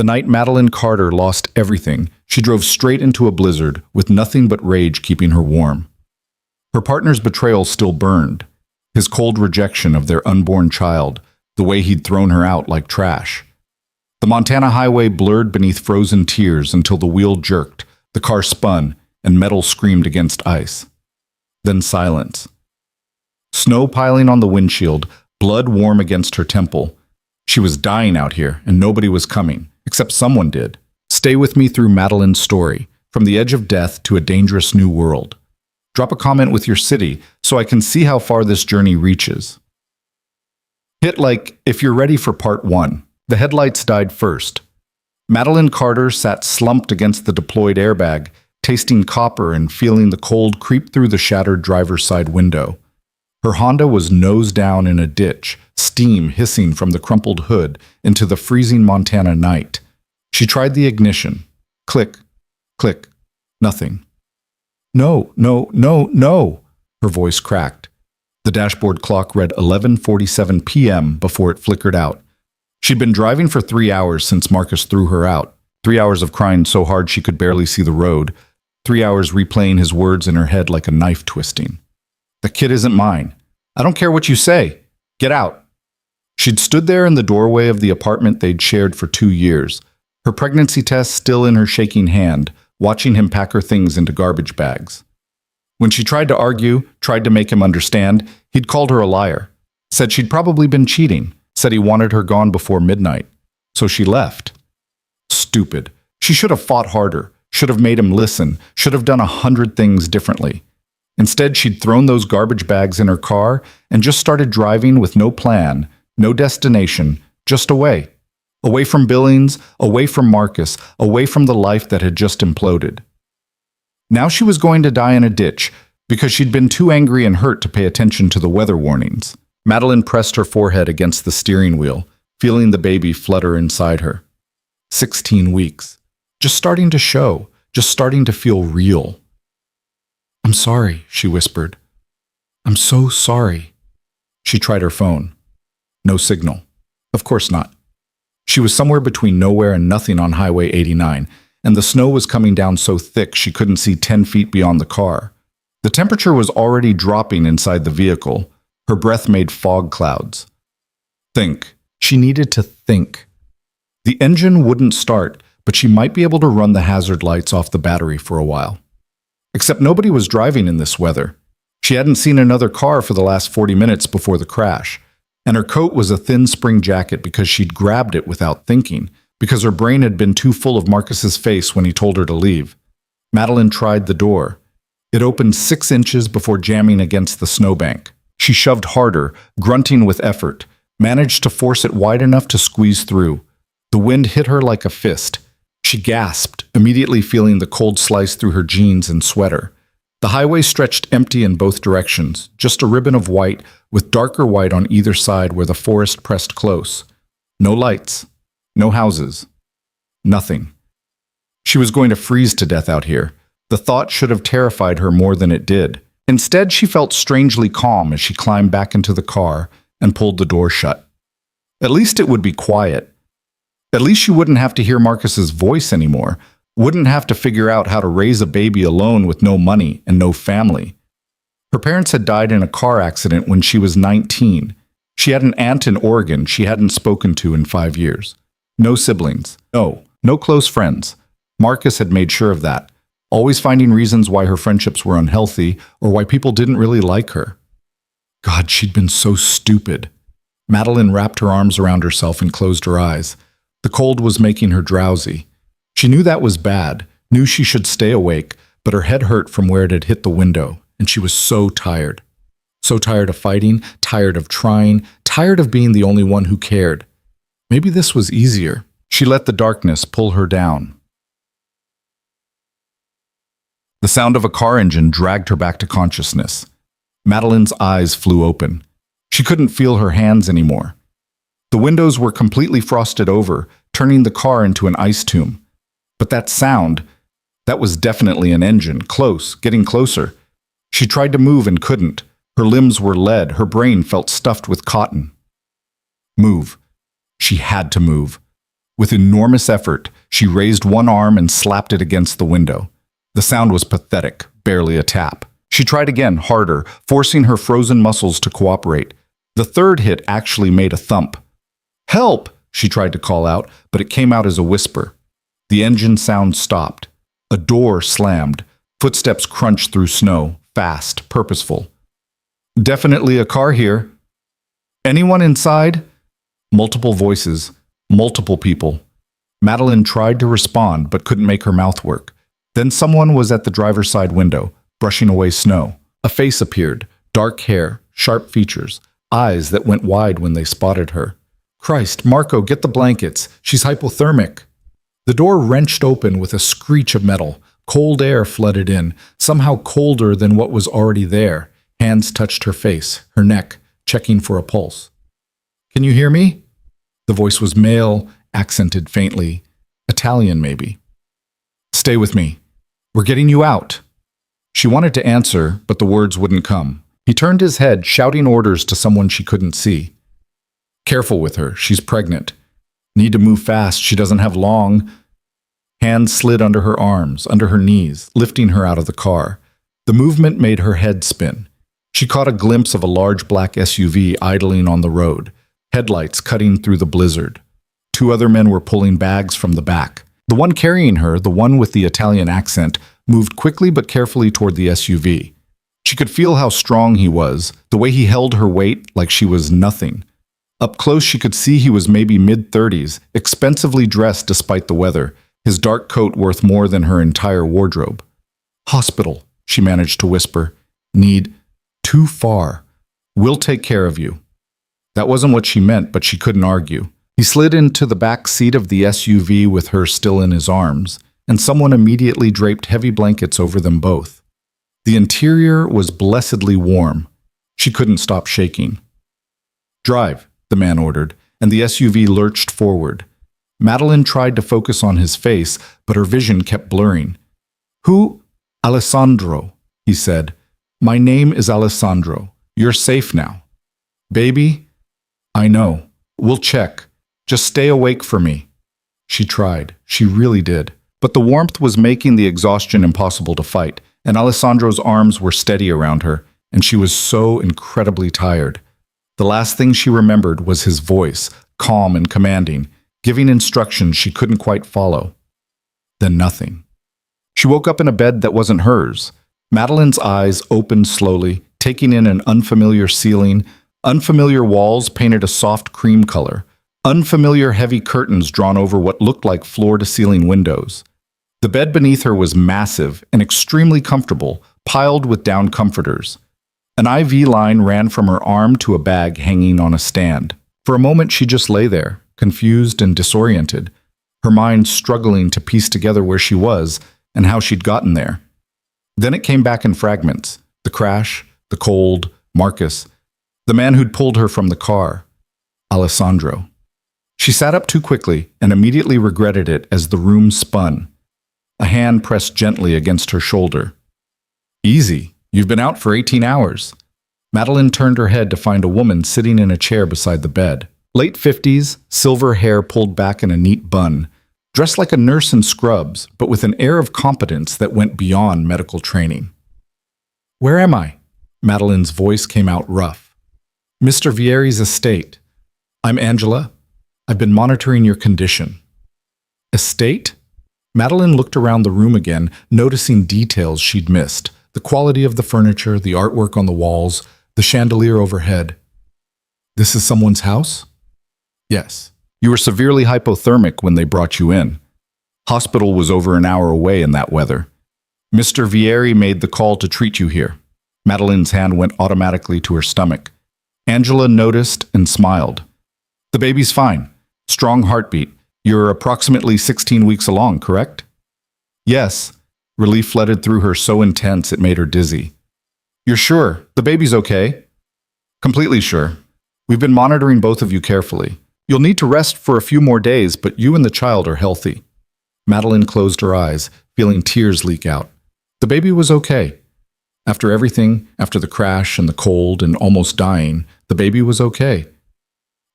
The night Madeline Carter lost everything, she drove straight into a blizzard with nothing but rage keeping her warm. Her partner's betrayal still burned. His cold rejection of their unborn child, the way he'd thrown her out like trash. The Montana highway blurred beneath frozen tears until the wheel jerked, the car spun, and metal screamed against ice. Then silence. Snow piling on the windshield, blood warm against her temple. She was dying out here, and nobody was coming, except someone did. Stay with me through Madeline's story, from the edge of death to a dangerous new world. Drop a comment with your city so I can see how far this journey reaches. Hit like if you're ready for part 1. The headlights died first. Madeline Carter sat slumped against the deployed airbag, tasting copper and feeling the cold creep through the shattered driver's side window. Her Honda was nose down in a ditch, steam hissing from the crumpled hood into the freezing Montana night. She tried the ignition. Click, click, nothing. No, no, no, no, her voice cracked. The dashboard clock read 11:47 p.m. before it flickered out. She'd been driving for 3 hours since Marcus threw her out. 3 hours of crying so hard she could barely see the road. 3 hours replaying his words in her head like a knife twisting. The kid isn't mine. I don't care what you say. Get out. She'd stood there in the doorway of the apartment they'd shared for 2 years, her pregnancy test still in her shaking hand, watching him pack her things into garbage bags. When she tried to argue, tried to make him understand, he'd called her a liar, said she'd probably been cheating, said he wanted her gone before midnight. So she left. Stupid. She should have fought harder, should have made him listen, should have done 100 things differently. Instead, she'd thrown those garbage bags in her car and just started driving with no plan, no destination, just away. Away from Billings, away from Marcus, away from the life that had just imploded. Now she was going to die in a ditch because she'd been too angry and hurt to pay attention to the weather warnings. Madeline pressed her forehead against the steering wheel, feeling the baby flutter inside her. 16 weeks. Just starting to show, just starting to feel real. I'm sorry, she whispered. I'm so sorry. She tried her phone. No signal. Of course not. She was somewhere between nowhere and nothing on Highway 89, and the snow was coming down so thick she couldn't see 10 feet beyond the car. The temperature was already dropping inside the vehicle. Her breath made fog clouds. Think. She needed to think. The engine wouldn't start, but she might be able to run the hazard lights off the battery for a while. Except nobody was driving in this weather. She hadn't seen another car for the last 40 minutes before the crash. And her coat was a thin spring jacket because she'd grabbed it without thinking, because her brain had been too full of Marcus's face when he told her to leave. Madeline tried the door. It opened 6 inches before jamming against the snowbank. She shoved harder, grunting with effort, managed to force it wide enough to squeeze through. The wind hit her like a fist. She gasped, immediately feeling the cold slice through her jeans and sweater. The highway stretched empty in both directions, just a ribbon of white with darker white on either side where the forest pressed close. No lights, no houses, nothing. She was going to freeze to death out here. The thought should have terrified her more than it did. Instead, she felt strangely calm as she climbed back into the car and pulled the door shut. At least it would be quiet. At least she wouldn't have to hear Marcus's voice anymore. Wouldn't have to figure out how to raise a baby alone with no money and no family. Her parents had died in a car accident when she was 19. She had an aunt in Oregon she hadn't spoken to in 5 years. No siblings. No close friends. Marcus had made sure of that, always finding reasons why her friendships were unhealthy or why people didn't really like her. God, she'd been so stupid. Madeline wrapped her arms around herself and closed her eyes. The cold was making her drowsy. She knew that was bad, knew she should stay awake, but her head hurt from where it had hit the window, and she was so tired. So tired of fighting, tired of trying, tired of being the only one who cared. Maybe this was easier. She let the darkness pull her down. The sound of a car engine dragged her back to consciousness. Madeline's eyes flew open. She couldn't feel her hands anymore. The windows were completely frosted over, turning the car into an ice tomb. But that sound, that was definitely an engine, close, getting closer. She tried to move and couldn't. Her limbs were lead, her brain felt stuffed with cotton. Move. She had to move. With enormous effort, she raised one arm and slapped it against the window. The sound was pathetic, barely a tap. She tried again, harder, forcing her frozen muscles to cooperate. The third hit actually made a thump. "Help!" she tried to call out, but it came out as a whisper. The engine sound stopped. A door slammed. Footsteps crunched through snow, fast, purposeful. "Definitely a car here. Anyone inside?" Multiple voices, multiple people. Madeline tried to respond but couldn't make her mouth work. Then someone was at the driver's side window, brushing away snow. A face appeared, dark hair, sharp features, eyes that went wide when they spotted her. "Christ, Marco, get the blankets. She's hypothermic." The door wrenched open with a screech of metal. Cold air flooded in, somehow colder than what was already there. Hands touched her face, her neck, checking for a pulse. "Can you hear me?" The voice was male, accented faintly. Italian, maybe. "Stay with me. We're getting you out." She wanted to answer, but the words wouldn't come. He turned his head, shouting orders to someone she couldn't see. "Careful with her. She's pregnant. Need to move fast. She doesn't have long." Hands slid under her arms, under her knees, lifting her out of the car. The movement made her head spin. She caught a glimpse of a large black SUV idling on the road, headlights cutting through the blizzard. Two other men were pulling bags from the back. The one carrying her, the one with the Italian accent, moved quickly but carefully toward the SUV. She could feel how strong he was, the way he held her weight like she was nothing. Up close she could see he was maybe mid-30s, expensively dressed despite the weather, his dark coat worth more than her entire wardrobe. "Hospital," she managed to whisper. "Need too far. We'll take care of you." That wasn't what she meant, but she couldn't argue. He slid into the back seat of the SUV with her still in his arms, and someone immediately draped heavy blankets over them both. The interior was blessedly warm. She couldn't stop shaking. "Drive," the man ordered, and the SUV lurched forward. Madeline tried to focus on his face, but her vision kept blurring. "Who?" "Alessandro," he said. "My name is Alessandro. You're safe now." "Baby?" "I know. We'll check. Just stay awake for me." She tried. She really did. But the warmth was making the exhaustion impossible to fight, and Alessandro's arms were steady around her, and she was so incredibly tired. The last thing she remembered was his voice, calm and commanding, giving instructions she couldn't quite follow. Then nothing. She woke up in a bed that wasn't hers. Madeline's eyes opened slowly, taking in an unfamiliar ceiling. Unfamiliar walls painted a soft cream color. Unfamiliar heavy curtains drawn over what looked like floor-to-ceiling windows. The bed beneath her was massive and extremely comfortable, piled with down comforters. An IV line ran from her arm to a bag hanging on a stand. For a moment she just lay there, confused and disoriented, her mind struggling to piece together where she was and how she'd gotten there. Then it came back in fragments. The crash, the cold, Marcus, the man who'd pulled her from the car, Alessandro. She sat up too quickly and immediately regretted it as the room spun. A hand pressed gently against her shoulder. "Easy. You've been out for 18 hours. Madeline turned her head to find a woman sitting in a chair beside the bed. Late 50s, silver hair pulled back in a neat bun, dressed like a nurse in scrubs, but with an air of competence that went beyond medical training. "Where am I?" Madeline's voice came out rough. "Mr. Vieri's estate. I'm Angela. I've been monitoring your condition." "Estate?" Madeline looked around the room again, noticing details she'd missed. The quality of the furniture, the artwork on the walls, the chandelier overhead. "This is someone's house?" "Yes. You were severely hypothermic when they brought you in. Hospital was over an hour away in that weather. Mr. Vieri made the call to treat you here." Madeline's hand went automatically to her stomach. Angela noticed and smiled. "The baby's fine. Strong heartbeat. You're approximately 16 weeks along, correct?" "Yes." Relief flooded through her so intense it made her dizzy. "You're sure? The baby's okay?" "Completely sure. We've been monitoring both of you carefully. You'll need to rest for a few more days, but you and the child are healthy." Madeline closed her eyes, feeling tears leak out. The baby was okay. After everything, after the crash and the cold and almost dying, the baby was okay.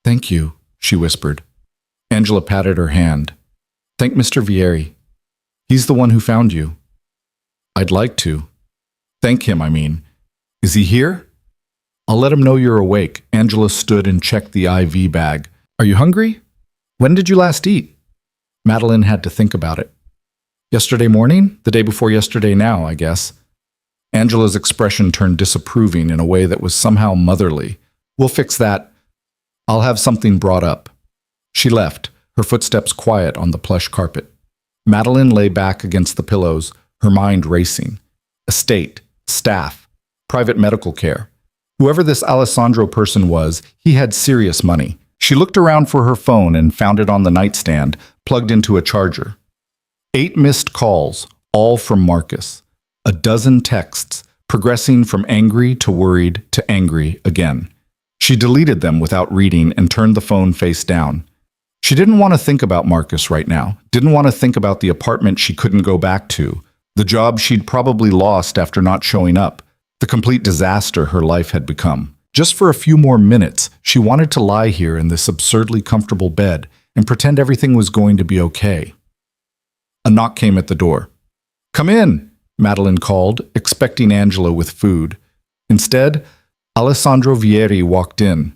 "Thank you," she whispered. Angela patted her hand. Thank Mr. Vieri. He's the one who found you. I'd like to. Thank him, I mean. Is he here? I'll let him know you're awake. Angela stood and checked the IV bag. Are you hungry? When did you last eat? Madeline had to think about it. Yesterday morning? The day before yesterday now, I guess. Angela's expression turned disapproving in a way that was somehow motherly. We'll fix that. I'll have something brought up. She left, her footsteps quiet on the plush carpet. Madeline lay back against the pillows, her mind racing. Estate, staff, private medical care. Whoever this Alessandro person was, he had serious money. She looked around for her phone and found it on the nightstand, plugged into a charger. 8 missed calls, all from Marcus. A dozen texts, progressing from angry to worried to angry again. She deleted them without reading and turned the phone face down. She didn't want to think about Marcus right now, didn't want to think about the apartment she couldn't go back to, the job she'd probably lost after not showing up, the complete disaster her life had become. Just for a few more minutes, she wanted to lie here in this absurdly comfortable bed and pretend everything was going to be okay. A knock came at the door. Come in, Madeline called, expecting Angela with food. Instead, Alessandro Vieri walked in.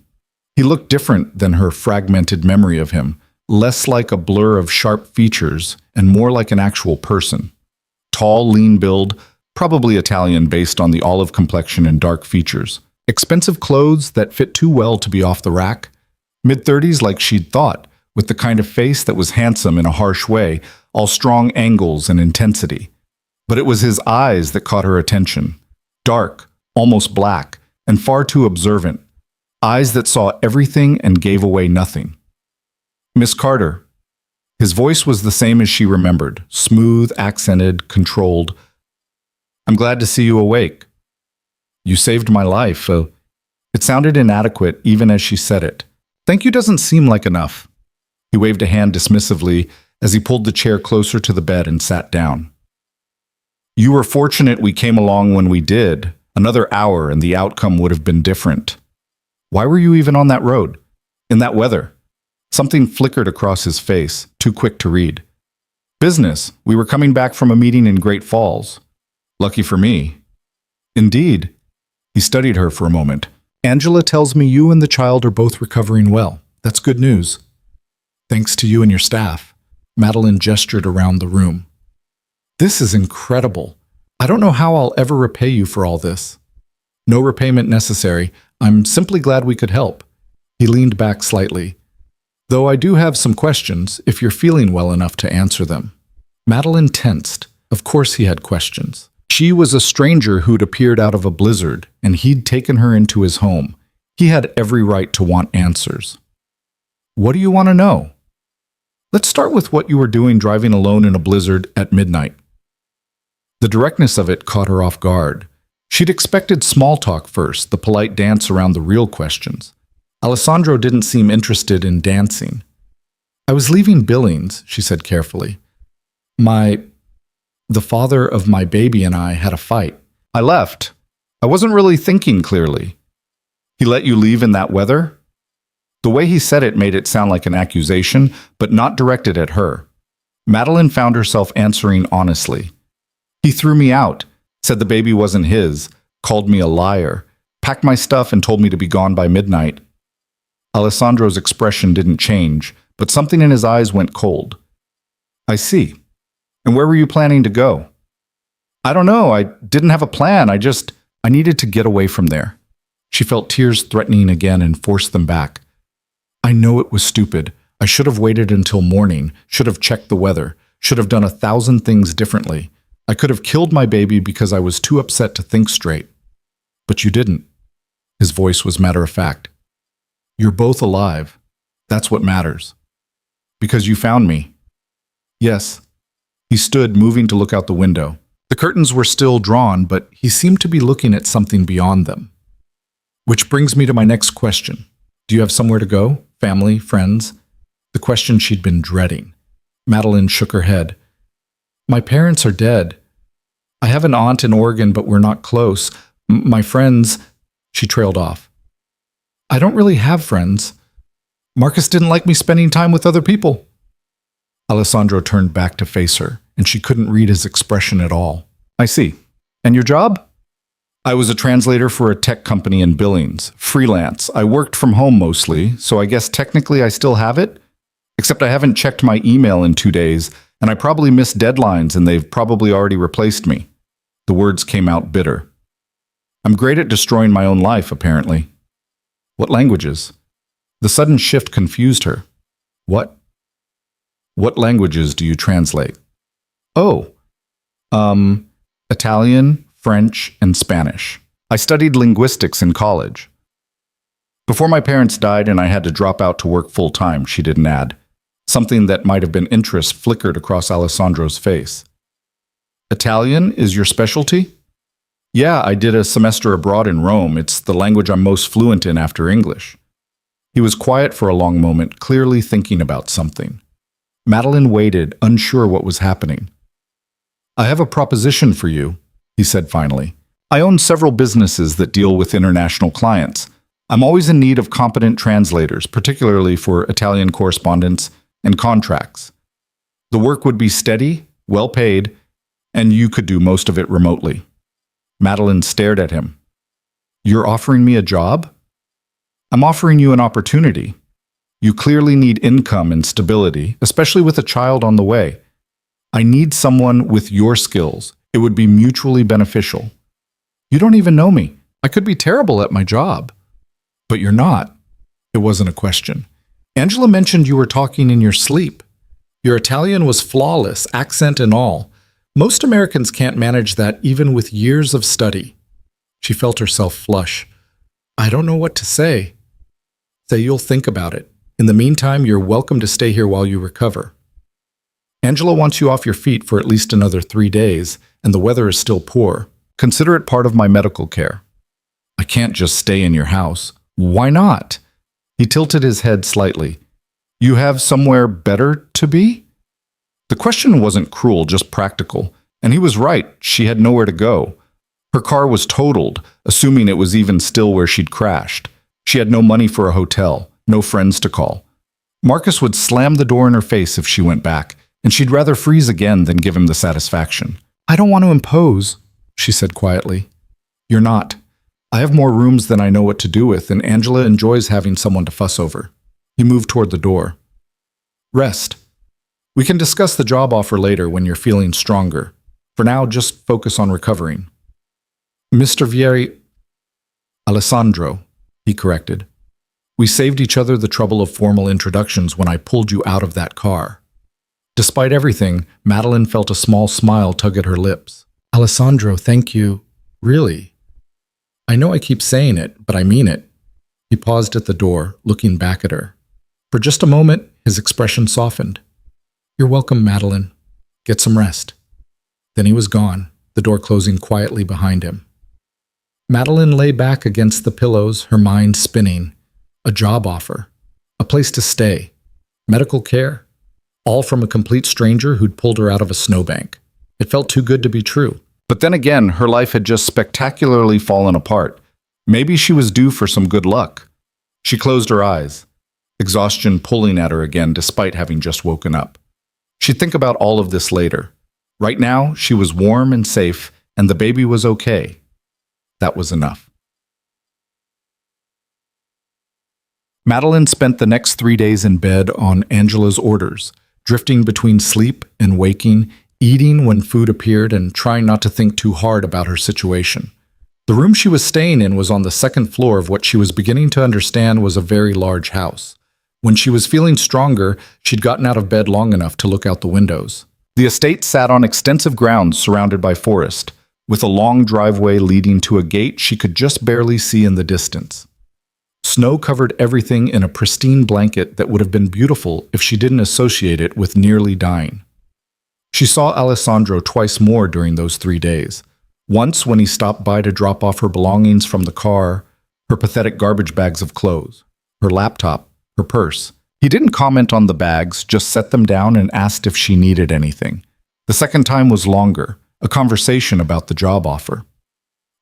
He looked different than her fragmented memory of him, less like a blur of sharp features and more like an actual person. Tall, lean build, probably Italian based on the olive complexion and dark features. Expensive clothes that fit too well to be off the rack. Mid-30s like she'd thought, with the kind of face that was handsome in a harsh way, all strong angles and intensity. But it was his eyes that caught her attention. Dark, almost black, and far too observant. Eyes that saw everything and gave away nothing. Miss Carter. His voice was the same as she remembered, smooth, accented, controlled. I'm glad to see you awake. You saved my life. It sounded inadequate even as she said it. Thank you doesn't seem like enough. He waved a hand dismissively as he pulled the chair closer to the bed and sat down. You were fortunate we came along when we did. Another hour and the outcome would have been different. Why were you even on that road? In that weather? Something flickered across his face, too quick to read. Business. We were coming back from a meeting in Great Falls. Lucky for me. Indeed. He studied her for a moment. Angela tells me you and the child are both recovering well. That's good news. Thanks to you and your staff. Madeline gestured around the room. This is incredible. I don't know how I'll ever repay you for all this. No repayment necessary. I'm simply glad we could help. He leaned back slightly. Though I do have some questions, if you're feeling well enough to answer them. Madeline tensed. Of course he had questions. She was a stranger who'd appeared out of a blizzard, and he'd taken her into his home. He had every right to want answers. What do you want to know? Let's start with what you were doing driving alone in a blizzard at midnight. The directness of it caught her off guard. She'd expected small talk first, the polite dance around the real questions. Alessandro didn't seem interested in dancing. I was leaving Billings, she said carefully. The father of my baby and I had a fight. I left. I wasn't really thinking clearly. He let you leave in that weather? The way he said it made it sound like an accusation, but not directed at her. Madeline found herself answering honestly. He threw me out, said the baby wasn't his, called me a liar, packed my stuff and told me to be gone by midnight. Alessandro's expression didn't change, but something in his eyes went cold. I see. And where were you planning to go? I don't know. I didn't have a plan. I needed to get away from there. She felt tears threatening again and forced them back. I know it was stupid. I should have waited until morning, should have checked the weather, should have done 1,000 things differently. I could have killed my baby because I was too upset to think straight. But you didn't. His voice was matter of fact. You're both alive. That's what matters. Because you found me. Yes. He stood, moving to look out the window. The curtains were still drawn, but he seemed to be looking at something beyond them. Which brings me to my next question. Do you have somewhere to go? Family? Friends? The question she'd been dreading. Madeline shook her head. My parents are dead. I have an aunt in Oregon, but we're not close. My friends... She trailed off. I don't really have friends. Marcus didn't like me spending time with other people. Alessandro turned back to face her, and she couldn't read his expression at all. I see. And your job? I was a translator for a tech company in Billings, freelance. I worked from home mostly, so I guess technically I still have it? Except I haven't checked my email in 2 days, and I probably missed deadlines and they've probably already replaced me. The words came out bitter. I'm great at destroying my own life, apparently. What languages? The sudden shift confused her. What? What languages do you translate? Oh, Italian, French, and Spanish. I studied linguistics in college. Before my parents died and I had to drop out to work full-time, she didn't add. Something that might have been interest flickered across Alessandro's face. Italian is your specialty? Yeah, I did a semester abroad in Rome. It's the language I'm most fluent in after English. He was quiet for a long moment, clearly thinking about something. Madeline waited, unsure what was happening. I have a proposition for you, he said finally. I own several businesses that deal with international clients. I'm always in need of competent translators, particularly for Italian correspondence and contracts. The work would be steady, well paid, and you could do most of it remotely. Madeline stared at him. You're offering me a job? I'm offering you an opportunity. You clearly need income and stability, especially with a child on the way. I need someone with your skills. It would be mutually beneficial. You don't even know me. I could be terrible at my job. But you're not. It wasn't a question. Angela mentioned you were talking in your sleep. Your Italian was flawless, accent and all. Most Americans can't manage that even with years of study. She felt herself flush. I don't know what to say. Say you'll think about it. In the meantime, you're welcome to stay here while you recover. Angela wants you off your feet for at least another 3 days, and the weather is still poor. Consider it part of my medical care. I can't just stay in your house. Why not? He tilted his head slightly. You have somewhere better to be? The question wasn't cruel, just practical. And he was right, she had nowhere to go. Her car was totaled, assuming it was even still where she'd crashed. She had no money for a hotel, no friends to call. Marcus would slam the door in her face if she went back, and she'd rather freeze again than give him the satisfaction. I don't want to impose, she said quietly. You're not. I have more rooms than I know what to do with, and Angela enjoys having someone to fuss over. He moved toward the door. Rest. We can discuss the job offer later when you're feeling stronger. For now, just focus on recovering. Mr. Vieri... Alessandro, he corrected. We saved each other the trouble of formal introductions when I pulled you out of that car. Despite everything, Madeline felt a small smile tug at her lips. Alessandro, thank you. Really? I know I keep saying it, but I mean it. He paused at the door, looking back at her. For just a moment, his expression softened. You're welcome, Madeline. Get some rest. Then he was gone, the door closing quietly behind him. Madeline lay back against the pillows, her mind spinning. A job offer. A place to stay. Medical care. All from a complete stranger who'd pulled her out of a snowbank. It felt too good to be true. But then again, her life had just spectacularly fallen apart. Maybe she was due for some good luck. She closed her eyes, exhaustion pulling at her again despite having just woken up. She'd think about all of this later. Right now, she was warm and safe, and the baby was okay. That was enough. Madeline spent the next 3 days in bed on Angela's orders, drifting between sleep and waking, eating when food appeared and trying not to think too hard about her situation. The room she was staying in was on the second floor of what she was beginning to understand was a very large house. When she was feeling stronger, she'd gotten out of bed long enough to look out the windows. The estate sat on extensive grounds surrounded by forest, with a long driveway leading to a gate she could just barely see in the distance. Snow covered everything in a pristine blanket that would have been beautiful if she didn't associate it with nearly dying. She saw Alessandro twice more during those 3 days. Once when he stopped by to drop off her belongings from the car, her pathetic garbage bags of clothes, her laptop, her purse. He didn't comment on the bags, just set them down and asked if she needed anything. The second time was longer, a conversation about the job offer.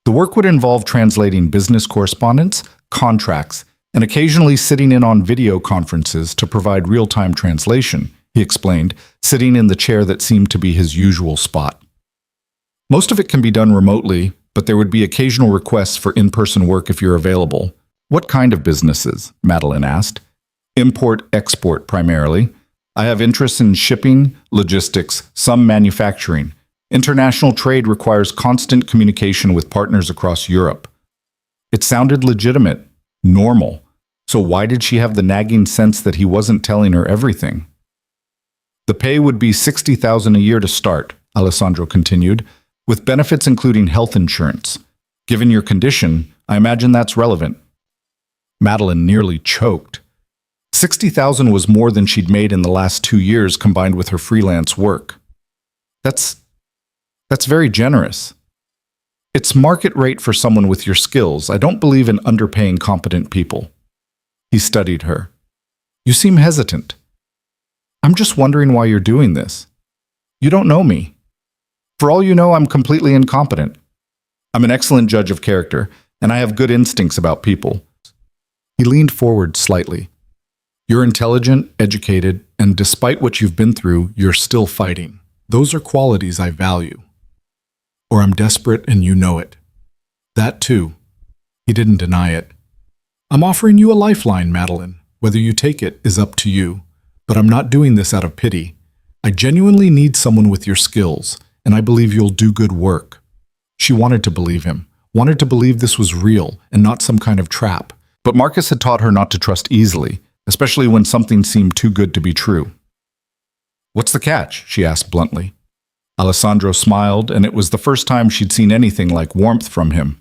The work would involve translating business correspondence, contracts, and occasionally sitting in on video conferences to provide real-time translation, he explained, sitting in the chair that seemed to be his usual spot. Most of it can be done remotely, but there would be occasional requests for in-person work if you're available. What kind of businesses? Madeline asked. Import-export primarily. I have interests in shipping, logistics, some manufacturing. International trade requires constant communication with partners across Europe. It sounded legitimate, normal. So why did she have the nagging sense that he wasn't telling her everything? The pay would be $60,000 a year to start, Alessandro continued, with benefits including health insurance. Given your condition, I imagine that's relevant. Madeline nearly choked. $60,000 was more than she'd made in the last 2 years combined with her freelance work. That's very generous. It's market rate for someone with your skills. I don't believe in underpaying competent people. He studied her. You seem hesitant. I'm just wondering why you're doing this. You don't know me. For all you know, I'm completely incompetent. I'm an excellent judge of character, and I have good instincts about people. He leaned forward slightly. You're intelligent, educated, and despite what you've been through, you're still fighting. Those are qualities I value. Or I'm desperate and you know it. That too. He didn't deny it. I'm offering you a lifeline, Madeline. Whether you take it is up to you. But I'm not doing this out of pity. I genuinely need someone with your skills, and I believe you'll do good work. She wanted to believe him, wanted to believe this was real and not some kind of trap. But Marcus had taught her not to trust easily, especially when something seemed too good to be true. What's the catch? She asked bluntly. Alessandro smiled, and it was the first time she'd seen anything like warmth from him.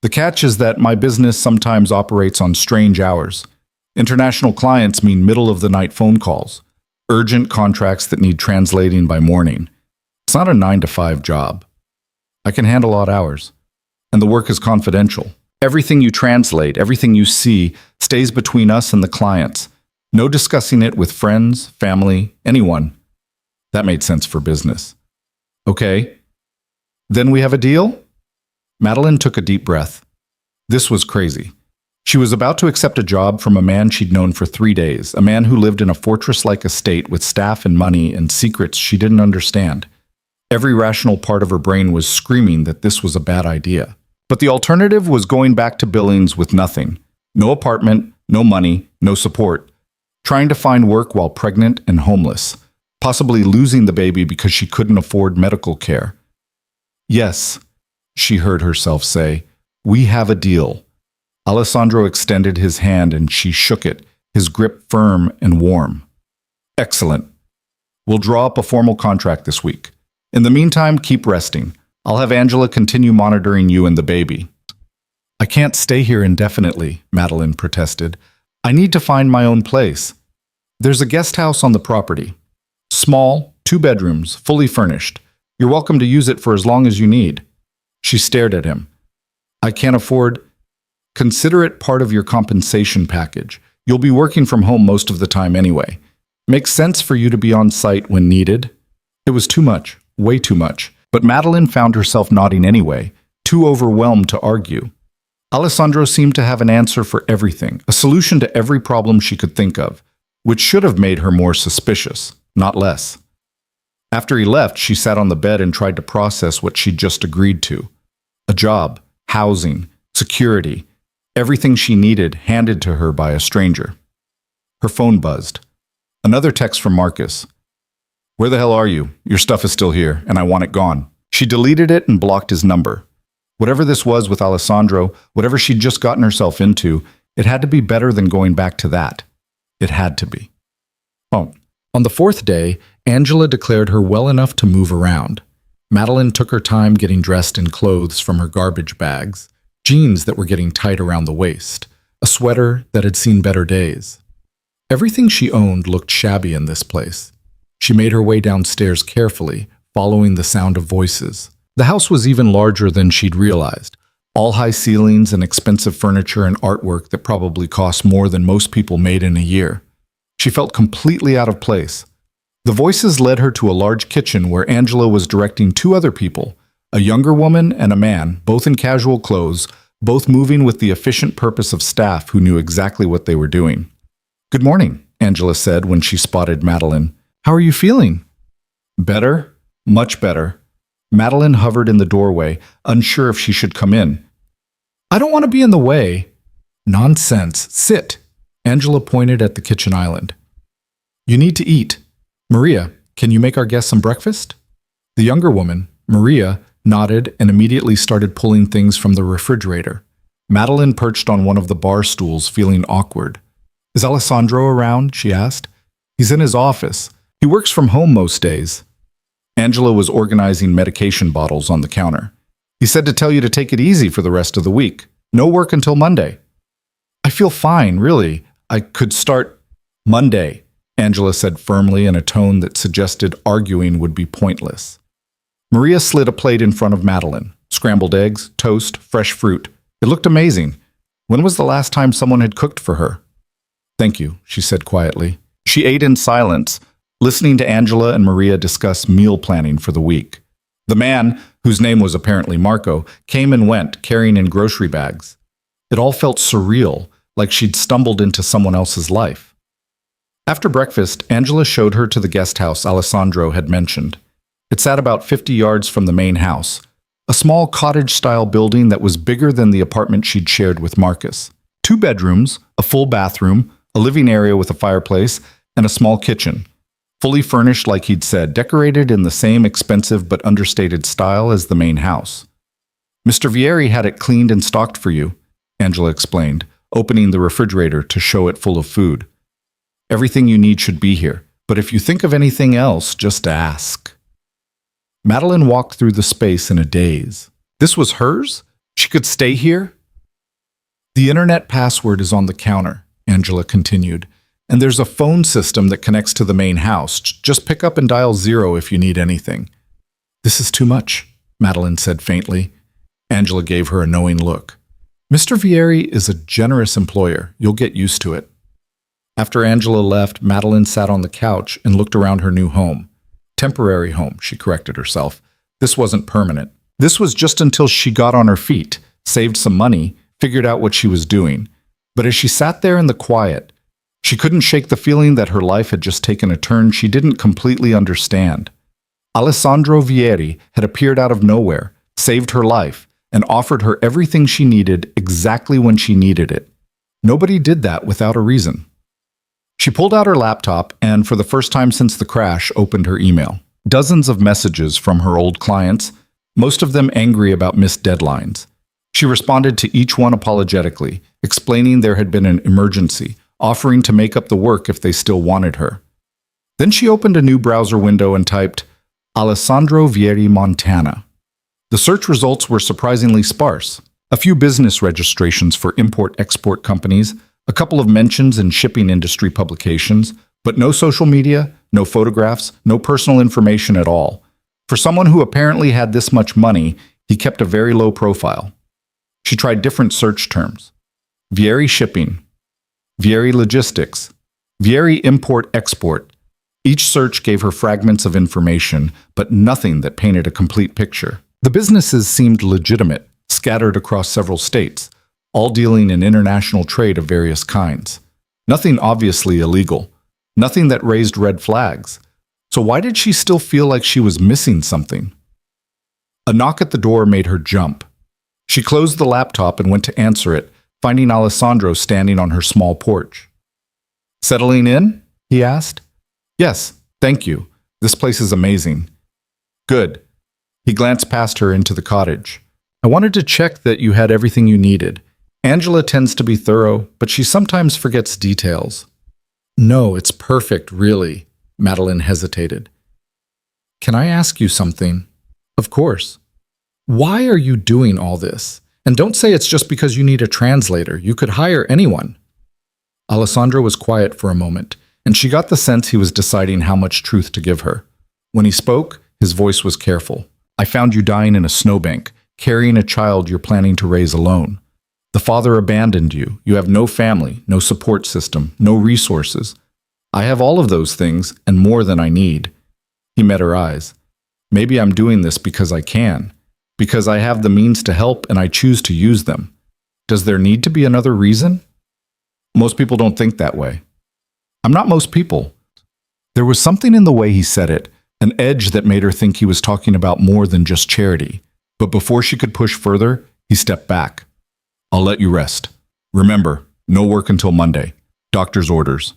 The catch is that my business sometimes operates on strange hours. International clients mean middle-of-the-night phone calls, urgent contracts that need translating by morning. It's not a 9-to-5 job. I can handle odd hours, and the work is confidential. Everything you translate, everything you see, stays between us and the clients. No discussing it with friends, family, anyone. That made sense for business. Okay. Then we have a deal? Madeline took a deep breath. This was crazy. She was about to accept a job from a man she'd known for 3 days, a man who lived in a fortress-like estate with staff and money and secrets she didn't understand. Every rational part of her brain was screaming that this was a bad idea. But the alternative was going back to Billings with nothing. No apartment, no money, no support. Trying to find work while pregnant and homeless. Possibly losing the baby because she couldn't afford medical care. Yes, she heard herself say, we have a deal. Alessandro extended his hand and she shook it, his grip firm and warm. Excellent. We'll draw up a formal contract this week. In the meantime, keep resting. I'll have Angela continue monitoring you and the baby. I can't stay here indefinitely, Madeline protested. I need to find my own place. There's a guest house on the property. Small, 2 bedrooms, fully furnished. You're welcome to use it for as long as you need. She stared at him. I can't afford. Consider it part of your compensation package. You'll be working from home most of the time anyway. Makes sense for you to be on site when needed. It was too much, way too much. But Madeline found herself nodding anyway, too overwhelmed to argue. Alessandro seemed to have an answer for everything, a solution to every problem she could think of, which should have made her more suspicious, not less. After he left, she sat on the bed and tried to process what she'd just agreed to. A job, housing, security, everything she needed handed to her by a stranger. Her phone buzzed. Another text from Marcus. Where the hell are you? Your stuff is still here, and I want it gone. She deleted it and blocked his number. Whatever this was with Alessandro, whatever she'd just gotten herself into, it had to be better than going back to that. It had to be. Oh. On the 4th day, Angela declared her well enough to move around. Madeline took her time getting dressed in clothes from her garbage bags, jeans that were getting tight around the waist, a sweater that had seen better days. Everything she owned looked shabby in this place. She made her way downstairs carefully, following the sound of voices. The house was even larger than she'd realized, all high ceilings and expensive furniture and artwork that probably cost more than most people made in a year. She felt completely out of place. The voices led her to a large kitchen where Angela was directing 2 other people, a younger woman and a man, both in casual clothes, both moving with the efficient purpose of staff who knew exactly what they were doing. "Good morning," Angela said when she spotted Madeline. "How are you feeling?" "Better? Much better." Madeline hovered in the doorway, unsure if she should come in. "I don't want to be in the way." "Nonsense. Sit." Angela pointed at the kitchen island. "You need to eat. Maria, can you make our guests some breakfast?" The younger woman, Maria, nodded and immediately started pulling things from the refrigerator. Madeline perched on one of the bar stools, feeling awkward. "Is Alessandro around?" she asked. "He's in his office. He works from home most days." Angela was organizing medication bottles on the counter. "He said to tell you to take it easy for the rest of the week. No work until Monday." "I feel fine, really. I could start Monday," Angela said firmly in a tone that suggested arguing would be pointless. Maria slid a plate in front of Madeline. Scrambled eggs, toast, fresh fruit. It looked amazing. When was the last time someone had cooked for her? "Thank you," she said quietly. She ate in silence, listening to Angela and Maria discuss meal planning for the week. The man, whose name was apparently Marco, came and went, carrying in grocery bags. It all felt surreal, like she'd stumbled into someone else's life. After breakfast, Angela showed her to the guest house Alessandro had mentioned. It sat about 50 yards from the main house, a small cottage-style building that was bigger than the apartment she'd shared with Marcus. 2 bedrooms, a full bathroom, a living area with a fireplace, and a small kitchen. Fully furnished like he'd said, decorated in the same expensive but understated style as the main house. "Mr. Vieri had it cleaned and stocked for you," Angela explained, opening the refrigerator to show it full of food. "Everything you need should be here, but if you think of anything else, just ask." Madeline walked through the space in a daze. This was hers? She could stay here? "The internet password is on the counter," Angela continued, "and there's a phone system that connects to the main house. Just pick up and dial 0 if you need anything." "This is too much," Madeline said faintly. Angela gave her a knowing look. "Mr. Vieri is a generous employer. You'll get used to it." After Angela left, Madeline sat on the couch and looked around her new home. Temporary home, she corrected herself. This wasn't permanent. This was just until she got on her feet, saved some money, figured out what she was doing. But as she sat there in the quiet, she couldn't shake the feeling that her life had just taken a turn she didn't completely understand. Alessandro Vieri had appeared out of nowhere, saved her life, and offered her everything she needed exactly when she needed it. Nobody did that without a reason. She pulled out her laptop and, for the first time since the crash, opened her email. Dozens of messages from her old clients, most of them angry about missed deadlines. She responded to each one apologetically, explaining there had been an emergency, offering to make up the work if they still wanted her. Then she opened a new browser window and typed, "Alessandro Vieri, Montana." The search results were surprisingly sparse. A few business registrations for import-export companies, a couple of mentions in shipping industry publications, but no social media, no photographs, no personal information at all. For someone who apparently had this much money, he kept a very low profile. She tried different search terms. Vieri shipping, Vieri logistics, Vieri import-export. Each search gave her fragments of information, but nothing that painted a complete picture. The businesses seemed legitimate, scattered across several states, all dealing in international trade of various kinds. Nothing obviously illegal. Nothing that raised red flags. So why did she still feel like she was missing something? A knock at the door made her jump. She closed the laptop and went to answer it, finding Alessandro standing on her small porch. "Settling in?" he asked. "Yes, thank you. This place is amazing." "Good." He glanced past her into the cottage. "I wanted to check that you had everything you needed. Angela tends to be thorough, but she sometimes forgets details." "No, it's perfect, really." Madeline hesitated. "Can I ask you something?" "Of course." "Why are you doing all this? And don't say it's just because you need a translator. You could hire anyone." Alessandro was quiet for a moment, and she got the sense he was deciding how much truth to give her. When he spoke, his voice was careful. "I found you dying in a snowbank, carrying a child you're planning to raise alone. The father abandoned you. You have no family, no support system, no resources. I have all of those things and more than I need." He met her eyes. "Maybe I'm doing this because I can, because I have the means to help and I choose to use them. Does there need to be another reason? Most people don't think that way. I'm not most people. There was something in the way he said it, an edge that made her think he was talking about more than just charity. But before she could push further, he stepped back. I'll let you rest. Remember, no work until Monday. Doctor's orders.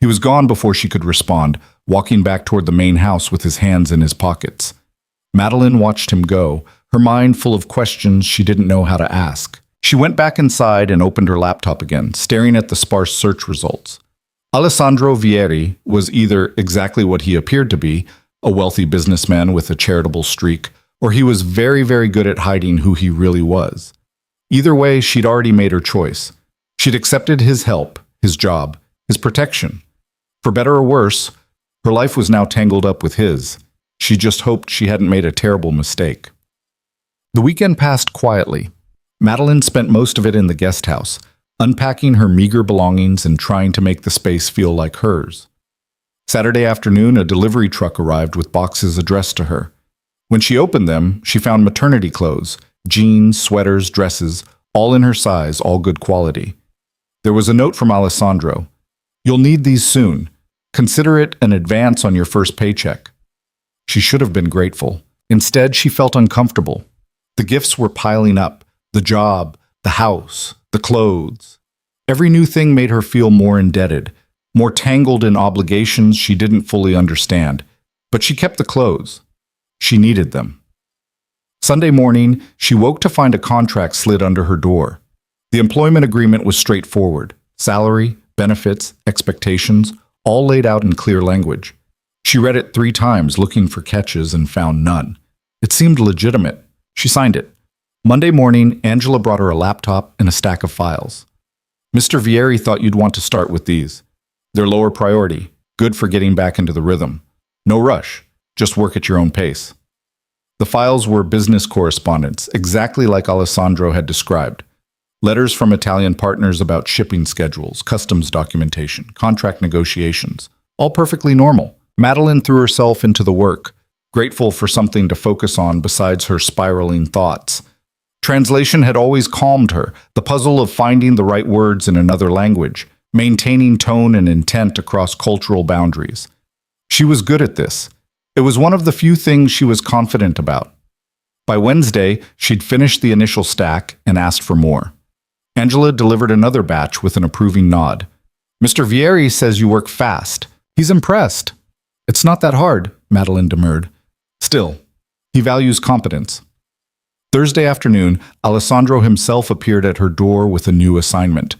He was gone before she could respond, walking back toward the main house with his hands in his pockets. Madeline watched him go, her mind full of questions she didn't know how to ask. She went back inside and opened her laptop again, staring at the sparse search results. Alessandro Vieri was either exactly what he appeared to be, a wealthy businessman with a charitable streak, or he was very, very good at hiding who he really was. Either way, she'd already made her choice. She'd accepted his help, his job, his protection. For better or worse, her life was now tangled up with his. She just hoped she hadn't made a terrible mistake. The weekend passed quietly. Madeline spent most of it in the guest house, unpacking her meager belongings and trying to make the space feel like hers. Saturday afternoon, a delivery truck arrived with boxes addressed to her. When she opened them, she found maternity clothes, jeans, sweaters, dresses, all in her size, all good quality. There was a note from Alessandro. You'll need these soon. Consider it an advance on your first paycheck. She should have been grateful. Instead, she felt uncomfortable. The gifts were piling up. The job, the house, the clothes. Every new thing made her feel more indebted, more tangled in obligations she didn't fully understand. But she kept the clothes. She needed them. Sunday morning, she woke to find a contract slid under her door. The employment agreement was straightforward. Salary, benefits, expectations, all laid out in clear language. She read it 3 times, looking for catches, and found none. It seemed legitimate. She signed it. Monday morning, Angela brought her a laptop and a stack of files. Mr. Vieri thought you'd want to start with these. They're lower priority, good for getting back into the rhythm. No rush, just work at your own pace. The files were business correspondence, exactly like Alessandro had described. Letters from Italian partners about shipping schedules, customs documentation, contract negotiations, all perfectly normal. Madeline threw herself into the work, grateful for something to focus on besides her spiraling thoughts. Translation had always calmed her, the puzzle of finding the right words in another language, maintaining tone and intent across cultural boundaries. She was good at this. It was one of the few things she was confident about. By Wednesday, she'd finished the initial stack and asked for more. Angela delivered another batch with an approving nod. Mr. Vieri says you work fast. He's impressed. It's not that hard, Madeline demurred. Still, he values competence. Thursday afternoon, Alessandro himself appeared at her door with a new assignment.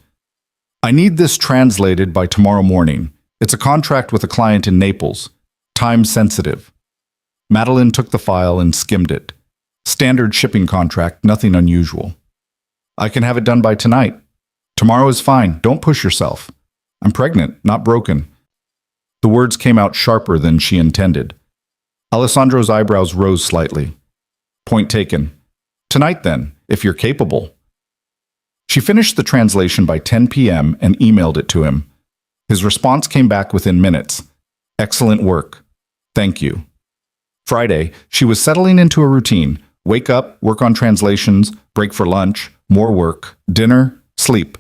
I need this translated by tomorrow morning. It's a contract with a client in Naples. Time sensitive. Madeline took the file and skimmed it. Standard shipping contract, nothing unusual. I can have it done by tonight. Tomorrow is fine. Don't push yourself. I'm pregnant, not broken. The words came out sharper than she intended. Alessandro's eyebrows rose slightly. Point taken. Tonight then, if you're capable. She finished the translation by 10 p.m. and emailed it to him. His response came back within minutes. Excellent work. Thank you. Friday, she was settling into a routine. Wake up, work on translations, break for lunch, more work, dinner, sleep.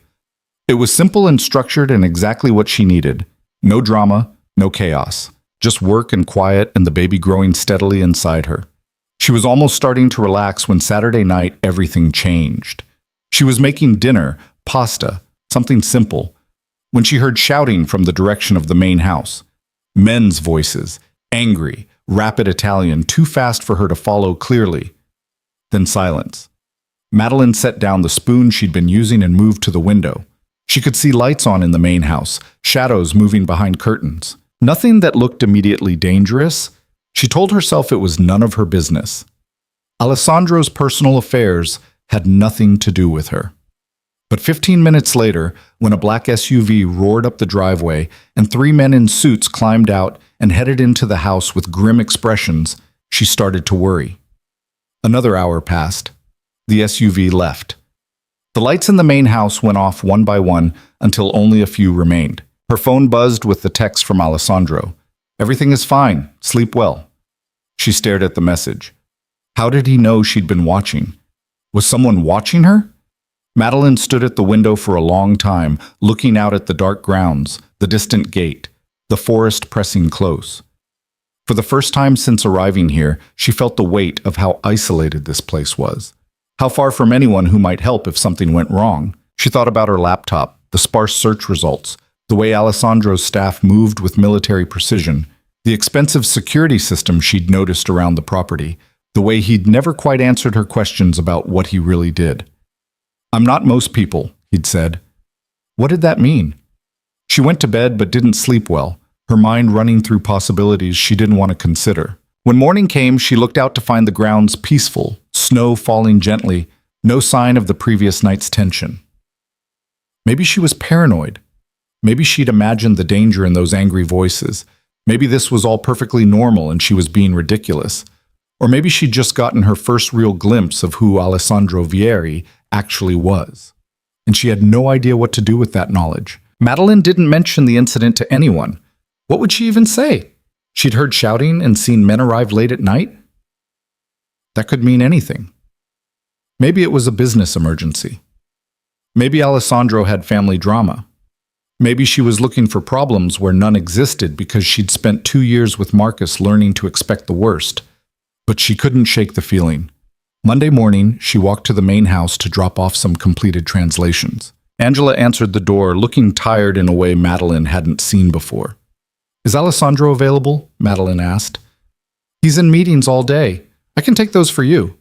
It was simple and structured and exactly what she needed. No drama, no chaos. Just work and quiet and the baby growing steadily inside her. She was almost starting to relax when Saturday night everything changed. She was making dinner, pasta, something simple, when she heard shouting from the direction of the main house. Men's voices, angry, rapid Italian, too fast for her to follow clearly. Then silence. Madeline set down the spoon she'd been using and moved to the window. She could see lights on in the main house, shadows moving behind curtains. Nothing that looked immediately dangerous. She told herself it was none of her business. Alessandro's personal affairs had nothing to do with her. But 15 minutes later, when a black SUV roared up the driveway and 3 men in suits climbed out and headed into the house with grim expressions, she started to worry. Another hour passed. The SUV left. The lights in the main house went off one by one until only a few remained. Her phone buzzed with the text from Alessandro. Everything is fine. Sleep well. She stared at the message. How did he know she'd been watching? Was someone watching her? Madeline stood at the window for a long time, looking out at the dark grounds, the distant gate, the forest pressing close. For the first time since arriving here, she felt the weight of how isolated this place was. How far from anyone who might help if something went wrong. She thought about her laptop, the sparse search results, the way Alessandro's staff moved with military precision, the expensive security system she'd noticed around the property, the way he'd never quite answered her questions about what he really did. "I'm not most people," he'd said. What did that mean? She went to bed but didn't sleep well, her mind running through possibilities she didn't want to consider. When morning came, she looked out to find the grounds peaceful, snow falling gently, no sign of the previous night's tension. Maybe she was paranoid. Maybe she'd imagined the danger in those angry voices. Maybe this was all perfectly normal and she was being ridiculous. Or maybe she'd just gotten her first real glimpse of who Alessandro Vieri actually was. And she had no idea what to do with that knowledge. Madeline didn't mention the incident to anyone. What would she even say? She'd heard shouting and seen men arrive late at night? That could mean anything. Maybe it was a business emergency. Maybe Alessandro had family drama. Maybe she was looking for problems where none existed because she'd spent 2 years with Marcus learning to expect the worst. But she couldn't shake the feeling. Monday morning, she walked to the main house to drop off some completed translations. Angela answered the door, looking tired in a way Madeline hadn't seen before. "Is Alessandro available?" Madeline asked. "He's in meetings all day. I can take those for you."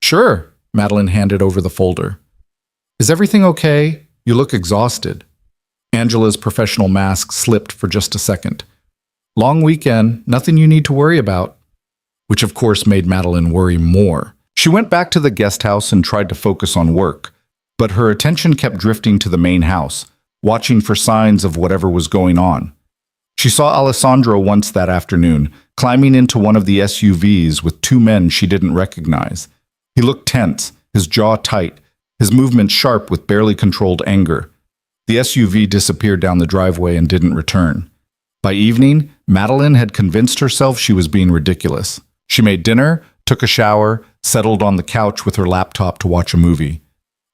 "Sure," Madeline handed over the folder. "Is everything okay? You look exhausted." Angela's professional mask slipped for just a second. "Long weekend, nothing you need to worry about." Which of course made Madeline worry more. She went back to the guest house and tried to focus on work, but her attention kept drifting to the main house, watching for signs of whatever was going on. She saw Alessandro once that afternoon, climbing into one of the SUVs with 2 men she didn't recognize. He looked tense, his jaw tight, his movements sharp with barely controlled anger. The SUV disappeared down the driveway and didn't return. By evening, Madeline had convinced herself she was being ridiculous. She made dinner, took a shower, settled on the couch with her laptop to watch a movie.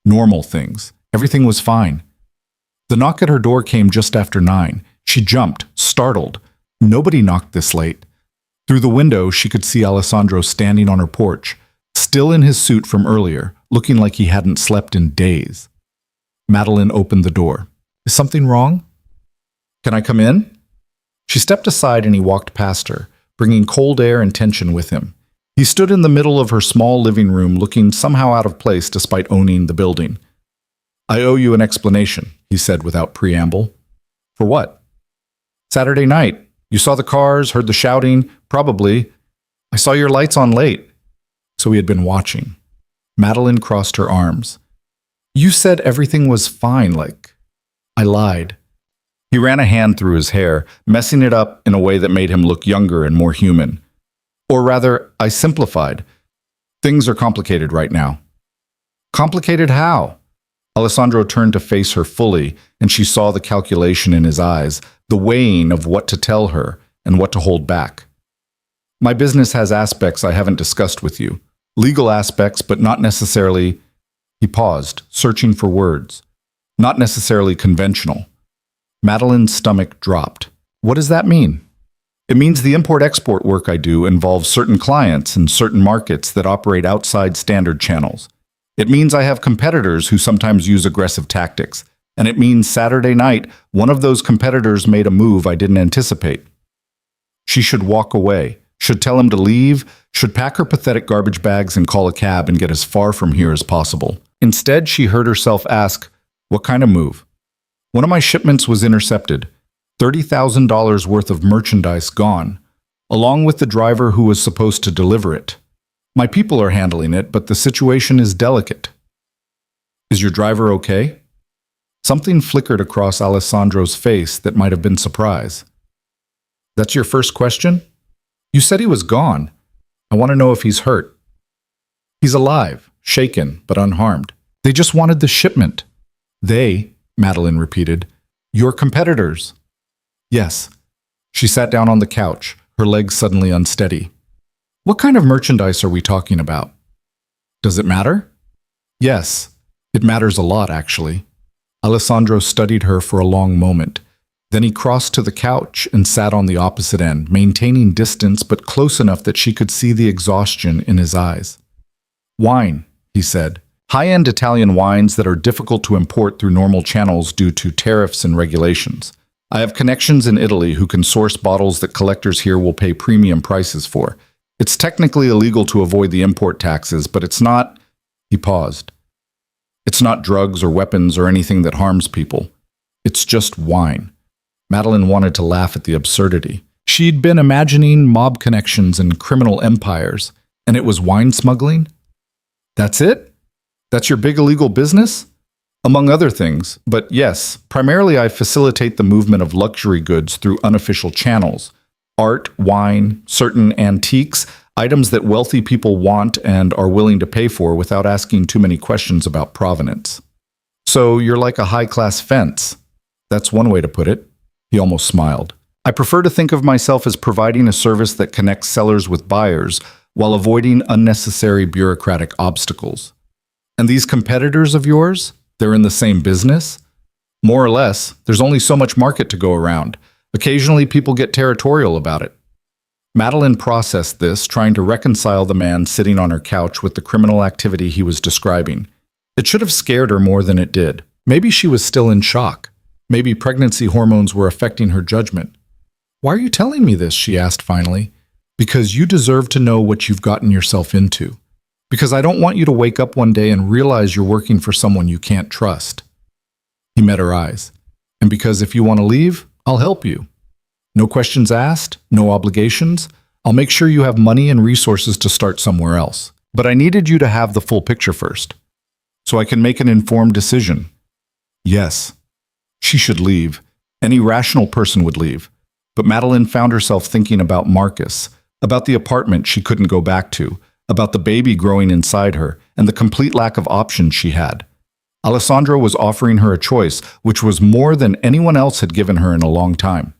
Normal things. Everything was fine. The knock at her door came just after 9. She jumped, startled. Nobody knocked this late. Through the window, she could see Alessandro standing on her porch, still in his suit from earlier, looking like he hadn't slept in days. Madeline opened the door. "Is something wrong?" "Can I come in?" She stepped aside and he walked past her, bringing cold air and tension with him. He stood in the middle of her small living room, looking somehow out of place despite owning the building. "I owe you an explanation," he said without preamble. "For what?" "Saturday night. You saw the cars, heard the shouting, probably. I saw your lights on late." So he had been watching. Madeline crossed her arms. "You said everything was fine, like I lied." He ran a hand through his hair, messing it up in a way that made him look younger and more human. "Or rather, I simplified. Things are complicated right now." "Complicated how?" Alessandro turned to face her fully, and she saw the calculation in his eyes, the weighing of what to tell her and what to hold back. "My business has aspects I haven't discussed with you. Legal aspects, but not necessarily—" He paused, searching for words. "Not necessarily conventional." Madeline's stomach dropped. "What does that mean?" "It means the import-export work I do involves certain clients in certain markets that operate outside standard channels. It means I have competitors who sometimes use aggressive tactics. And it means Saturday night, one of those competitors made a move I didn't anticipate." She should walk away, should tell him to leave, should pack her pathetic garbage bags and call a cab and get as far from here as possible. Instead, she heard herself ask, "What kind of move?" "One of my shipments was intercepted. $30,000 worth of merchandise gone, along with the driver who was supposed to deliver it. My people are handling it, but the situation is delicate." "Is your driver okay?" Something flickered across Alessandro's face that might have been surprise. "That's your first question? You said he was gone. I want to know if he's hurt." "He's alive, shaken, but unharmed. They just wanted the shipment." "They," Madeline repeated. "Your competitors." "Yes." She sat down on the couch, her legs suddenly unsteady. "What kind of merchandise are we talking about?" "Does it matter?" "Yes. It matters a lot, actually. Alessandro studied her for a long moment. Then he crossed to the couch and sat on the opposite end, maintaining distance but close enough that she could see the exhaustion in his eyes. Wine, he said. High-end Italian wines that are difficult to import through normal channels due to tariffs and regulations. I have connections in Italy who can source bottles that collectors here will pay premium prices for. It's technically illegal to avoid the import taxes, but it's not... He paused. It's not drugs or weapons or anything that harms people. It's just wine. Madeline wanted to laugh at the absurdity. She'd been imagining mob connections and criminal empires, and it was wine smuggling? That's it? That's your big illegal business? Among other things, but yes, primarily I facilitate the movement of luxury goods through unofficial channels. Art, wine, certain antiques, items that wealthy people want and are willing to pay for without asking too many questions about provenance. So you're like a high-class fence. That's one way to put it. He almost smiled. I prefer to think of myself as providing a service that connects sellers with buyers while avoiding unnecessary bureaucratic obstacles. And these competitors of yours, they're in the same business? More or less, there's only so much market to go around. Occasionally, people get territorial about it. Madeline processed this, trying to reconcile the man sitting on her couch with the criminal activity he was describing. It should have scared her more than it did. Maybe she was still in shock. Maybe pregnancy hormones were affecting her judgment. Why are you telling me this? She asked finally. Because you deserve to know what you've gotten yourself into. Because I don't want you to wake up one day and realize you're working for someone you can't trust. He met her eyes. And because if you want to leave, I'll help you. No questions asked, no obligations. I'll make sure you have money and resources to start somewhere else. But I needed you to have the full picture first, so I can make an informed decision. Yes, she should leave. Any rational person would leave. But Madeline found herself thinking about Marcus, about the apartment she couldn't go back to, about the baby growing inside her, and the complete lack of options she had. Alessandro was offering her a choice, which was more than anyone else had given her in a long time.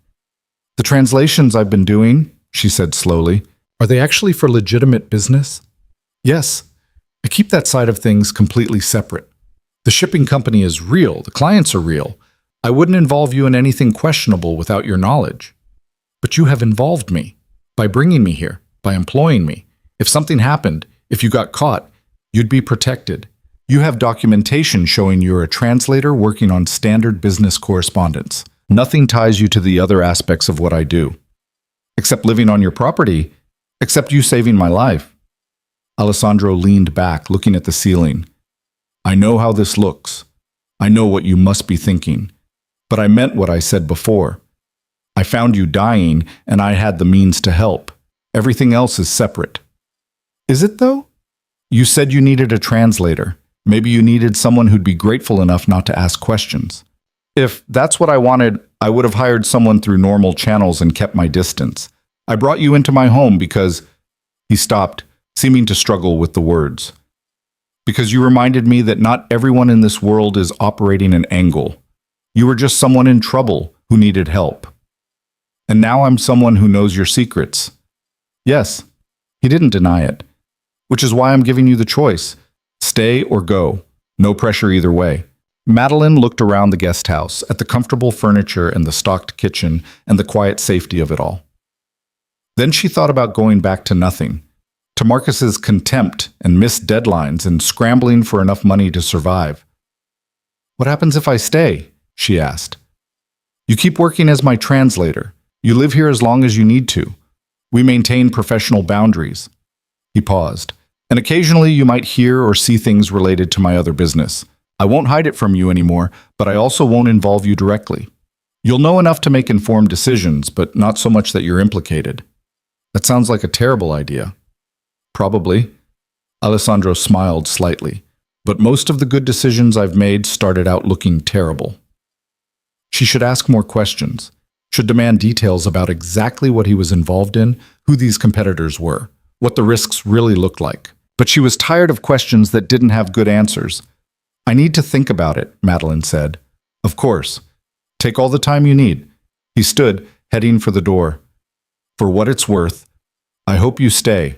The translations I've been doing, she said slowly, are they actually for legitimate business? Yes. I keep that side of things completely separate. The shipping company is real, the clients are real. I wouldn't involve you in anything questionable without your knowledge. But you have involved me, by bringing me here, by employing me. If something happened, if you got caught, you'd be protected. You have documentation showing you're a translator working on standard business correspondence. Nothing ties you to the other aspects of what I do. Except living on your property, except you saving my life. Alessandro leaned back, looking at the ceiling. I know how this looks. I know what you must be thinking. But I meant what I said before. I found you dying, and I had the means to help. Everything else is separate. Is it, though? You said you needed a translator. Maybe you needed someone who'd be grateful enough not to ask questions. If that's what I wanted, I would have hired someone through normal channels and kept my distance. I brought you into my home because... He stopped, seeming to struggle with the words. Because you reminded me that not everyone in this world is operating an angle. You were just someone in trouble who needed help. And now I'm someone who knows your secrets. Yes, he didn't deny it. Which is why I'm giving you the choice. Stay or go. No pressure either way. Madeline looked around the guest house, at the comfortable furniture and the stocked kitchen and the quiet safety of it all. Then she thought about going back to nothing, to Marcus's contempt and missed deadlines and scrambling for enough money to survive. What happens if I stay? She asked. You keep working as my translator. You live here as long as you need to. We maintain professional boundaries. He paused. And occasionally you might hear or see things related to my other business. I won't hide it from you anymore, but I also won't involve you directly. You'll know enough to make informed decisions, but not so much that you're implicated. That sounds like a terrible idea. Probably. Alessandro smiled slightly. But most of the good decisions I've made started out looking terrible. She should ask more questions. Should demand details about exactly what he was involved in, who these competitors were, what the risks really looked like. But she was tired of questions that didn't have good answers. I need to think about it, Madeline said. Of course. Take all the time you need. He stood, heading for the door. For what it's worth, I hope you stay.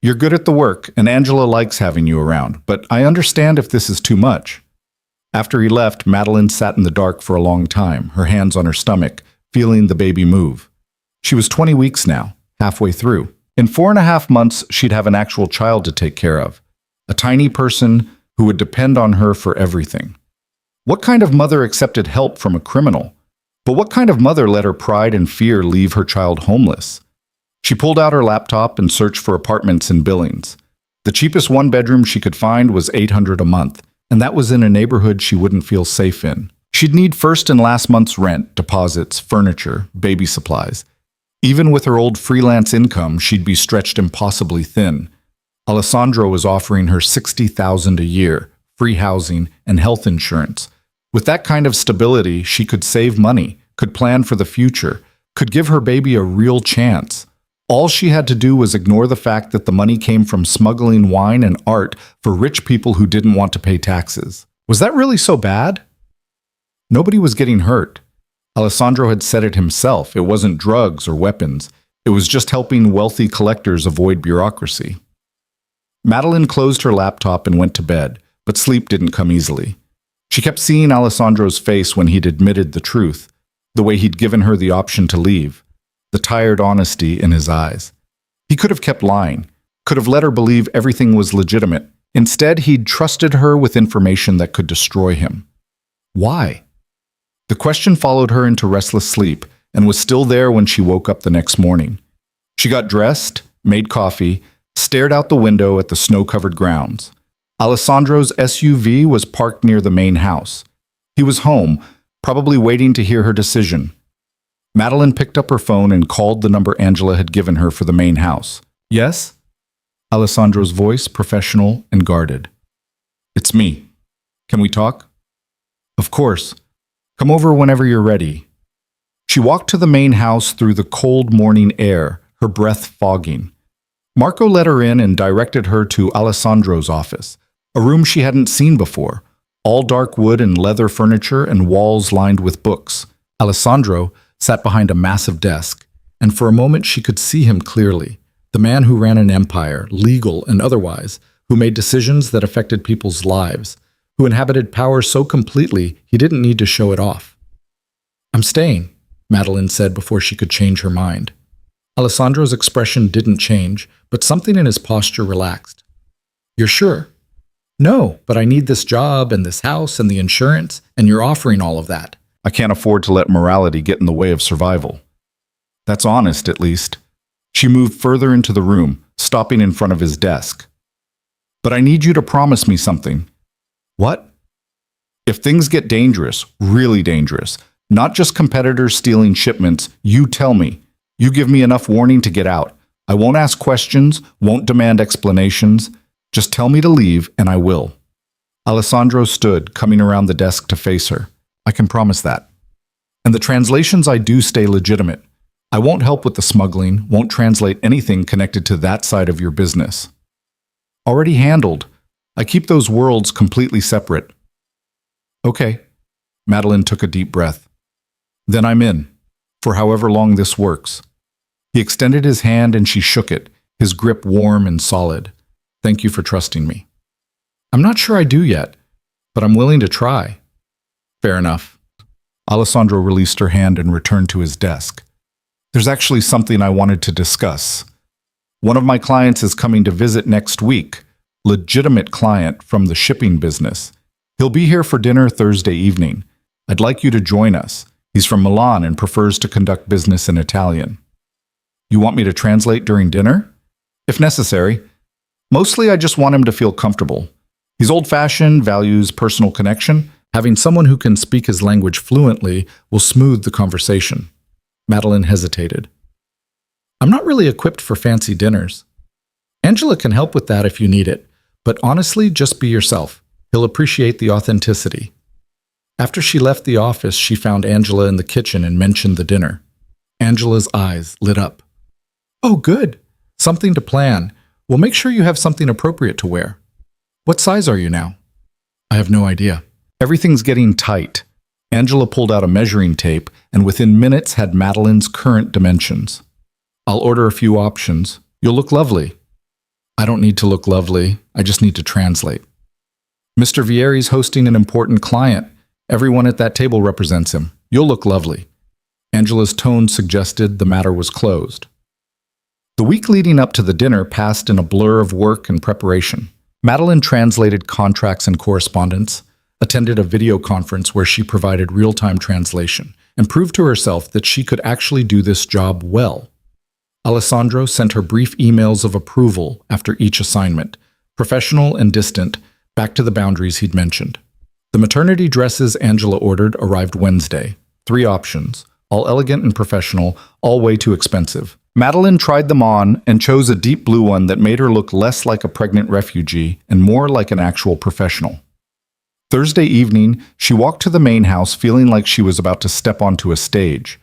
You're good at the work, and Angela likes having you around, but I understand if this is too much. After he left, Madeline sat in the dark for a long time, her hands on her stomach, feeling the baby move. She was 20 weeks now, halfway through. In 4.5 months, she'd have an actual child to take care of, a tiny person who would depend on her for everything. What kind of mother accepted help from a criminal? But what kind of mother let her pride and fear leave her child homeless? She pulled out her laptop and searched for apartments in Billings. The cheapest one-bedroom she could find was $800 a month, and that was in a neighborhood she wouldn't feel safe in. She'd need first and last month's rent, deposits, furniture, baby supplies. Even with her old freelance income, she'd be stretched impossibly thin. Alessandro was offering her $60,000 a year, free housing, and health insurance. With that kind of stability, she could save money, could plan for the future, could give her baby a real chance. All she had to do was ignore the fact that the money came from smuggling wine and art for rich people who didn't want to pay taxes. Was that really so bad? Nobody was getting hurt. Alessandro had said it himself. It wasn't drugs or weapons. It was just helping wealthy collectors avoid bureaucracy. Madeline closed her laptop and went to bed, but sleep didn't come easily. She kept seeing Alessandro's face when he'd admitted the truth, the way he'd given her the option to leave, the tired honesty in his eyes. He could have kept lying, could have let her believe everything was legitimate. Instead, he'd trusted her with information that could destroy him. Why? The question followed her into restless sleep and was still there when she woke up the next morning. She got dressed, made coffee, stared out the window at the snow-covered grounds. Alessandro's SUV was parked near the main house. He was home, probably waiting to hear her decision. Madeline picked up her phone and called the number Angela had given her for the main house. Yes? Alessandro's voice, professional and guarded. It's me. Can we talk? Of course. Come over whenever you're ready. She walked to the main house through the cold morning air, her breath fogging. Marco let her in and directed her to Alessandro's office, a room she hadn't seen before, all dark wood and leather furniture and walls lined with books. Alessandro sat behind a massive desk, and for a moment she could see him clearly, the man who ran an empire, legal and otherwise, who made decisions that affected people's lives, who inhabited power so completely he didn't need to show it off. I'm staying, Madeline said before she could change her mind. Alessandro's expression didn't change, but something in his posture relaxed. You're sure? No, but I need this job and this house and the insurance, and you're offering all of that. I can't afford to let morality get in the way of survival. That's honest, at least. She moved further into the room, stopping in front of his desk. But I need you to promise me something. What? If things get dangerous, really dangerous, not just competitors stealing shipments, you tell me. You give me enough warning to get out. I won't ask questions, won't demand explanations. Just tell me to leave, and I will. Alessandro stood, coming around the desk to face her. I can promise that. And the translations I do stay legitimate. I won't help with the smuggling, won't translate anything connected to that side of your business. Already handled. I keep those worlds completely separate. Okay. Madeline took a deep breath. Then I'm in, for however long this works. He extended his hand and she shook it, his grip warm and solid. Thank you for trusting me. I'm not sure I do yet, but I'm willing to try. Fair enough. Alessandro released her hand and returned to his desk. There's actually something I wanted to discuss. One of my clients is coming to visit next week. Legitimate client from the shipping business. He'll be here for dinner Thursday evening. I'd like you to join us. He's from Milan and prefers to conduct business in Italian. You want me to translate during dinner? If necessary. Mostly I just want him to feel comfortable. He's old-fashioned, values personal connection. Having someone who can speak his language fluently will smooth the conversation. Madeline hesitated. I'm not really equipped for fancy dinners. Angela can help with that if you need it, but honestly, just be yourself. He'll appreciate the authenticity. After she left the office, she found Angela in the kitchen and mentioned the dinner. Angela's eyes lit up. Oh, good. Something to plan. We'll make sure you have something appropriate to wear. What size are you now? I have no idea. Everything's getting tight. Angela pulled out a measuring tape and within minutes had Madeline's current dimensions. I'll order a few options. You'll look lovely. I don't need to look lovely. I just need to translate. Mr. Vieri's hosting an important client. Everyone at that table represents him. You'll look lovely. Angela's tone suggested the matter was closed. The week leading up to the dinner passed in a blur of work and preparation. Madeline translated contracts and correspondence, attended a video conference where she provided real-time translation, and proved to herself that she could actually do this job well. Alessandro sent her brief emails of approval after each assignment, professional and distant, back to the boundaries he'd mentioned. The maternity dresses Angela ordered arrived Wednesday. 3 options, all elegant and professional, all way too expensive. Madeline tried them on and chose a deep blue one that made her look less like a pregnant refugee and more like an actual professional. Thursday evening, she walked to the main house feeling like she was about to step onto a stage.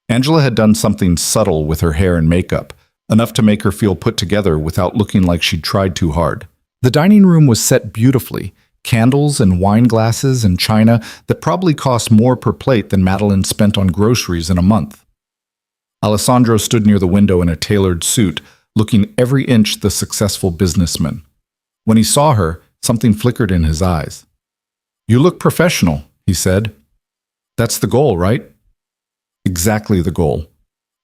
Angela had done something subtle with her hair and makeup, enough to make her feel put together without looking like she'd tried too hard. The dining room was set beautifully, candles and wine glasses and china that probably cost more per plate than Madeline spent on groceries in a month. Alessandro stood near the window in a tailored suit, looking every inch the successful businessman. When he saw her, something flickered in his eyes. "You look professional," he said. "That's the goal, right?" "Exactly the goal."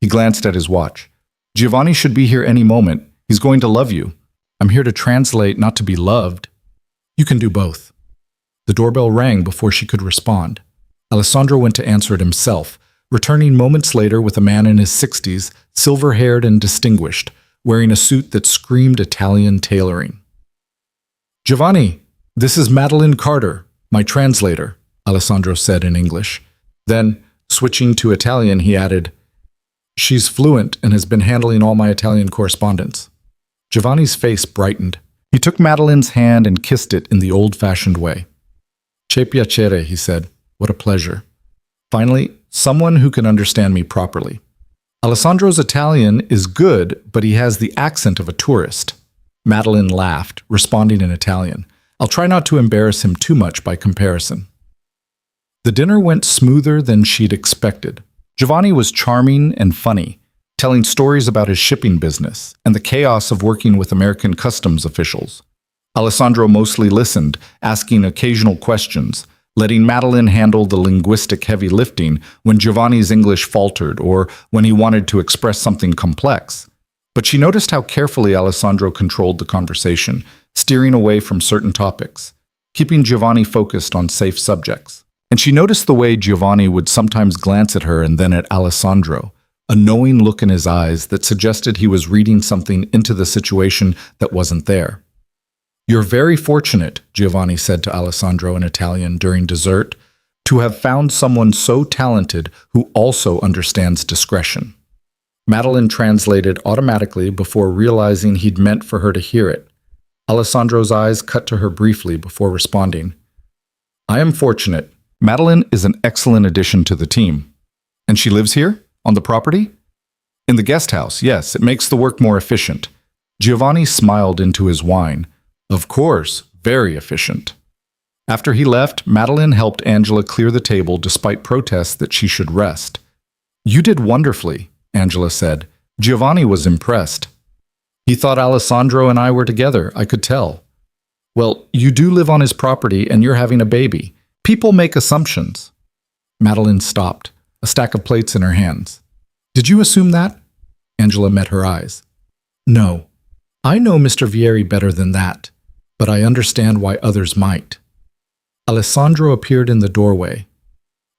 He glanced at his watch. "Giovanni should be here any moment. He's going to love you. I'm here to translate, not to be loved." "You can do both." The doorbell rang before she could respond. Alessandro went to answer it himself, returning moments later with a man in his 60s, silver-haired and distinguished, wearing a suit that screamed Italian tailoring. "Giovanni, this is Madeline Carter, my translator," Alessandro said in English. Then, switching to Italian, he added, "She's fluent and has been handling all my Italian correspondence." Giovanni's face brightened. He took Madeline's hand and kissed it in the old-fashioned way. "Che piacere," he said. "What a pleasure. Finally, someone who can understand me properly." Alessandro's Italian is good, but he has the accent of a tourist. Madeline laughed, responding in Italian. "I'll try not to embarrass him too much by comparison." The dinner went smoother than she'd expected. Giovanni was charming and funny, telling stories about his shipping business and the chaos of working with American customs officials. Alessandro mostly listened, asking occasional questions, letting Madeline handle the linguistic heavy lifting when Giovanni's English faltered or when he wanted to express something complex. But she noticed how carefully Alessandro controlled the conversation, steering away from certain topics, keeping Giovanni focused on safe subjects. And she noticed the way Giovanni would sometimes glance at her and then at Alessandro, a knowing look in his eyes that suggested he was reading something into the situation that wasn't there. "You're very fortunate," Giovanni said to Alessandro in Italian during dessert, "to have found someone so talented who also understands discretion." Madeline translated automatically before realizing he'd meant for her to hear it. Alessandro's eyes cut to her briefly before responding. "I am fortunate. Madeline is an excellent addition to the team." "And she lives here? On the property?" "In the guest house, yes. It makes the work more efficient." Giovanni smiled into his wine. "Of course, very efficient." After he left, Madeline helped Angela clear the table despite protests that she should rest. "You did wonderfully," Angela said. Giovanni was impressed. "He thought Alessandro and I were together, I could tell." "Well, you do live on his property and you're having a baby. People make assumptions." Madeline stopped, a stack of plates in her hands. "Did you assume that?" Angela met her eyes. "No. I know Mr. Vieri better than that, but I understand why others might." Alessandro appeared in the doorway.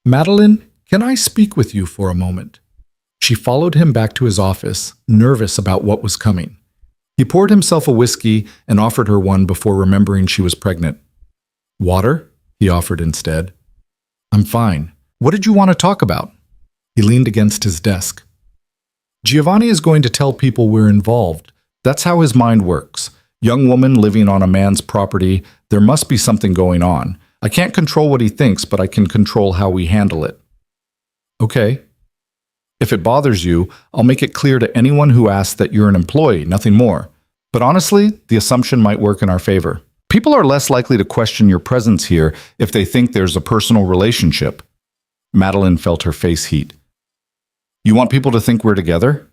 "Madeline, can I speak with you for a moment?" She followed him back to his office, nervous about what was coming. He poured himself a whiskey and offered her one before remembering she was pregnant. "Water?" he offered instead. "I'm fine. What did you want to talk about?" He leaned against his desk. "Giovanni is going to tell people we're involved. That's how his mind works. Young woman living on a man's property, there must be something going on. I can't control what he thinks, but I can control how we handle it." "Okay. If it bothers you, I'll make it clear to anyone who asks that you're an employee, nothing more. But honestly, the assumption might work in our favor. People are less likely to question your presence here if they think there's a personal relationship." Madeline felt her face heat. "You want people to think we're together?"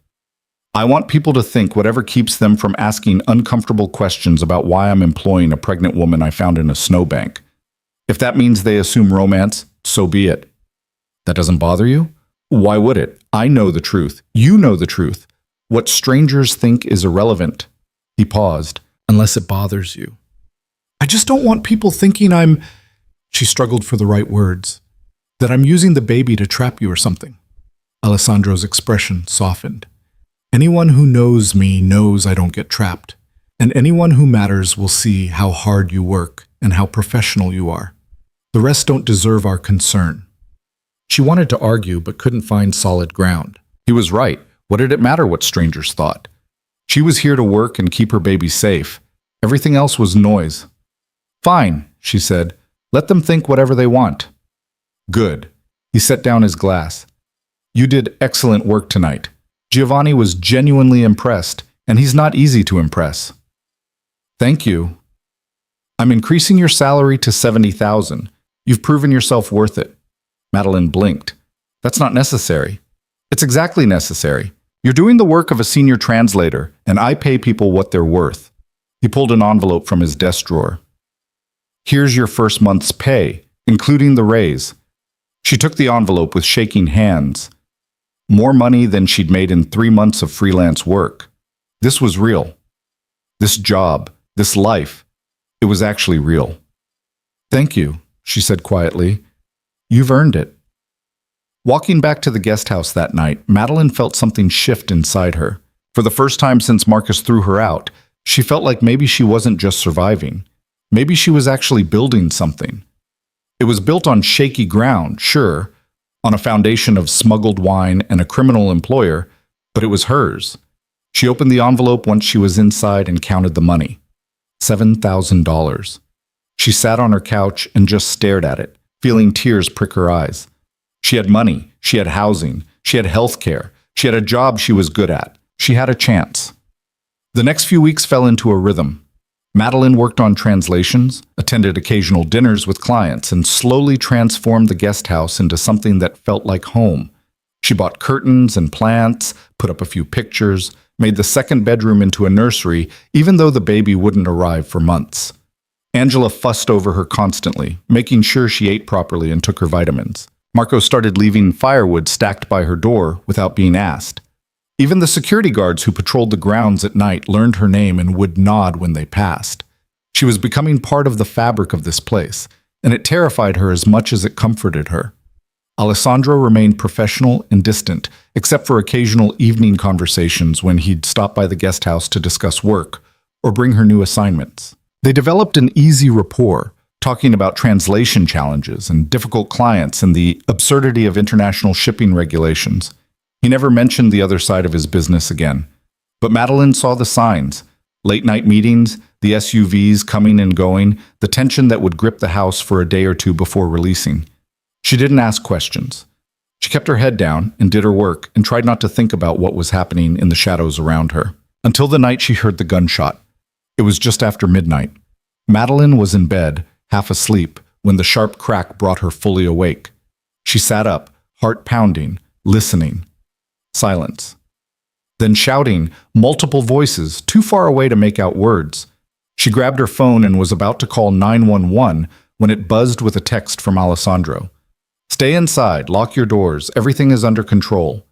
I want people to think whatever keeps them from asking uncomfortable questions about why I'm employing a pregnant woman I found in a snowbank. If that means they assume romance, so be it. That doesn't bother you? Why would it? I know the truth. You know the truth. What strangers think is irrelevant. He paused. Unless it bothers you. I just don't want people thinking I'm... She struggled for the right words. That I'm using the baby to trap you or something. Alessandro's expression softened. Anyone who knows me knows I don't get trapped. And anyone who matters will see how hard you work and how professional you are. The rest don't deserve our concern. She wanted to argue but couldn't find solid ground. He was right. What did it matter what strangers thought? She was here to work and keep her baby safe. Everything else was noise. Fine, she said. Let them think whatever they want. Good. He set down his glass. You did excellent work tonight. Giovanni was genuinely impressed, and he's not easy to impress. Thank you. I'm increasing your salary to $70,000. You've proven yourself worth it. Madeline blinked. That's not necessary. It's exactly necessary. You're doing the work of a senior translator, and I pay people what they're worth. He pulled an envelope from his desk drawer. Here's your first month's pay, including the raise. She took the envelope with shaking hands. More money than she'd made in 3 months of freelance work. This was real. This job, this life, it was actually real. Thank you, she said quietly. You've earned it. Walking back to the guest house that night, Madeline felt something shift inside her. For the first time since Marcus threw her out, she felt like maybe she wasn't just surviving. Maybe she was actually building something. It was built on shaky ground, sure, on a foundation of smuggled wine and a criminal employer, but it was hers. She opened the envelope once she was inside and counted the money. $7,000. She sat on her couch and just stared at it, feeling tears prick her eyes. She had money, she had housing, she had health care, she had a job she was good at. She had a chance. The next few weeks fell into a rhythm. Madeline worked on translations, attended occasional dinners with clients, and slowly transformed the guest house into something that felt like home. She bought curtains and plants, put up a few pictures, made the second bedroom into a nursery, even though the baby wouldn't arrive for months. Angela fussed over her constantly, making sure she ate properly and took her vitamins. Marco started leaving firewood stacked by her door without being asked. Even the security guards who patrolled the grounds at night learned her name and would nod when they passed. She was becoming part of the fabric of this place, and it terrified her as much as it comforted her. Alessandro remained professional and distant, except for occasional evening conversations when he'd stop by the guest house to discuss work or bring her new assignments. They developed an easy rapport, talking about translation challenges and difficult clients and the absurdity of international shipping regulations. He never mentioned the other side of his business again. But Madeline saw the signs: late-night meetings, the SUVs coming and going, the tension that would grip the house for a day or two before releasing. She didn't ask questions. She kept her head down and did her work and tried not to think about what was happening in the shadows around her. Until the night she heard the gunshot. It was just after midnight. Madeline was in bed, half asleep, when the sharp crack brought her fully awake. She sat up, heart pounding, listening. Silence. Then shouting, multiple voices, too far away to make out words. She grabbed her phone and was about to call 911 when it buzzed with a text from Alessandro. Stay inside, lock your doors, everything is under control.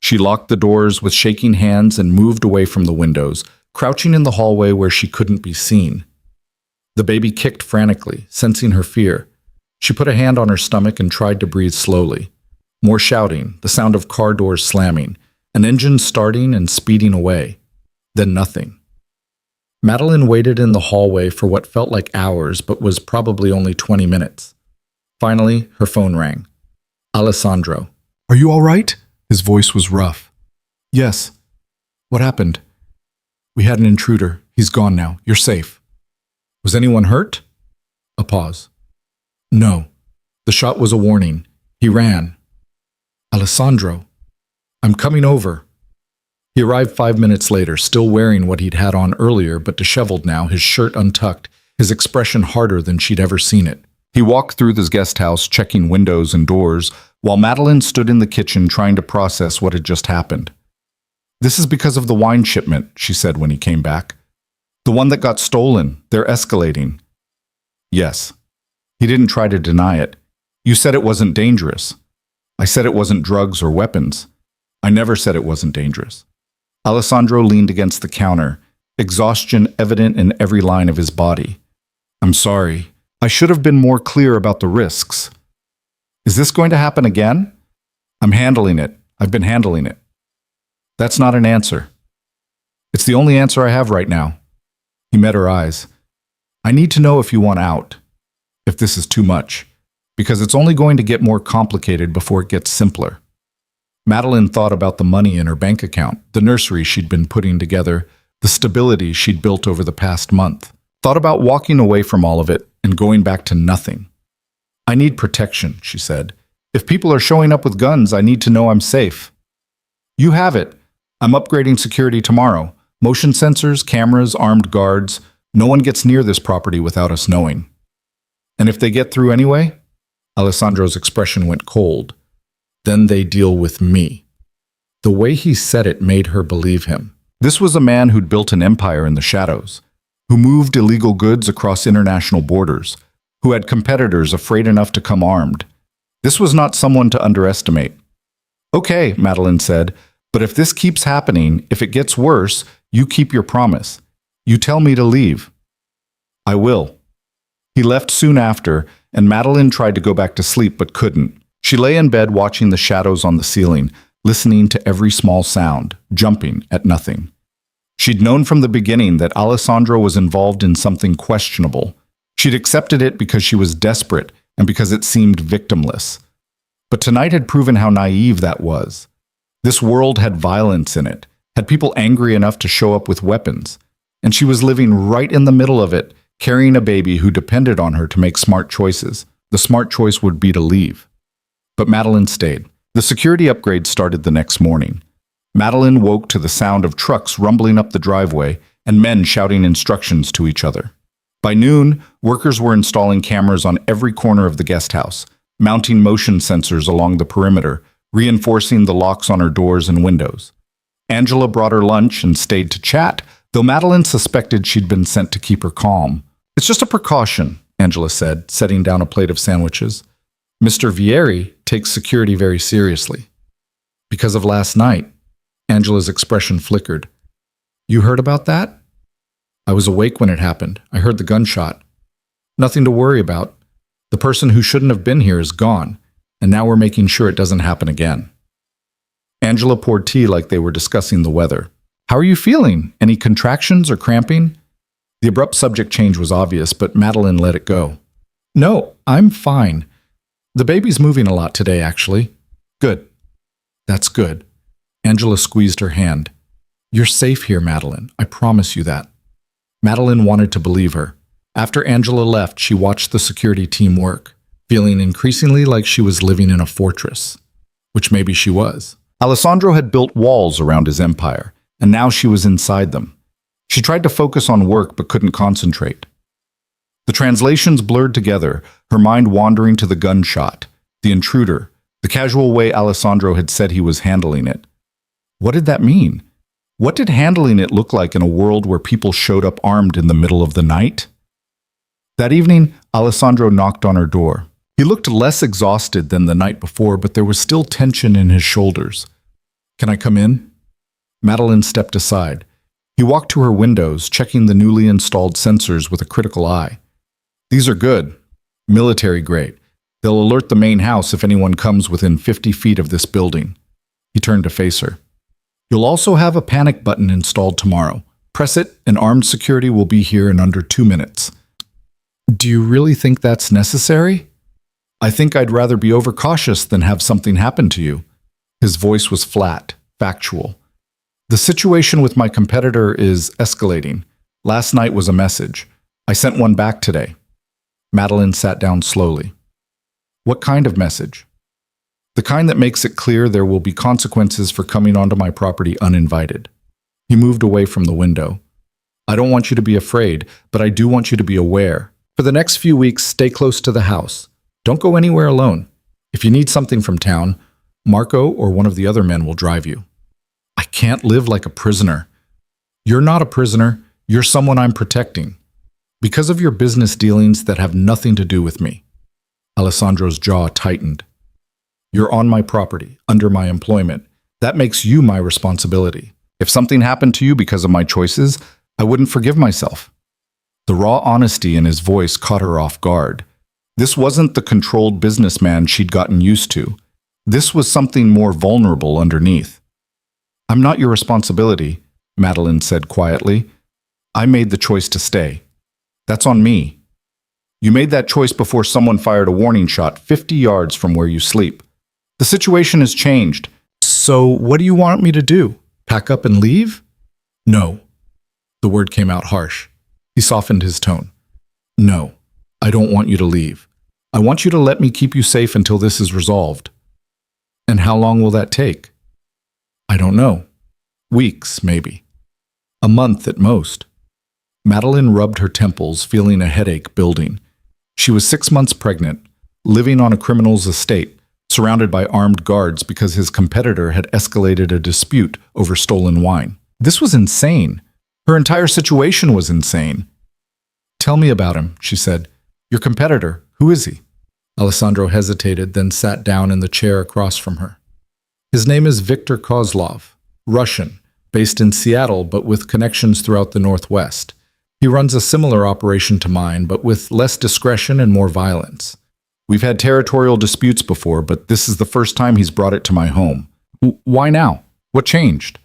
She locked the doors with shaking hands and moved away from the windows, crouching in the hallway where she couldn't be seen. The baby kicked frantically, sensing her fear. She put a hand on her stomach and tried to breathe slowly. More shouting, the sound of car doors slamming, an engine starting and speeding away. Then nothing. Madeline waited in the hallway for what felt like hours but was probably only 20 minutes. Finally, her phone rang. Alessandro. Are you all right? His voice was rough. Yes. What happened? We had an intruder. He's gone now. You're safe. Was anyone hurt? A pause. No. The shot was a warning. He ran. Alessandro. I'm coming over. He arrived 5 minutes later, still wearing what he'd had on earlier, but disheveled now, his shirt untucked, his expression harder than she'd ever seen it. He walked through the guest house, checking windows and doors, while Madeline stood in the kitchen trying to process what had just happened. This is because of the wine shipment, she said when he came back. The one that got stolen. They're escalating. Yes. He didn't try to deny it. You said it wasn't dangerous. I said it wasn't drugs or weapons. I never said it wasn't dangerous. Alessandro leaned against the counter, exhaustion evident in every line of his body. I'm sorry. I should have been more clear about the risks. Is this going to happen again? I'm handling it. I've been handling it. That's not an answer. It's the only answer I have right now. He met her eyes. I need to know if you want out, if this is too much, because it's only going to get more complicated before it gets simpler. Madeline thought about the money in her bank account, the nursery she'd been putting together, the stability she'd built over the past month. Thought about walking away from all of it and going back to nothing. I need protection, she said. If people are showing up with guns, I need to know I'm safe. You have it. I'm upgrading security tomorrow. Motion sensors, cameras, armed guards. No one gets near this property without us knowing. And if they get through anyway? Alessandro's expression went cold. Then they deal with me. The way he said it made her believe him. This was a man who'd built an empire in the shadows, who moved illegal goods across international borders, who had competitors afraid enough to come armed. This was not someone to underestimate. Okay, Madeline said, but if this keeps happening, if it gets worse, you keep your promise. You tell me to leave. I will. He left soon after, and Madeline tried to go back to sleep but couldn't. She lay in bed watching the shadows on the ceiling, listening to every small sound, jumping at nothing. She'd known from the beginning that Alessandro was involved in something questionable. She'd accepted it because she was desperate and because it seemed victimless. But tonight had proven how naive that was. This world had violence in it, had people angry enough to show up with weapons, and she was living right in the middle of it, carrying a baby who depended on her to make smart choices. The smart choice would be to leave. But Madeline stayed. The security upgrade started the next morning. Madeline woke to the sound of trucks rumbling up the driveway and men shouting instructions to each other. By noon, workers were installing cameras on every corner of the guest house, mounting motion sensors along the perimeter, reinforcing the locks on her doors and windows. Angela brought her lunch and stayed to chat, though Madeline suspected she'd been sent to keep her calm. It's just a precaution, Angela said, setting down a plate of sandwiches. Mr. Vieri takes security very seriously. Because of last night, Angela's expression flickered. You heard about that? I was awake when it happened. I heard the gunshot. Nothing to worry about. The person who shouldn't have been here is gone, and now we're making sure it doesn't happen again. Angela poured tea like they were discussing the weather. How are you feeling? Any contractions or cramping? The abrupt subject change was obvious, but Madeline let it go. No, I'm fine. The baby's moving a lot today, actually. Good. That's good. Angela squeezed her hand. You're safe here, Madeline. I promise you that. Madeline wanted to believe her. After Angela left, she watched the security team work, feeling increasingly like she was living in a fortress, which maybe she was. Alessandro had built walls around his empire, and now she was inside them. She tried to focus on work but couldn't concentrate. The translations blurred together, her mind wandering to the gunshot, the intruder, the casual way Alessandro had said he was handling it. What did that mean? What did handling it look like in a world where people showed up armed in the middle of the night? That evening, Alessandro knocked on her door. He looked less exhausted than the night before, but there was still tension in his shoulders. Can I come in? Madeline stepped aside. He walked to her windows, checking the newly installed sensors with a critical eye. These are good. Military grade. They'll alert the main house if anyone comes within 50 feet of this building. He turned to face her. You'll also have a panic button installed tomorrow. Press it, and armed security will be here in under 2 minutes. Do you really think that's necessary? I think I'd rather be overcautious than have something happen to you. His voice was flat, factual. The situation with my competitor is escalating. Last night was a message. I sent one back today. Madeline sat down slowly. What kind of message? The kind that makes it clear there will be consequences for coming onto my property uninvited. He moved away from the window. I don't want you to be afraid, but I do want you to be aware. For the next few weeks, stay close to the house. Don't go anywhere alone. If you need something from town, Marco or one of the other men will drive you. I can't live like a prisoner. You're not a prisoner. You're someone I'm protecting. Because of your business dealings that have nothing to do with me. Alessandro's jaw tightened. You're on my property, under my employment. That makes you my responsibility. If something happened to you because of my choices, I wouldn't forgive myself. The raw honesty in his voice caught her off guard. This wasn't the controlled businessman she'd gotten used to. This was something more vulnerable underneath. I'm not your responsibility, Madeline said quietly. I made the choice to stay. That's on me. You made that choice before someone fired a warning shot 50 yards from where you sleep. The situation has changed. So what do you want me to do? Pack up and leave? No. The word came out harsh. He softened his tone. No, I don't want you to leave. I want you to let me keep you safe until this is resolved. And how long will that take? I don't know. Weeks, maybe. A month at most. Madeline rubbed her temples, feeling a headache building. She was 6 months pregnant, living on a criminal's estate, surrounded by armed guards because his competitor had escalated a dispute over stolen wine. This was insane. Her entire situation was insane. Tell me about him, she said. Your competitor, who is he? Alessandro hesitated, then sat down in the chair across from her. His name is Viktor Kozlov, Russian, based in Seattle but with connections throughout the Northwest. He runs a similar operation to mine, but with less discretion and more violence. We've had territorial disputes before, but this is the first time he's brought it to my home. Why now? What changed?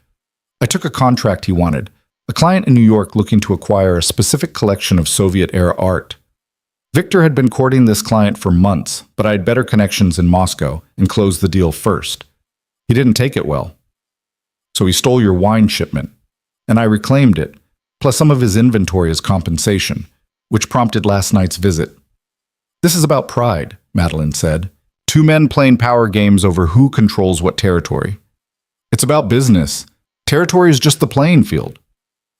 I took a contract he wanted. A client in New York looking to acquire a specific collection of Soviet-era art. Victor had been courting this client for months, but I had better connections in Moscow and closed the deal first. He didn't take it well. So he stole your wine shipment, and I reclaimed it, plus some of his inventory as compensation, which prompted last night's visit. This is about pride, Madeline said. Two men playing power games over who controls what territory. It's about business. Territory is just the playing field.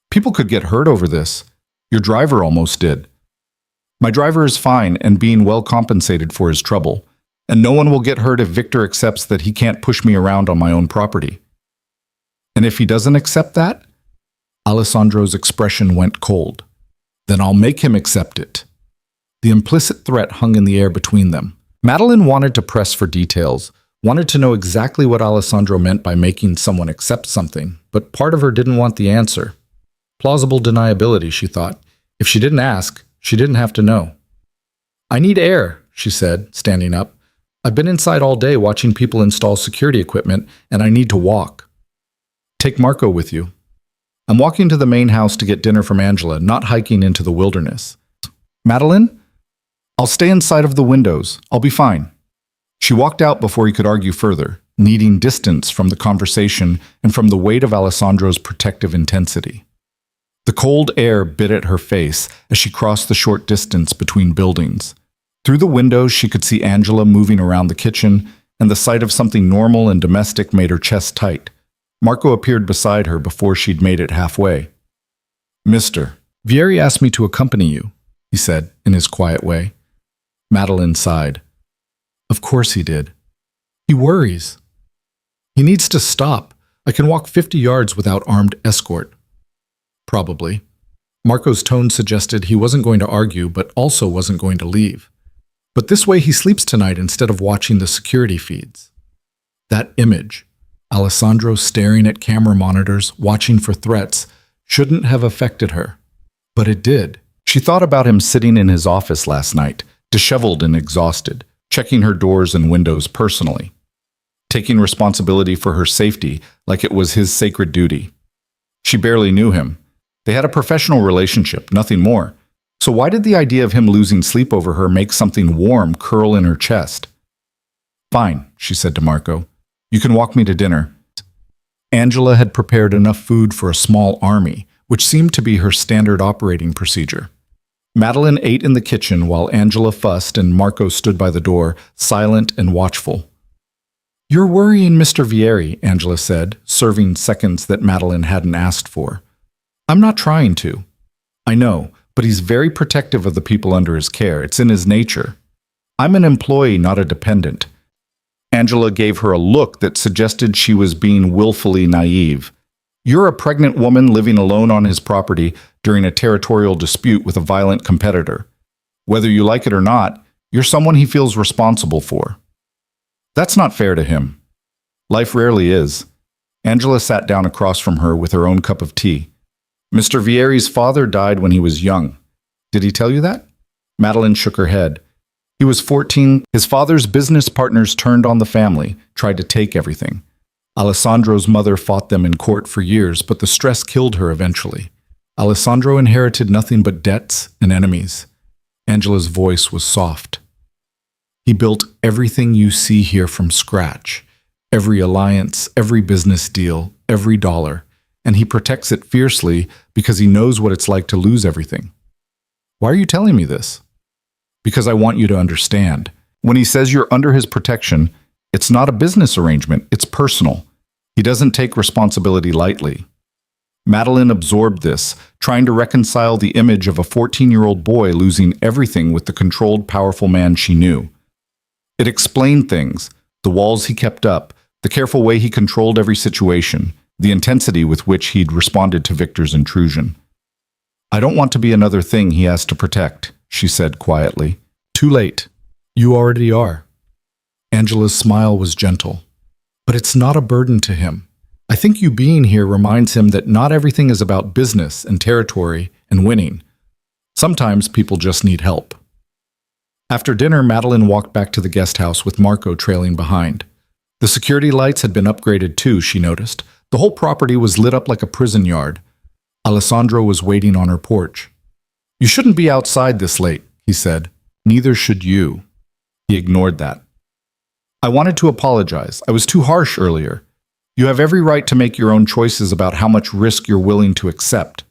People could get hurt over this. Your driver almost did. My driver is fine and being well compensated for his trouble, and no one will get hurt if Victor accepts that he can't push me around on my own property. And if he doesn't accept that? Alessandro's expression went cold. Then I'll make him accept it. The implicit threat hung in the air between them. Madeline wanted to press for details, wanted to know exactly what Alessandro meant by making someone accept something, but part of her didn't want the answer. Plausible deniability, she thought. If she didn't ask, she didn't have to know. I need air, she said, standing up. I've been inside all day watching people install security equipment, and I need to walk. Take Marco with you. I'm walking to the main house to get dinner from Angela, not hiking into the wilderness. Madeline? I'll stay inside of the windows. I'll be fine. She walked out before he could argue further, needing distance from the conversation and from the weight of Alessandro's protective intensity. The cold air bit at her face as she crossed the short distance between buildings. Through the windows, she could see Angela moving around the kitchen, and the sight of something normal and domestic made her chest tight. Marco appeared beside her before she'd made it halfway. Mister, Vieri asked me to accompany you, he said in his quiet way. Madeline sighed. Of course he did. He worries. He needs to stop. I can walk 50 yards without armed escort. Probably. Marco's tone suggested he wasn't going to argue, but also wasn't going to leave. But this way he sleeps tonight instead of watching the security feeds. That image, Alessandro staring at camera monitors, watching for threats, shouldn't have affected her. But it did. She thought about him sitting in his office last night, disheveled and exhausted, checking her doors and windows personally, taking responsibility for her safety like it was his sacred duty. She barely knew him. They had a professional relationship, nothing more. So why did the idea of him losing sleep over her make something warm curl in her chest? Fine, she said to Marco. You can walk me to dinner. Angela had prepared enough food for a small army, which seemed to be her standard operating procedure. Madeline ate in the kitchen while Angela fussed and Marco stood by the door, silent and watchful. You're worrying Mr. Vieri, Angela said, serving seconds that Madeline hadn't asked for. I'm not trying to. I know, but he's very protective of the people under his care. It's in his nature. I'm an employee, not a dependent. Angela gave her a look that suggested she was being willfully naive. You're a pregnant woman living alone on his property during a territorial dispute with a violent competitor. Whether you like it or not, you're someone he feels responsible for. That's not fair to him. Life rarely is. Angela sat down across from her with her own cup of tea. Mr. Vieri's father died when he was young. Did he tell you that? Madeline shook her head. He was 14. His father's business partners turned on the family, tried to take everything. Alessandro's mother fought them in court for years, but the stress killed her eventually. Alessandro inherited nothing but debts and enemies. Angela's voice was soft. He built everything you see here from scratch. Every alliance, every business deal, every dollar. And he protects it fiercely because he knows what it's like to lose everything. Why are you telling me this? Because I want you to understand. When he says you're under his protection, it's not a business arrangement, it's personal. He doesn't take responsibility lightly. Madeline absorbed this, trying to reconcile the image of a 14-year-old boy losing everything with the controlled, powerful man she knew. It explained things, the walls he kept up, the careful way he controlled every situation, the intensity with which he'd responded to Victor's intrusion. I don't want to be another thing he has to protect, she said quietly. Too late. You already are. Angela's smile was gentle. But it's not a burden to him. I think you being here reminds him that not everything is about business and territory and winning. Sometimes people just need help. After dinner, Madeline walked back to the guest house with Marco trailing behind. The security lights had been upgraded too, she noticed. The whole property was lit up like a prison yard. Alessandro was waiting on her porch. You shouldn't be outside this late, he said. Neither should you. He ignored that. I wanted to apologize. I was too harsh earlier. You have every right to make your own choices about how much risk you're willing to accept.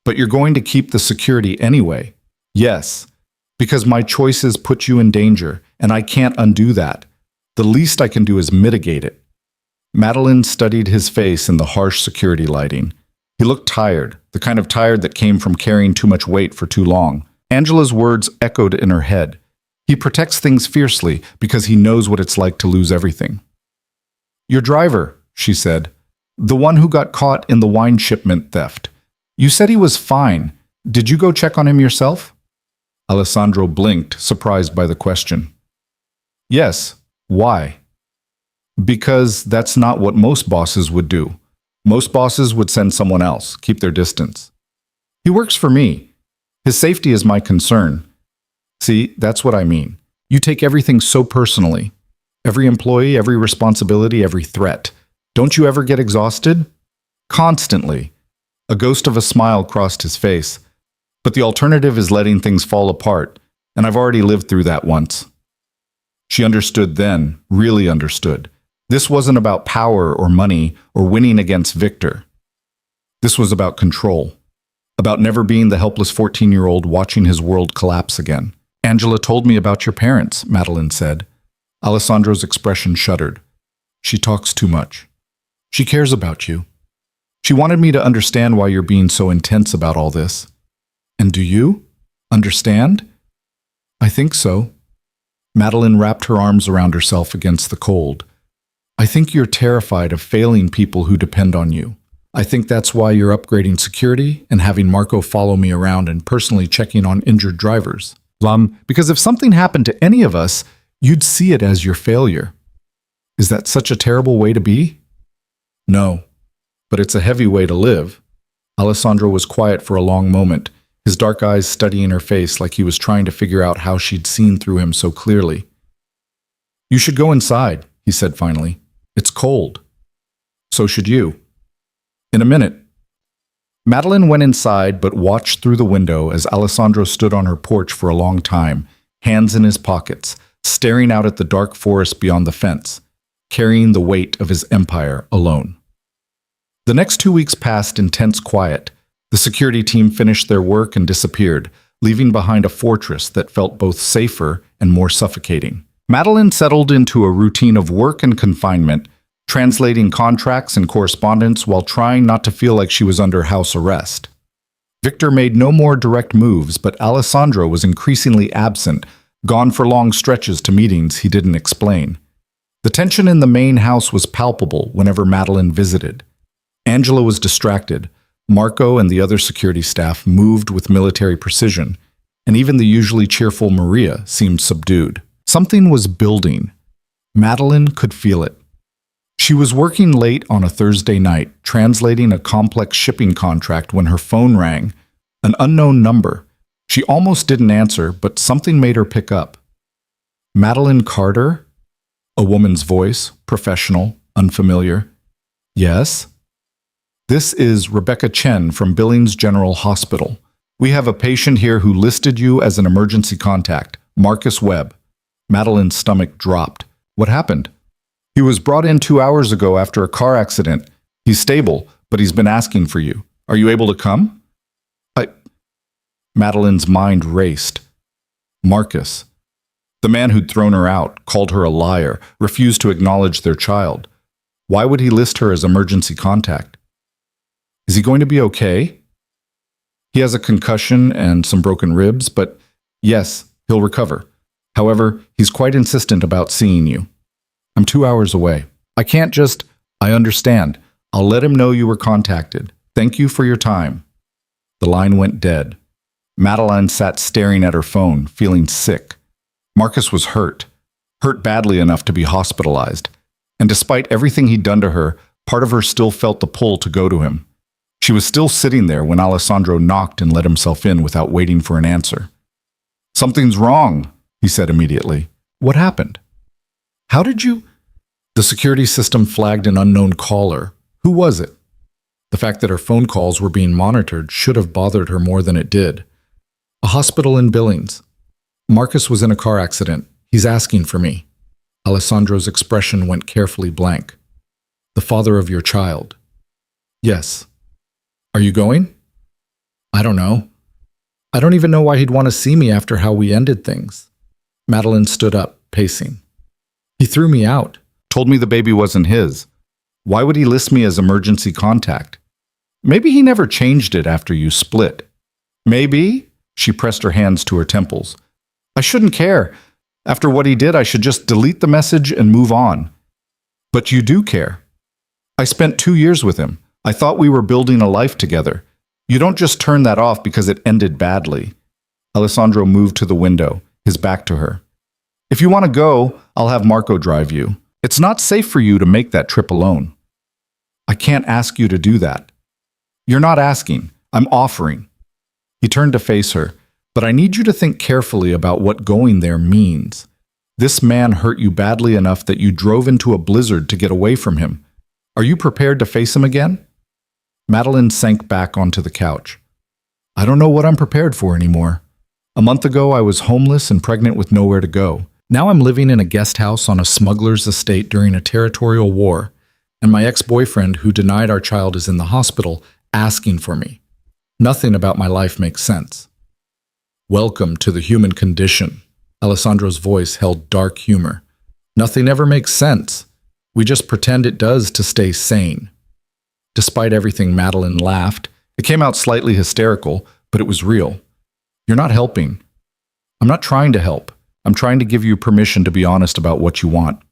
But you're going to keep the security anyway. Yes, because my choices put you in danger, and I can't undo that. The least I can do is mitigate it. Madeline studied his face in the harsh security lighting. He looked tired, the kind of tired that came from carrying too much weight for too long. Angela's words echoed in her head. He protects things fiercely because he knows what it's like to lose everything. Your driver, she said, the one who got caught in the wine shipment theft. You said he was fine. Did you go check on him yourself? Alessandro blinked, surprised by the question. Yes. Why? Because that's not what most bosses would do. Most bosses would send someone else, keep their distance. He works for me. His safety is my concern. See, that's what I mean. You take everything so personally. Every employee, every responsibility, every threat. Don't you ever get exhausted? Constantly. A ghost of a smile crossed his face. But the alternative is letting things fall apart, and I've already lived through that once. She understood then, really understood. This wasn't about power or money or winning against Victor. This was about control. About never being the helpless 14-year-old watching his world collapse again. Angela told me about your parents, Madeline said. Alessandro's expression shuddered. She talks too much. She cares about you. She wanted me to understand why you're being so intense about all this. And do you? Understand? I think so. Madeline wrapped her arms around herself against the cold. I think you're terrified of failing people who depend on you. I think that's why you're upgrading security and having Marco follow me around and personally checking on injured drivers. Because if something happened to any of us, you'd see it as your failure. Is that such a terrible way to be? No, but it's a heavy way to live. Alessandro was quiet for a long moment, his dark eyes studying her face like he was trying to figure out how she'd seen through him so clearly. You should go inside, he said finally. It's cold. So should you. In a minute. Madeline went inside but watched through the window as Alessandro stood on her porch for a long time, hands in his pockets, staring out at the dark forest beyond the fence, carrying the weight of his empire alone. The next 2 weeks passed in tense quiet. The security team finished their work and disappeared, leaving behind a fortress that felt both safer and more suffocating. Madeline settled into a routine of work and confinement, translating contracts and correspondence while trying not to feel like she was under house arrest. Victor made no more direct moves, but Alessandro was increasingly absent, gone for long stretches to meetings he didn't explain. The tension in the main house was palpable whenever Madeline visited. Angela was distracted. Marco and the other security staff moved with military precision, and even the usually cheerful Maria seemed subdued. Something was building. Madeline could feel it. She was working late on a Thursday night, translating a complex shipping contract when her phone rang. An unknown number. She almost didn't answer, but something made her pick up. Madeline Carter? A woman's voice, professional, unfamiliar. Yes? This is Rebecca Chen from Billings General Hospital. We have a patient here who listed you as an emergency contact, Marcus Webb. Madeline's stomach dropped. What happened? He was brought in 2 hours ago after a car accident. He's stable, but he's been asking for you. Are you able to come? Madeline's mind raced. Marcus. The man who'd thrown her out, called her a liar, refused to acknowledge their child. Why would he list her as emergency contact? Is he going to be okay? He has a concussion and some broken ribs, but yes, he'll recover. However, he's quite insistent about seeing you. I'm 2 hours away. I can't just... I understand. I'll let him know you were contacted. Thank you for your time. The line went dead. Madeline sat staring at her phone, feeling sick. Marcus was hurt badly enough to be hospitalized. And despite everything he'd done to her, part of her still felt the pull to go to him. She was still sitting there when Alessandro knocked and let himself in without waiting for an answer. Something's wrong, he said immediately. What happened? How did you... The security system flagged an unknown caller. Who was it? The fact that her phone calls were being monitored should have bothered her more than it did. A hospital in Billings. Marcus was in a car accident. He's asking for me. Alessandro's expression went carefully blank. The father of your child. Yes. Are you going? I don't know. I don't even know why he'd want to see me after how we ended things. Madeline stood up, pacing. He threw me out. Told me the baby wasn't his. Why would he list me as emergency contact? Maybe he never changed it after you split. Maybe? She pressed her hands to her temples. I shouldn't care. After what he did, I should just delete the message and move on. But you do care. I spent 2 years with him. I thought we were building a life together. You don't just turn that off because it ended badly. Alessandro moved to the window, his back to her. If you want to go, I'll have Marco drive you. It's not safe for you to make that trip alone. I can't ask you to do that. You're not asking. I'm offering. He turned to face her. But I need you to think carefully about what going there means. This man hurt you badly enough that you drove into a blizzard to get away from him. Are you prepared to face him again? Madeline sank back onto the couch. I don't know what I'm prepared for anymore. A month ago, I was homeless and pregnant with nowhere to go. Now I'm living in a guest house on a smuggler's estate during a territorial war, and my ex-boyfriend, who denied our child, is in the hospital asking for me. Nothing about my life makes sense. Welcome to the human condition. Alessandro's voice held dark humor. Nothing ever makes sense. We just pretend it does to stay sane. Despite everything, Madeline laughed. It came out slightly hysterical, but it was real. You're not helping. I'm not trying to help. I'm trying to give you permission to be honest about what you want.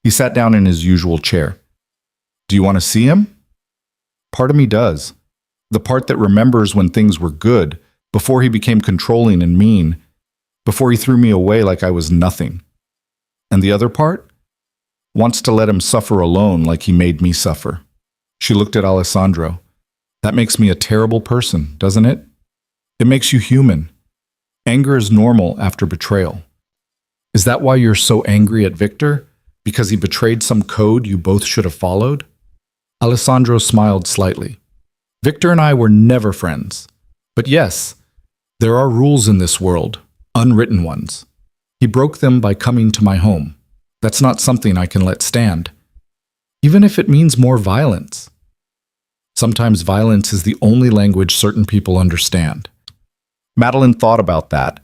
He sat down in his usual chair. Do you want to see him? Part of me does. The part that remembers when things were good, before he became controlling and mean, before he threw me away like I was nothing. And the other part? Wants to let him suffer alone like he made me suffer. She looked at Alessandro. That makes me a terrible person, doesn't it? It makes you human. Anger is normal after betrayal. Is that why you're so angry at Victor? Because he betrayed some code you both should have followed? Alessandro smiled slightly. Victor and I were never friends. But yes, there are rules in this world, unwritten ones. He broke them by coming to my home. That's not something I can let stand. Even if it means more violence. Sometimes violence is the only language certain people understand. Madeline thought about that,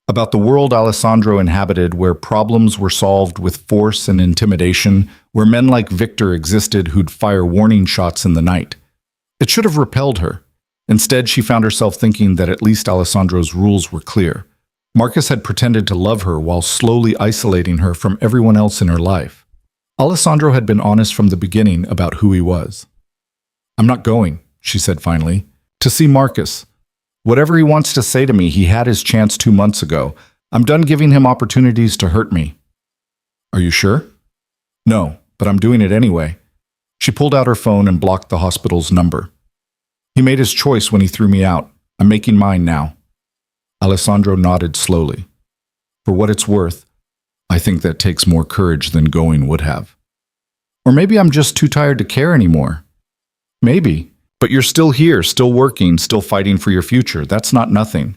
about the world Alessandro inhabited where problems were solved with force and intimidation, where men like Victor existed who'd fire warning shots in the night. It should have repelled her. Instead, she found herself thinking that at least Alessandro's rules were clear. Marcus had pretended to love her while slowly isolating her from everyone else in her life. Alessandro had been honest from the beginning about who he was. "I'm not going," she said finally, "to see Marcus. Whatever he wants to say to me, he had his chance 2 months ago. I'm done giving him opportunities to hurt me." "Are you sure?" "No, but I'm doing it anyway." She pulled out her phone and blocked the hospital's number. "He made his choice when he threw me out. I'm making mine now." Alessandro nodded slowly. "For what it's worth, I think that takes more courage than going would have. Or maybe I'm just too tired to care anymore. Maybe. But you're still here, still working, still fighting for your future. That's not nothing."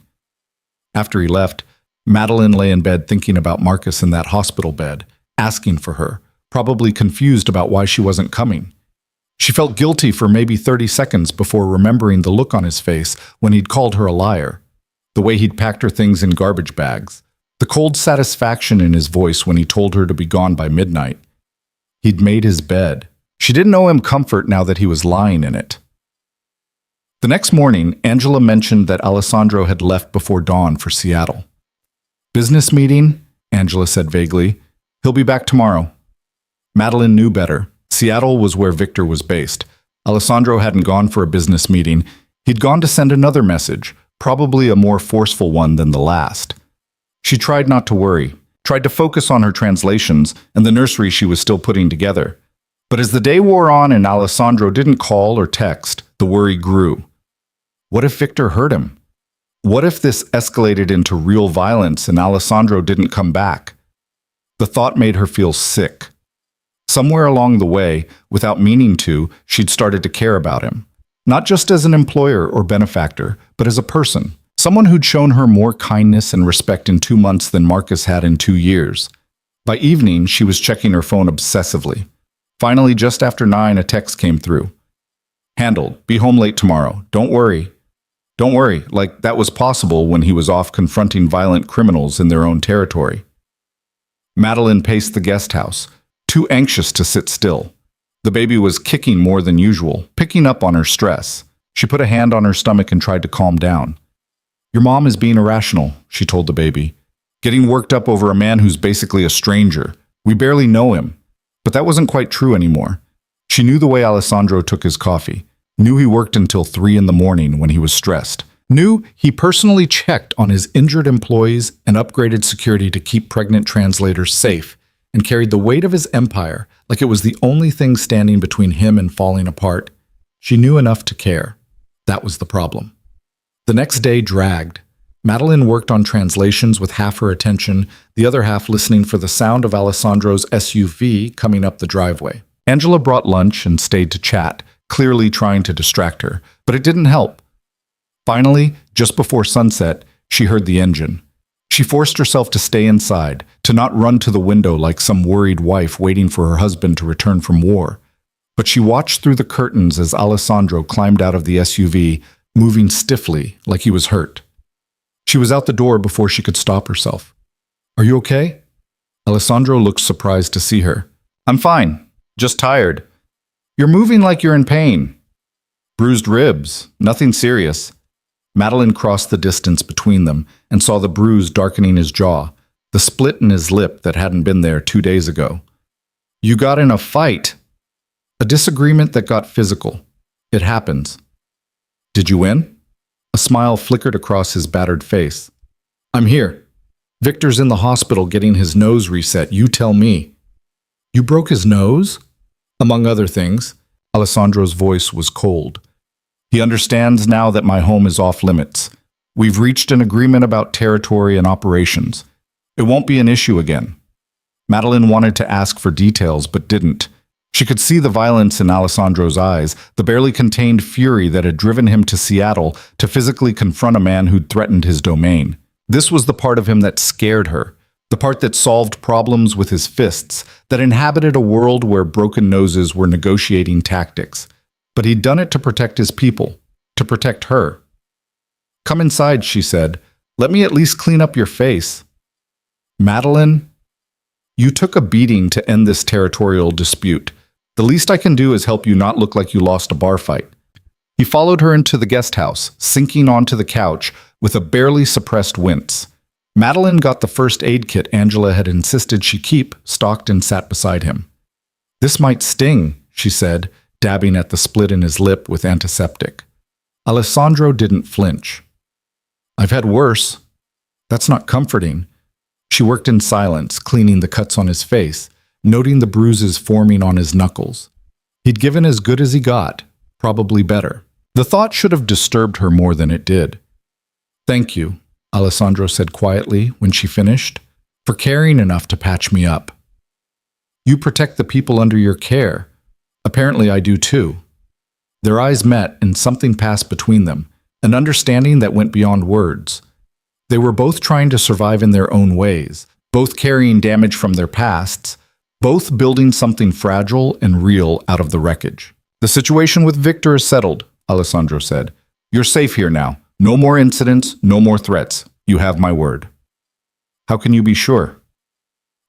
After he left, Madeline lay in bed thinking about Marcus in that hospital bed, asking for her, probably confused about why she wasn't coming. She felt guilty for maybe 30 seconds before remembering the look on his face when he'd called her a liar, the way he'd packed her things in garbage bags, the cold satisfaction in his voice when he told her to be gone by midnight. He'd made his bed. She didn't know him comfort now that he was lying in it. The next morning, Angela mentioned that Alessandro had left before dawn for Seattle. "Business meeting?" Angela said vaguely. "He'll be back tomorrow." Madeline knew better. Seattle was where Victor was based. Alessandro hadn't gone for a business meeting. He'd gone to send another message, probably a more forceful one than the last. She tried not to worry, tried to focus on her translations and the nursery she was still putting together. But as the day wore on and Alessandro didn't call or text, the worry grew. What if Victor hurt him? What if this escalated into real violence and Alessandro didn't come back? The thought made her feel sick. Somewhere along the way, without meaning to, she'd started to care about him. Not just as an employer or benefactor, but as a person. Someone who'd shown her more kindness and respect in 2 months than Marcus had in 2 years. By evening, she was checking her phone obsessively. Finally, just after 9, a text came through. "Handled. Be home late tomorrow. Don't worry." Don't worry, like that was possible when he was off confronting violent criminals in their own territory. Madeline paced the guest house, too anxious to sit still. The baby was kicking more than usual, picking up on her stress. She put a hand on her stomach and tried to calm down. "Your mom is being irrational," she told the baby. "Getting worked up over a man who's basically a stranger. We barely know him." But that wasn't quite true anymore. She knew the way Alessandro took his coffee. Knew he worked until 3 in the morning when he was stressed. Knew he personally checked on his injured employees and upgraded security to keep pregnant translators safe, and carried the weight of his empire like it was the only thing standing between him and falling apart. She knew enough to care. That was the problem. The next day dragged. Madeline worked on translations with half her attention, the other half listening for the sound of Alessandro's SUV coming up the driveway. Angela brought lunch and stayed to chat, clearly trying to distract her, but it didn't help. Finally, just before sunset, she heard the engine. She forced herself to stay inside, to not run to the window like some worried wife waiting for her husband to return from war. But she watched through the curtains as Alessandro climbed out of the SUV, moving stiffly like he was hurt. She was out the door before she could stop herself. "Are you okay?" Alessandro looked surprised to see her. "I'm fine, just tired." "You're moving like you're in pain." "Bruised ribs, nothing serious." Madeline crossed the distance between them and saw the bruise darkening his jaw, the split in his lip that hadn't been there 2 days ago. "You got in a fight." "A disagreement that got physical. It happens." "Did you win?" A smile flickered across his battered face. "I'm here. Victor's in the hospital getting his nose reset. You tell me." "You broke his nose?" "Among other things." Alessandro's voice was cold. "He understands now that my home is off limits. We've reached an agreement about territory and operations. It won't be an issue again." Madeline wanted to ask for details, but didn't. She could see the violence in Alessandro's eyes, the barely contained fury that had driven him to Seattle to physically confront a man who'd threatened his domain. This was the part of him that scared her, the part that solved problems with his fists, that inhabited a world where broken noses were negotiating tactics. But he'd done it to protect his people, to protect her. "Come inside," she said. "Let me at least clean up your face." "Madeline, you took a beating to end this territorial dispute. The least I can do is help you not look like you lost a bar fight." He followed her into the guest house, sinking onto the couch with a barely suppressed wince. Madeline got the first aid kit Angela had insisted she keep, stocked and sat beside him. This might sting, she said, dabbing at the split in his lip with antiseptic. Alessandro didn't flinch. I've had worse. That's not comforting. She worked in silence, cleaning the cuts on his face, noting the bruises forming on his knuckles. He'd given as good as he got, probably better. The thought should have disturbed her more than it did. Thank you, Alessandro said quietly when she finished, for caring enough to patch me up. You protect the people under your care. Apparently I do too. Their eyes met and something passed between them, an understanding that went beyond words. They were both trying to survive in their own ways, both carrying damage from their pasts, both building something fragile and real out of the wreckage. The situation with Victor is settled, Alessandro said. You're safe here now. No more incidents, no more threats. You have my word. How can you be sure?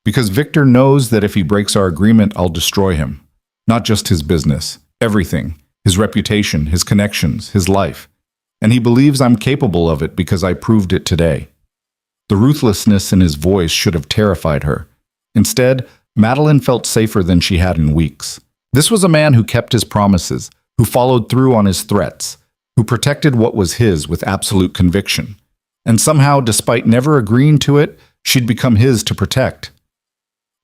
Because Victor knows that if he breaks our agreement, I'll destroy him. Not just his business, everything, his reputation, his connections, his life. And he believes I'm capable of it because I proved it today. The ruthlessness in his voice should have terrified her. Instead, Madeline felt safer than she had in weeks. This was a man who kept his promises, who followed through on his threats, who protected what was his with absolute conviction. And somehow, despite never agreeing to it, she'd become his to protect.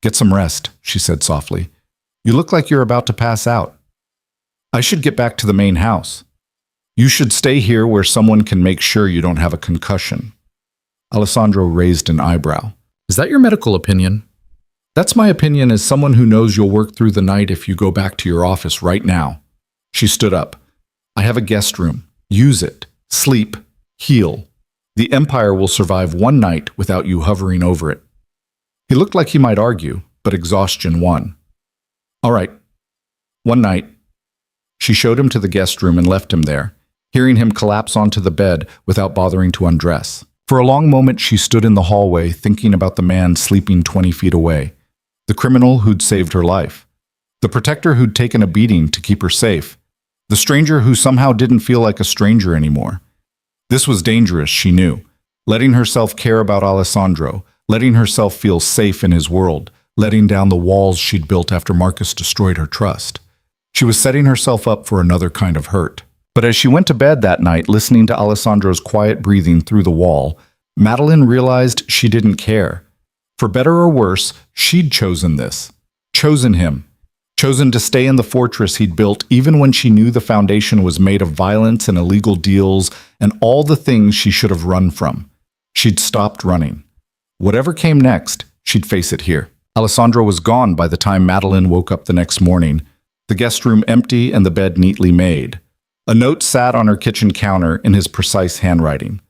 Get some rest, she said softly. You look like you're about to pass out. I should get back to the main house. You should stay here where someone can make sure you don't have a concussion. Alessandro raised an eyebrow. Is that your medical opinion? That's my opinion as someone who knows you'll work through the night if you go back to your office right now. She stood up. I have a guest room. Use it. Sleep. Heal. The Empire will survive one night without you hovering over it. He looked like he might argue, but exhaustion won. All right. One night. She showed him to the guest room and left him there, hearing him collapse onto the bed without bothering to undress. For a long moment, she stood in the hallway thinking about the man sleeping 20 feet away, the criminal who'd saved her life, the protector who'd taken a beating to keep her safe, the stranger who somehow didn't feel like a stranger anymore. This was dangerous, she knew, letting herself care about Alessandro, letting herself feel safe in his world, letting down the walls she'd built after Marcus destroyed her trust. She was setting herself up for another kind of hurt. But as she went to bed that night, listening to Alessandro's quiet breathing through the wall, Madeline realized she didn't care. For better or worse, she'd chosen this. Chosen him. Chosen to stay in the fortress he'd built even when she knew the foundation was made of violence and illegal deals and all the things she should have run from. She'd stopped running. Whatever came next, she'd face it here. Alessandro was gone by the time Madeline woke up the next morning, the guest room empty and the bed neatly made. A note sat on her kitchen counter in his precise handwriting.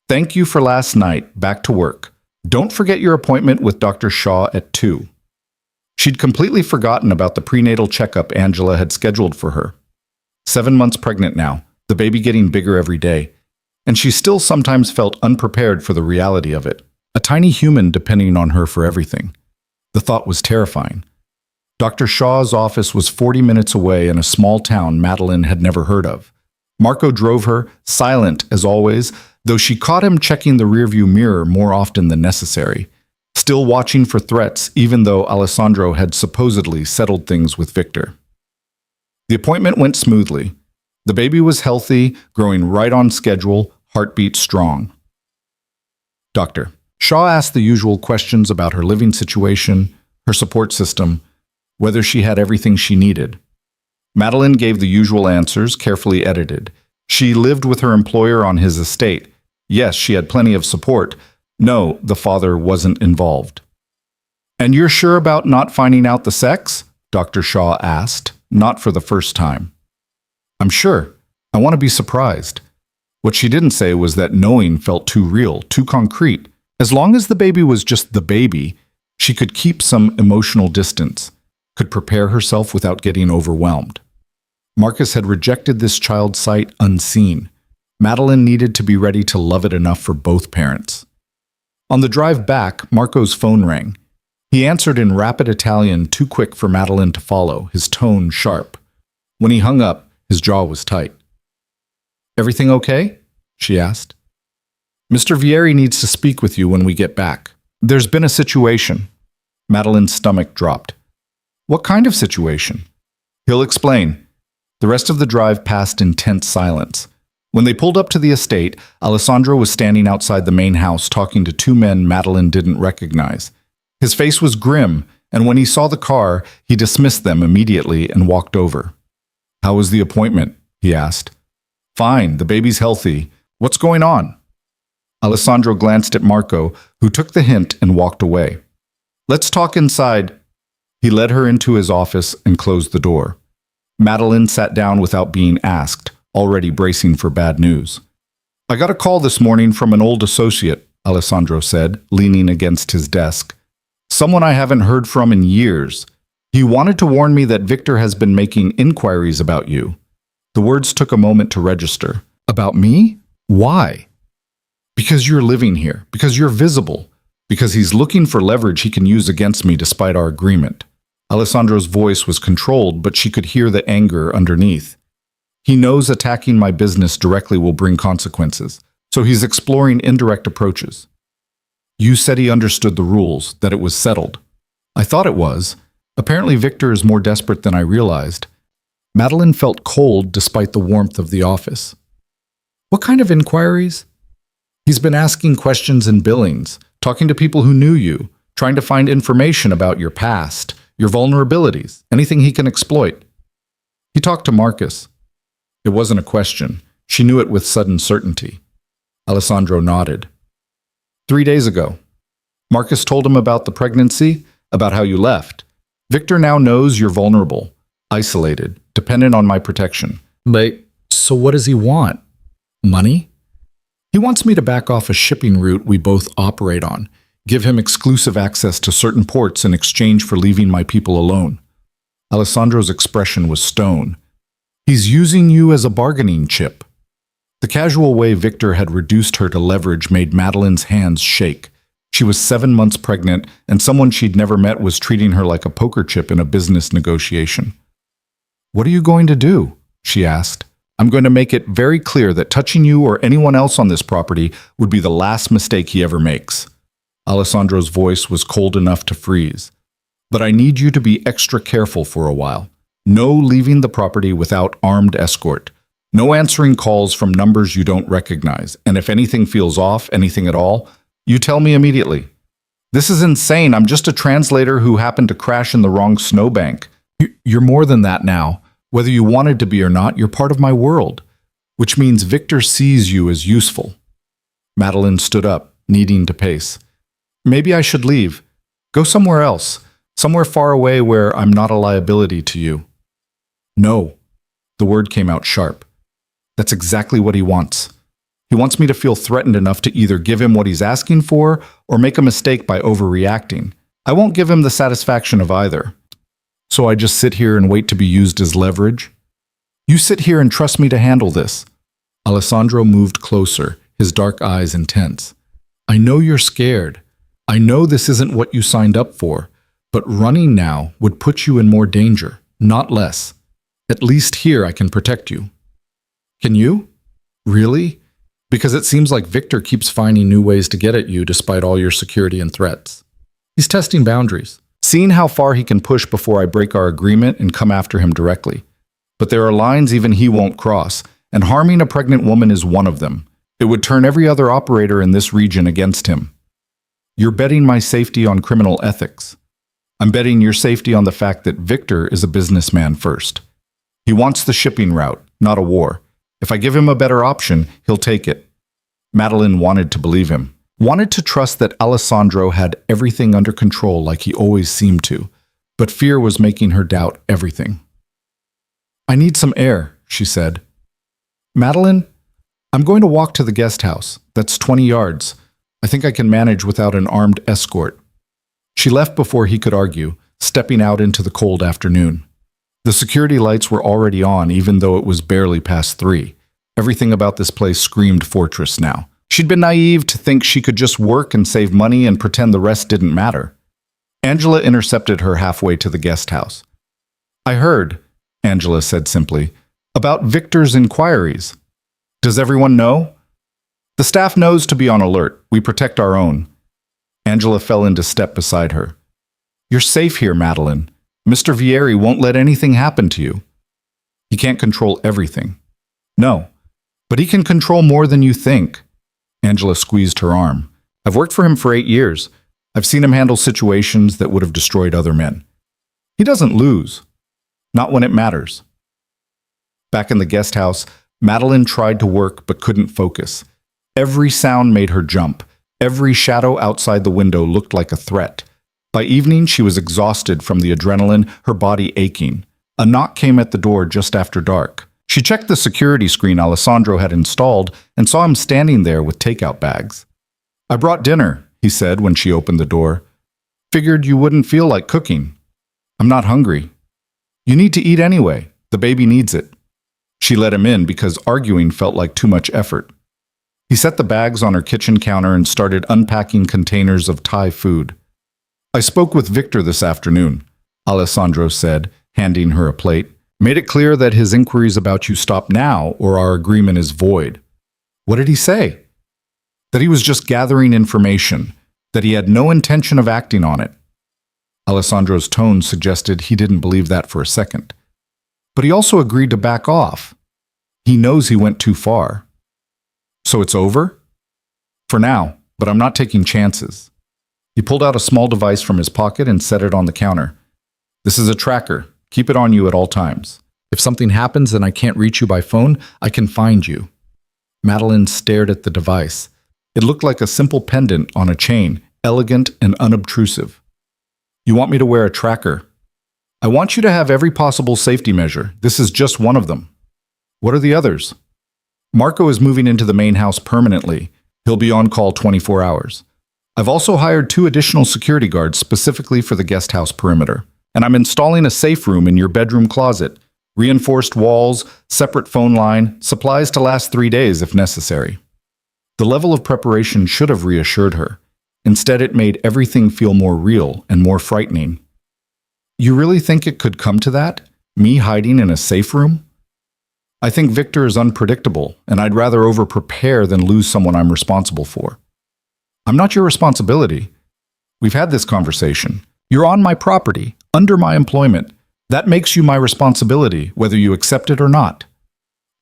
Thank you for last night. Back to work. Don't forget your appointment with Dr. Shaw at 2. She'd completely forgotten about the prenatal checkup Angela had scheduled for her. 7 months pregnant now, the baby getting bigger every day, and she still sometimes felt unprepared for the reality of it. A tiny human depending on her for everything. The thought was terrifying. Dr. Shaw's office was 40 minutes away in a small town Madeline had never heard of. Marco drove her, silent as always, though she caught him checking the rearview mirror more often than necessary, still watching for threats even though Alessandro had supposedly settled things with Victor. The appointment went smoothly. The baby was healthy, growing right on schedule, heartbeat strong. Doctor. Shaw asked the usual questions about her living situation, her support system, whether she had everything she needed. Madeline gave the usual answers, carefully edited. She lived with her employer on his estate. Yes, she had plenty of support. No, the father wasn't involved. And you're sure about not finding out the sex? Dr. Shaw asked, not for the first time. I'm sure. I want to be surprised. What she didn't say was that knowing felt too real, too concrete. As long as the baby was just the baby, she could keep some emotional distance, could prepare herself without getting overwhelmed. Marcus had rejected this child sight unseen. Madeline needed to be ready to love it enough for both parents. On the drive back, Marco's phone rang. He answered in rapid Italian, too quick for Madeline to follow, his tone sharp. When he hung up, his jaw was tight. Everything okay? She asked. Mr. Vieri needs to speak with you when we get back. There's been a situation. Madeline's stomach dropped. What kind of situation? He'll explain. The rest of the drive passed in tense silence. When they pulled up to the estate, Alessandro was standing outside the main house talking to two men Madeline didn't recognize. His face was grim, and when he saw the car, he dismissed them immediately and walked over. "How was the appointment?" he asked. "Fine, the baby's healthy. What's going on?" Alessandro glanced at Marco, who took the hint and walked away. "Let's talk inside." He led her into his office and closed the door. Madeline sat down without being asked, already bracing for bad news. "I got a call this morning from an old associate," Alessandro said, leaning against his desk. "Someone I haven't heard from in years. He wanted to warn me that Victor has been making inquiries about you." The words took a moment to register. "About me? Why?" "Because you're living here, because you're visible, because he's looking for leverage he can use against me despite our agreement." Alessandro's voice was controlled, but she could hear the anger underneath. "He knows attacking my business directly will bring consequences, so he's exploring indirect approaches." "You said he understood the rules, that it was settled." "I thought it was. Apparently Victor is more desperate than I realized." Madeline felt cold despite the warmth of the office. "What kind of inquiries?" "He's been asking questions in billings, talking to people who knew you, trying to find information about your past, your vulnerabilities, anything he can exploit." He talked to Marcus. It wasn't a question. She knew it with sudden certainty. Alessandro nodded. 3 days ago. Marcus told him about the pregnancy, about how you left. Victor now knows you're vulnerable, isolated, dependent on my protection. But, so what does he want? Money? He wants me to back off a shipping route we both operate on, give him exclusive access to certain ports in exchange for leaving my people alone. Alessandro's expression was stone. He's using you as a bargaining chip. The casual way Victor had reduced her to leverage made Madeline's hands shake. She was 7 months pregnant, and someone she'd never met was treating her like a poker chip in a business negotiation. "What are you going to do?" she asked. "I'm going to make it very clear that touching you or anyone else on this property would be the last mistake he ever makes." Alessandro's voice was cold enough to freeze. "But I need you to be extra careful for a while. No leaving the property without armed escort. No answering calls from numbers you don't recognize. And if anything feels off, anything at all, you tell me immediately." "This is insane. I'm just a translator who happened to crash in the wrong snowbank." You're more than that now. Whether you wanted to be or not, you're part of my world. Which means Victor sees you as useful." Madeline stood up, needing to pace. "Maybe I should leave. Go somewhere else. Somewhere far away where I'm not a liability to you." "No." The word came out sharp. "That's exactly what he wants. He wants me to feel threatened enough to either give him what he's asking for or make a mistake by overreacting. I won't give him the satisfaction of either. So I just sit here and wait to be used as leverage? You sit here and trust me to handle this." Alessandro moved closer, his dark eyes intense. "I know you're scared. I know this isn't what you signed up for, but running now would put you in more danger, not less. At least here I can protect you." "Can you? Really? Because it seems like Victor keeps finding new ways to get at you despite all your security and threats. He's testing boundaries, seeing how far he can push before I break our agreement and come after him directly. But there are lines even he won't cross, and harming a pregnant woman is one of them. It would turn every other operator in this region against him. You're betting my safety on criminal ethics. I'm betting your safety on the fact that Victor is a businessman first. He wants the shipping route, not a war. If I give him a better option, he'll take it." Madeline wanted to believe him, wanted to trust that Alessandro had everything under control like he always seemed to, but fear was making her doubt everything. "I need some air," she said. "Madeline, I'm going to walk to the guest house. That's 20 yards. I think I can manage without an armed escort." She left before he could argue, stepping out into the cold afternoon. The security lights were already on, even though it was barely past 3. Everything about this place screamed fortress now. She'd been naive to think she could just work and save money and pretend the rest didn't matter. Angela intercepted her halfway to the guest house. "I heard," Angela said simply, "about Victor's inquiries. Does everyone know?" "The staff knows to be on alert. We protect our own." Angela fell into step beside her. "You're safe here, Madeline. Mr. Vieri won't let anything happen to you. He can't control everything. No, but he can control more than you think. Angela squeezed her arm. I've worked for him for 8 years. I've seen him handle situations that would have destroyed other men. He doesn't lose. Not when it matters. Back in the guest house, Madeline tried to work but couldn't focus. Every sound made her jump. Every shadow outside the window looked like a threat. By evening, she was exhausted from the adrenaline, her body aching. A knock came at the door just after dark. She checked the security screen Alessandro had installed and saw him standing there with takeout bags. I brought dinner, he said when she opened the door. Figured you wouldn't feel like cooking. I'm not hungry. You need to eat anyway. The baby needs it. She let him in because arguing felt like too much effort. He set the bags on her kitchen counter and started unpacking containers of Thai food. I spoke with Victor this afternoon, Alessandro said, handing her a plate. Made it clear that his inquiries about you stop now or our agreement is void. What did he say? That he was just gathering information, that he had no intention of acting on it. Alessandro's tone suggested he didn't believe that for a second. But he also agreed to back off. He knows he went too far. So it's over? For now, but I'm not taking chances. He pulled out a small device from his pocket and set it on the counter. This is a tracker. Keep it on you at all times. If something happens and I can't reach you by phone, I can find you. Madeline stared at the device. It looked like a simple pendant on a chain, elegant and unobtrusive. You want me to wear a tracker? I want you to have every possible safety measure. This is just one of them. What are the others? Marco is moving into the main house permanently. He'll be on call 24 hours. I've also hired 2 additional security guards specifically for the guest house perimeter. And I'm installing a safe room in your bedroom closet. Reinforced walls, separate phone line, supplies to last 3 days if necessary. The level of preparation should have reassured her. Instead, it made everything feel more real and more frightening. You really think it could come to that? Me hiding in a safe room? I think Victor is unpredictable, and I'd rather over-prepare than lose someone I'm responsible for. I'm not your responsibility. We've had this conversation. You're on my property, under my employment. That makes you my responsibility, whether you accept it or not.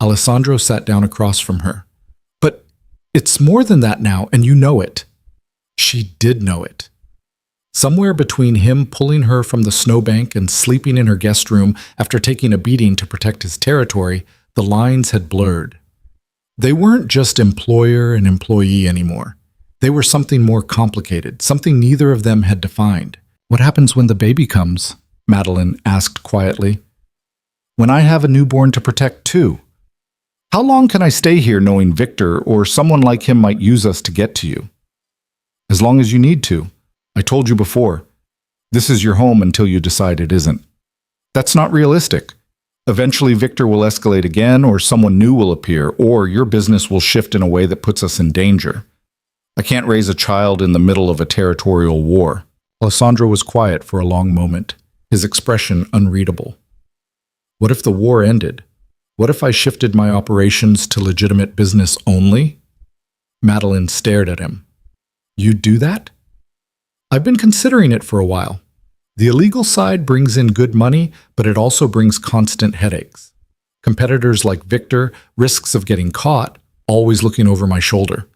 Alessandro sat down across from her. But it's more than that now, and you know it. She did know it. Somewhere between him pulling her from the snowbank and sleeping in her guest room after taking a beating to protect his territory, the lines had blurred. They weren't just employer and employee anymore. They were something more complicated, something neither of them had defined. What happens when the baby comes? Madeline asked quietly. When I have a newborn to protect too. How long can I stay here knowing Victor or someone like him might use us to get to you? As long as you need to. I told you before. This is your home until you decide it isn't. That's not realistic. Eventually Victor will escalate again, or someone new will appear, or your business will shift in a way that puts us in danger. I can't raise a child in the middle of a territorial war. Alessandro was quiet for a long moment, his expression unreadable. What if the war ended? What if I shifted my operations to legitimate business only? Madeline stared at him. You'd do that? I've been considering it for a while. The illegal side brings in good money, but it also brings constant headaches. Competitors like Victor, risks of getting caught, always looking over my shoulder.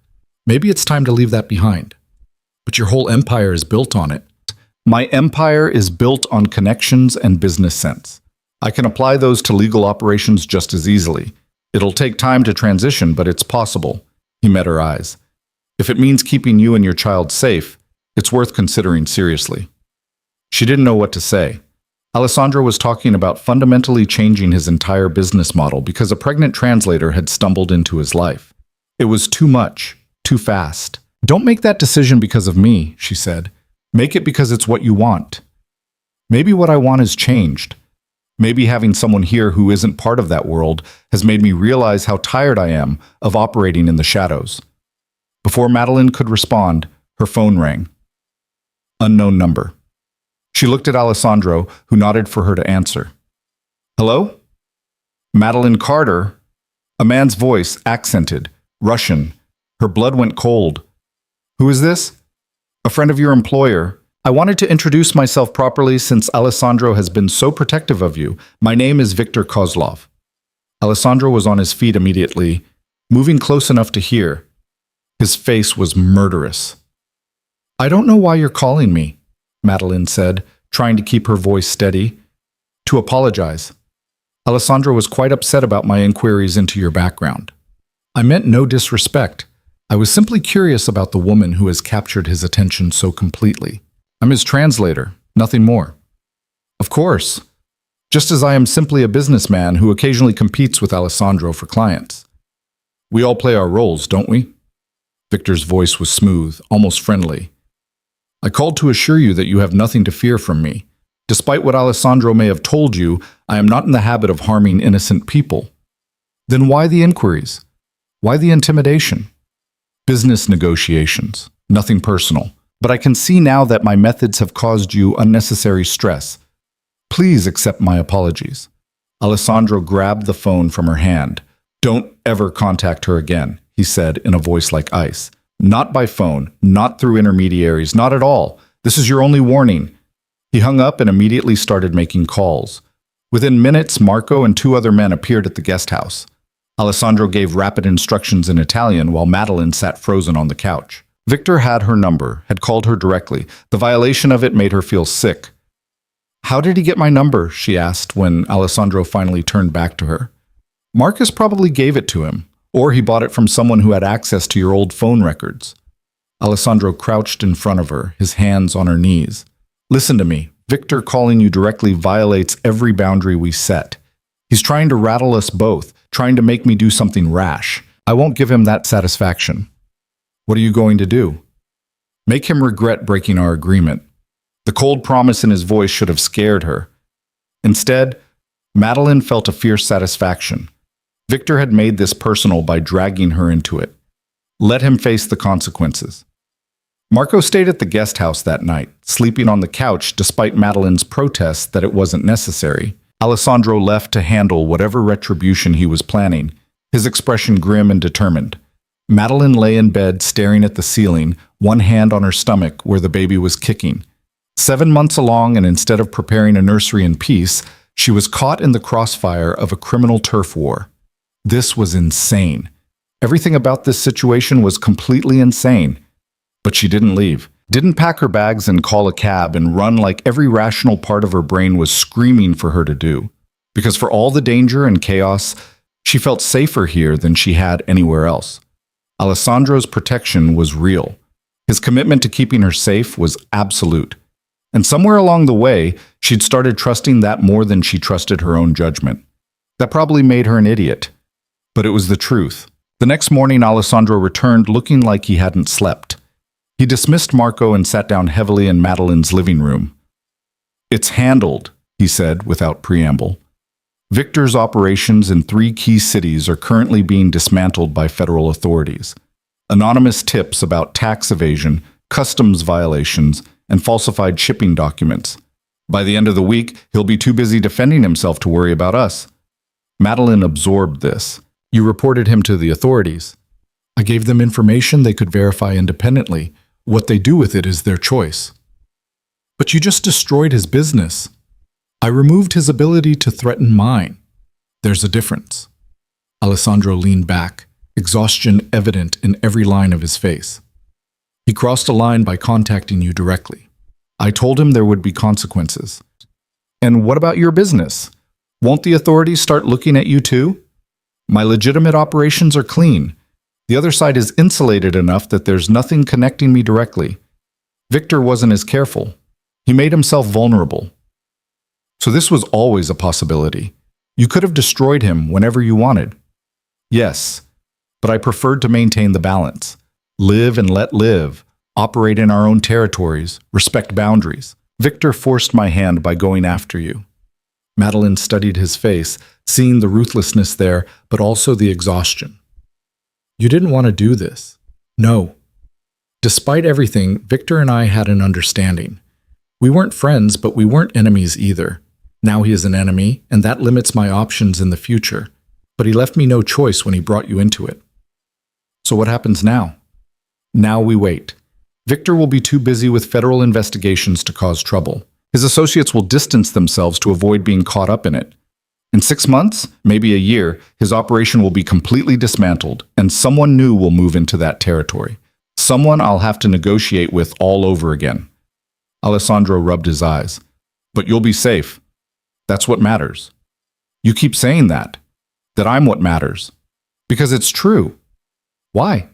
Maybe it's time to leave that behind. But your whole empire is built on it. My empire is built on connections and business sense. I can apply those to legal operations just as easily. It'll take time to transition, but it's possible. He met her eyes. If it means keeping you and your child safe, it's worth considering seriously. She didn't know what to say. Alessandro was talking about fundamentally changing his entire business model because a pregnant translator had stumbled into his life. It was too much, too fast. Don't make that decision because of me, she said. Make it because it's what you want. Maybe what I want has changed. Maybe having someone here who isn't part of that world has made me realize how tired I am of operating in the shadows. Before Madeline could respond, her phone rang. Unknown number. She looked at Alessandro, who nodded for her to answer. Hello? Madeline Carter? A man's voice, accented, Russian. Her blood went cold. Who is this? A friend of your employer. I wanted to introduce myself properly since Alessandro has been so protective of you. My name is Victor Kozlov. Alessandro was on his feet immediately, moving close enough to hear. His face was murderous. I don't know why you're calling me, Madeline said, trying to keep her voice steady. To apologize. Alessandro was quite upset about my inquiries into your background. I meant no disrespect. I was simply curious about the woman who has captured his attention so completely. I'm his translator, nothing more. Of course. Just as I am simply a businessman who occasionally competes with Alessandro for clients. We all play our roles, don't we? Victor's voice was smooth, almost friendly. I called to assure you that you have nothing to fear from me. Despite what Alessandro may have told you, I am not in the habit of harming innocent people. Then why the inquiries? Why the intimidation? Business negotiations, nothing personal. But I can see now that my methods have caused you unnecessary stress. Please accept my apologies. Alessandro grabbed the phone from her hand. Don't ever contact her again, he said in a voice like ice. Not by phone, not through intermediaries, not at all. This is your only warning. He hung up and immediately started making calls. Within minutes, Marco and 2 other men appeared at the guest house. Alessandro gave rapid instructions in Italian while Madeline sat frozen on the couch. Victor had her number, had called her directly. The violation of it made her feel sick. How did he get my number? She asked when Alessandro finally turned back to her. Marcus probably gave it to him, or he bought it from someone who had access to your old phone records. Alessandro crouched in front of her, his hands on her knees. Listen to me. Victor calling you directly violates every boundary we set. He's trying to rattle us both, trying to make me do something rash. I won't give him that satisfaction. What are you going to do? Make him regret breaking our agreement. The cold promise in his voice should have scared her. Instead, Madeline felt a fierce satisfaction. Victor had made this personal by dragging her into it. Let him face the consequences. Marco stayed at the guest house that night, sleeping on the couch despite Madeline's protests that it wasn't necessary. Alessandro left to handle whatever retribution he was planning, his expression grim and determined. Madeline lay in bed staring at the ceiling, one hand on her stomach where the baby was kicking. 7 months along, and instead of preparing a nursery in peace, she was caught in the crossfire of a criminal turf war. This was insane. Everything about this situation was completely insane. But she didn't leave, didn't pack her bags and call a cab and run like every rational part of her brain was screaming for her to do. Because for all the danger and chaos, she felt safer here than she had anywhere else. Alessandro's protection was real. His commitment to keeping her safe was absolute. And somewhere along the way, she'd started trusting that more than she trusted her own judgment. That probably made her an idiot. But it was the truth. The next morning, Alessandro returned looking like he hadn't slept. He dismissed Marco and sat down heavily in Madeline's living room. It's handled, he said without preamble. Victor's operations in 3 key cities are currently being dismantled by federal authorities. Anonymous tips about tax evasion, customs violations, and falsified shipping documents. By the end of the week, he'll be too busy defending himself to worry about us. Madeline absorbed this. You reported him to the authorities. I gave them information they could verify independently. What they do with it is their choice. But you just destroyed his business. I removed his ability to threaten mine. There's a difference. Alessandro leaned back, exhaustion evident in every line of his face. He crossed a line by contacting you directly. I told him there would be consequences. And what about your business? Won't the authorities start looking at you too? My legitimate operations are clean. The other side is insulated enough that there's nothing connecting me directly. Victor wasn't as careful. He made himself vulnerable. So this was always a possibility. You could have destroyed him whenever you wanted. Yes, but I preferred to maintain the balance. Live and let live. Operate in our own territories. Respect boundaries. Victor forced my hand by going after you. Madeline studied his face, seeing the ruthlessness there, but also the exhaustion. You didn't want to do this. No. Despite everything, Victor and I had an understanding. We weren't friends, but we weren't enemies either. Now he is an enemy, and that limits my options in the future. But he left me no choice when he brought you into it. So what happens now? Now we wait. Victor will be too busy with federal investigations to cause trouble. His associates will distance themselves to avoid being caught up in it. In 6 months, maybe a year, his operation will be completely dismantled, and someone new will move into that territory. Someone I'll have to negotiate with all over again. Alessandro rubbed his eyes. But you'll be safe. That's what matters. You keep saying that I'm what matters. Because it's true. Why?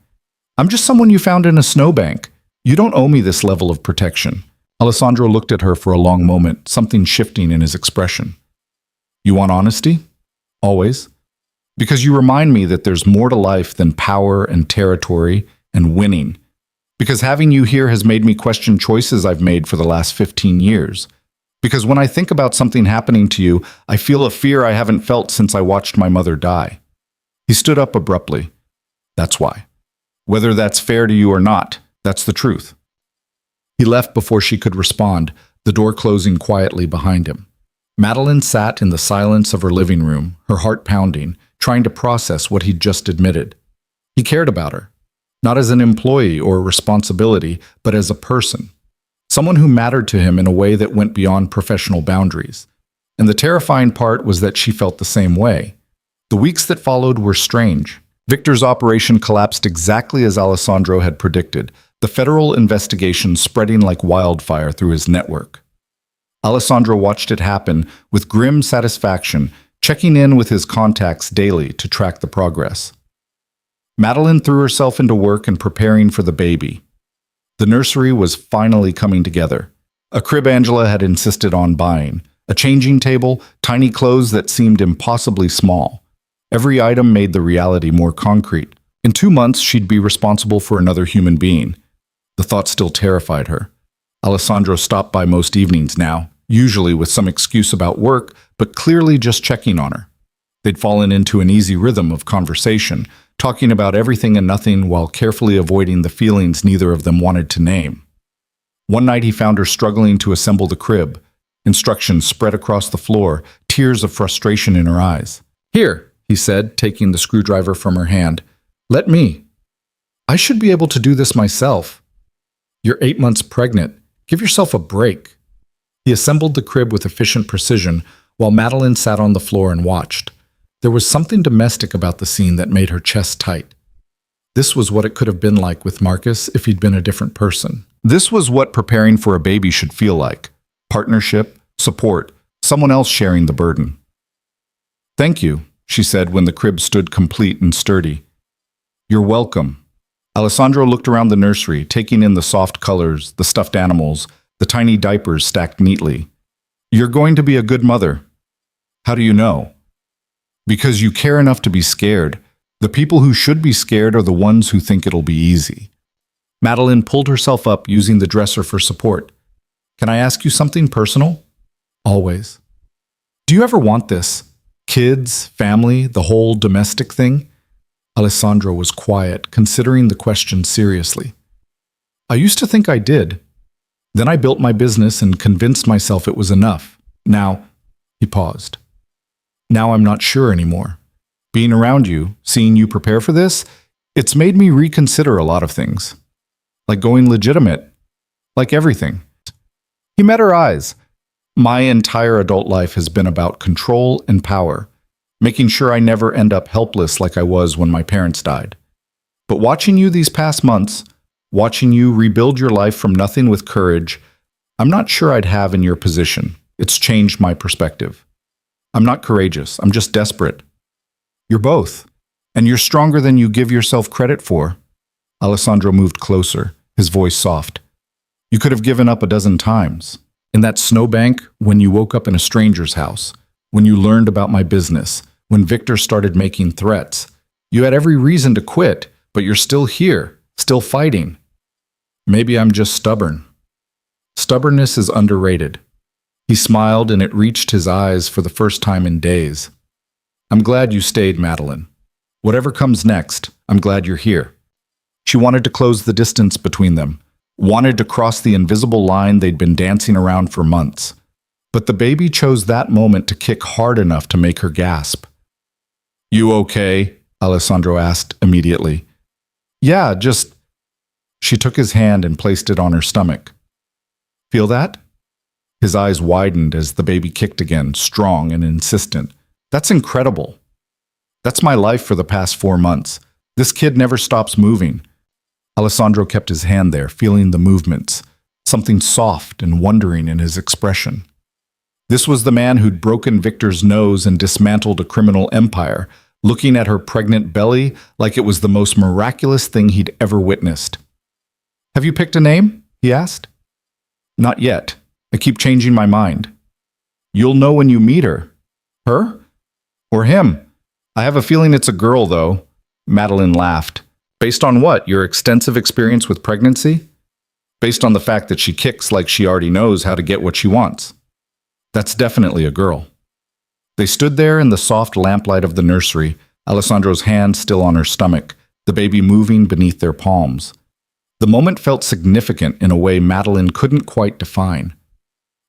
I'm just someone you found in a snowbank. You don't owe me this level of protection. Alessandro looked at her for a long moment, something shifting in his expression. You want honesty? Always. Because you remind me that there's more to life than power and territory and winning. Because having you here has made me question choices I've made for the last 15 years. Because when I think about something happening to you, I feel a fear I haven't felt since I watched my mother die. He stood up abruptly. That's why. Whether that's fair to you or not, that's the truth. He left before she could respond, the door closing quietly behind him. Madeline sat in the silence of her living room, her heart pounding, trying to process what he'd just admitted. He cared about her, not as an employee or a responsibility, but as a person. Someone who mattered to him in a way that went beyond professional boundaries. And the terrifying part was that she felt the same way. The weeks that followed were strange. Victor's operation collapsed exactly as Alessandro had predicted, the federal investigation spreading like wildfire through his network. Alessandro watched it happen with grim satisfaction, checking in with his contacts daily to track the progress. Madeline threw herself into work and preparing for the baby. The nursery was finally coming together. A crib Angela had insisted on buying, a changing table, tiny clothes that seemed impossibly small. Every item made the reality more concrete. In 2 months, she'd be responsible for another human being. The thought still terrified her. Alessandro stopped by most evenings now, usually with some excuse about work, but clearly just checking on her. They'd fallen into an easy rhythm of conversation, talking about everything and nothing while carefully avoiding the feelings neither of them wanted to name. One night he found her struggling to assemble the crib, instructions spread across the floor, tears of frustration in her eyes. Here, he said, taking the screwdriver from her hand. Let me. I should be able to do this myself. You're 8 months pregnant. Give yourself a break. He assembled the crib with efficient precision while Madeline sat on the floor and watched. There was something domestic about the scene that made her chest tight. This was what it could have been like with Marcus if he'd been a different person. This was what preparing for a baby should feel like. Partnership, support, someone else sharing the burden. Thank you, she said when the crib stood complete and sturdy. You're welcome. Alessandro looked around the nursery, taking in the soft colors, the stuffed animals, the tiny diapers stacked neatly. You're going to be a good mother. How do you know? Because you care enough to be scared. The people who should be scared are the ones who think it'll be easy. Madeline pulled herself up, using the dresser for support. Can I ask you something personal? Always. Do you ever want this? Kids, family, the whole domestic thing? Alessandro was quiet, considering the question seriously. I used to think I did. Then I built my business and convinced myself it was enough. Now, he paused. Now I'm not sure anymore. Being around you, seeing you prepare for this, it's made me reconsider a lot of things. Like going legitimate. Like everything. He met her eyes. My entire adult life has been about control and power, making sure I never end up helpless like I was when my parents died. But watching you these past months, watching you rebuild your life from nothing with courage, I'm not sure I'd have in your position. It's changed my perspective. I'm not courageous, I'm just desperate. You're both, and you're stronger than you give yourself credit for. Alessandro moved closer, his voice soft. You could have given up a dozen times. In that snowbank, when you woke up in a stranger's house, when you learned about my business, when Victor started making threats. You had every reason to quit, but you're still here, still fighting. Maybe I'm just stubborn. Stubbornness is underrated. He smiled and it reached his eyes for the first time in days. I'm glad you stayed, Madeline. Whatever comes next, I'm glad you're here. She wanted to close the distance between them, wanted to cross the invisible line they'd been dancing around for months. But the baby chose that moment to kick hard enough to make her gasp. You okay? Alessandro asked immediately. Yeah, just... She took his hand and placed it on her stomach. Feel that? His eyes widened as the baby kicked again, strong and insistent. That's incredible. That's my life for the past 4 months. This kid never stops moving. Alessandro kept his hand there, feeling the movements, something soft and wondering in his expression. This was the man who'd broken Victor's nose and dismantled a criminal empire, looking at her pregnant belly like it was the most miraculous thing he'd ever witnessed. Have you picked a name? He asked. Not yet. I keep changing my mind. You'll know when you meet her. Her? Or him? I have a feeling it's a girl, though. Madeline laughed. Based on what? Your extensive experience with pregnancy? Based on the fact that she kicks like she already knows how to get what she wants. That's definitely a girl. They stood there in the soft lamplight of the nursery, Alessandro's hand still on her stomach, the baby moving beneath their palms. The moment felt significant in a way Madeline couldn't quite define.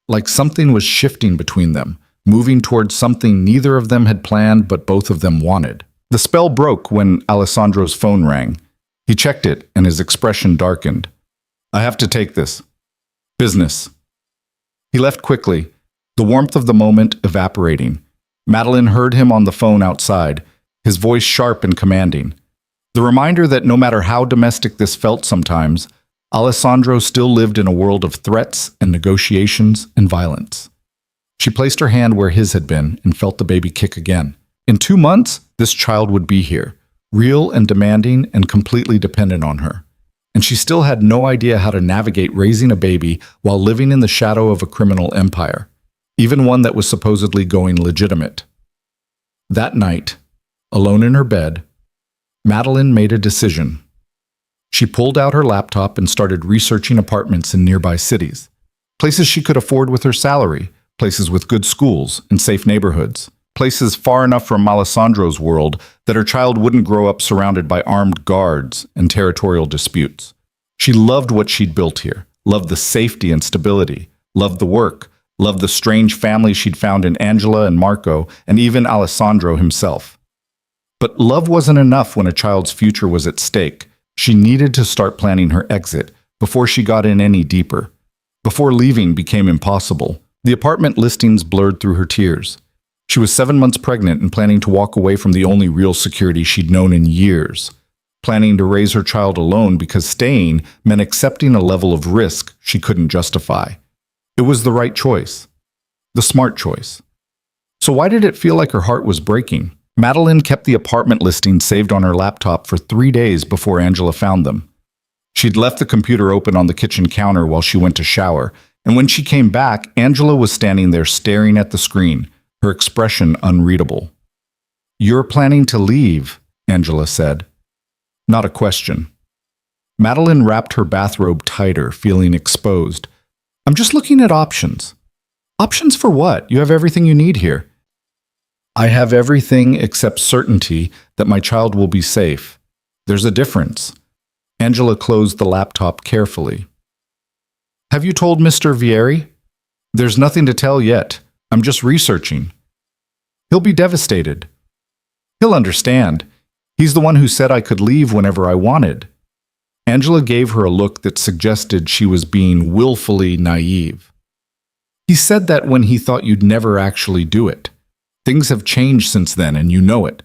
Like something was shifting between them, moving towards something neither of them had planned but both of them wanted. The spell broke when Alessandro's phone rang. He checked it and his expression darkened. I have to take this. Business. He left quickly, the warmth of the moment evaporating. Madeline heard him on the phone outside, his voice sharp and commanding. The reminder that no matter how domestic this felt sometimes, Alessandro still lived in a world of threats and negotiations and violence. She placed her hand where his had been and felt the baby kick again. In 2 months, this child would be here, real and demanding and completely dependent on her. And she still had no idea how to navigate raising a baby while living in the shadow of a criminal empire, even one that was supposedly going legitimate. That night, alone in her bed, Madeline made a decision. She pulled out her laptop and started researching apartments in nearby cities, places she could afford with her salary, places with good schools and safe neighborhoods, places far enough from Alessandro's world that her child wouldn't grow up surrounded by armed guards and territorial disputes. She loved what she'd built here, loved the safety and stability, loved the work, loved the strange family she'd found in Angela and Marco, and even Alessandro himself. But love wasn't enough when a child's future was at stake. She needed to start planning her exit before she got in any deeper, before leaving became impossible. The apartment listings blurred through her tears. She was 7 months pregnant and planning to walk away from the only real security she'd known in years, planning to raise her child alone because staying meant accepting a level of risk she couldn't justify. It was the right choice, the smart choice. So why did it feel like her heart was breaking? Madeline kept the apartment listing saved on her laptop for 3 days before Angela found them. She'd left the computer open on the kitchen counter while she went to shower, and when she came back, Angela was standing there staring at the screen, her expression unreadable. "You're planning to leave," Angela said. Not a question. Madeline wrapped her bathrobe tighter, feeling exposed. "I'm just looking at options." "Options for what? You have everything you need here." "I have everything except certainty that my child will be safe. There's a difference." Angela closed the laptop carefully. "Have you told Mr. Vieri?" "There's nothing to tell yet. I'm just researching." "He'll be devastated." "He'll understand. He's the one who said I could leave whenever I wanted." Angela gave her a look that suggested she was being willfully naive. "He said that when he thought you'd never actually do it. Things have changed since then, and you know it."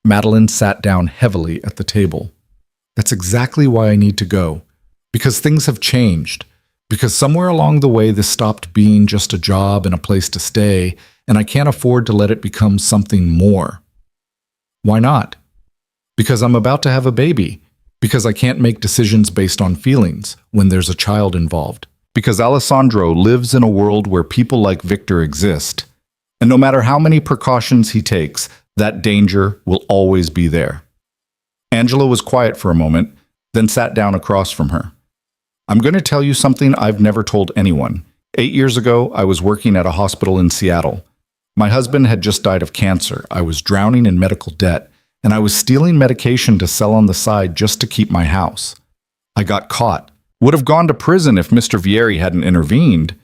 Madeline sat down heavily at the table. "That's exactly why I need to go. Because things have changed. Because somewhere along the way this stopped being just a job and a place to stay, and I can't afford to let it become something more." "Why not?" "Because I'm about to have a baby. Because I can't make decisions based on feelings when there's a child involved. Because Alessandro lives in a world where people like Victor exist. And no matter how many precautions he takes, that danger will always be there." Angela was quiet for a moment, then sat down across from her. "I'm going to tell you something I've never told anyone. 8 years ago, I was working at a hospital in Seattle. My husband had just died of cancer. I was drowning in medical debt, and I was stealing medication to sell on the side just to keep my house. I got caught. Would have gone to prison if Mr. Vieri hadn't intervened."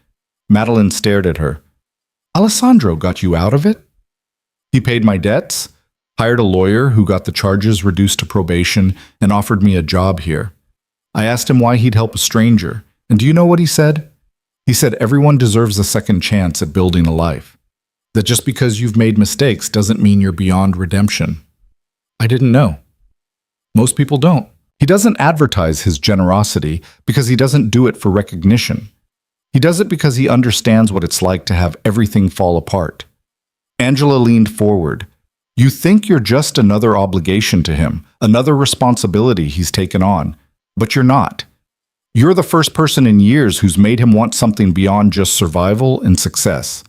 Madeline stared at her. "Alessandro got you out of it?" "He paid my debts, hired a lawyer who got the charges reduced to probation, and offered me a job here. I asked him why he'd help a stranger, and do you know what he said? He said everyone deserves a second chance at building a life. That just because you've made mistakes doesn't mean you're beyond redemption. I didn't know. Most people don't. He doesn't advertise his generosity because he doesn't do it for recognition. He does it because he understands what it's like to have everything fall apart. Angela leaned forward. You think you're just another obligation to him, another responsibility he's taken on, but you're not. You're the first person in years who's made him want something beyond just survival and success.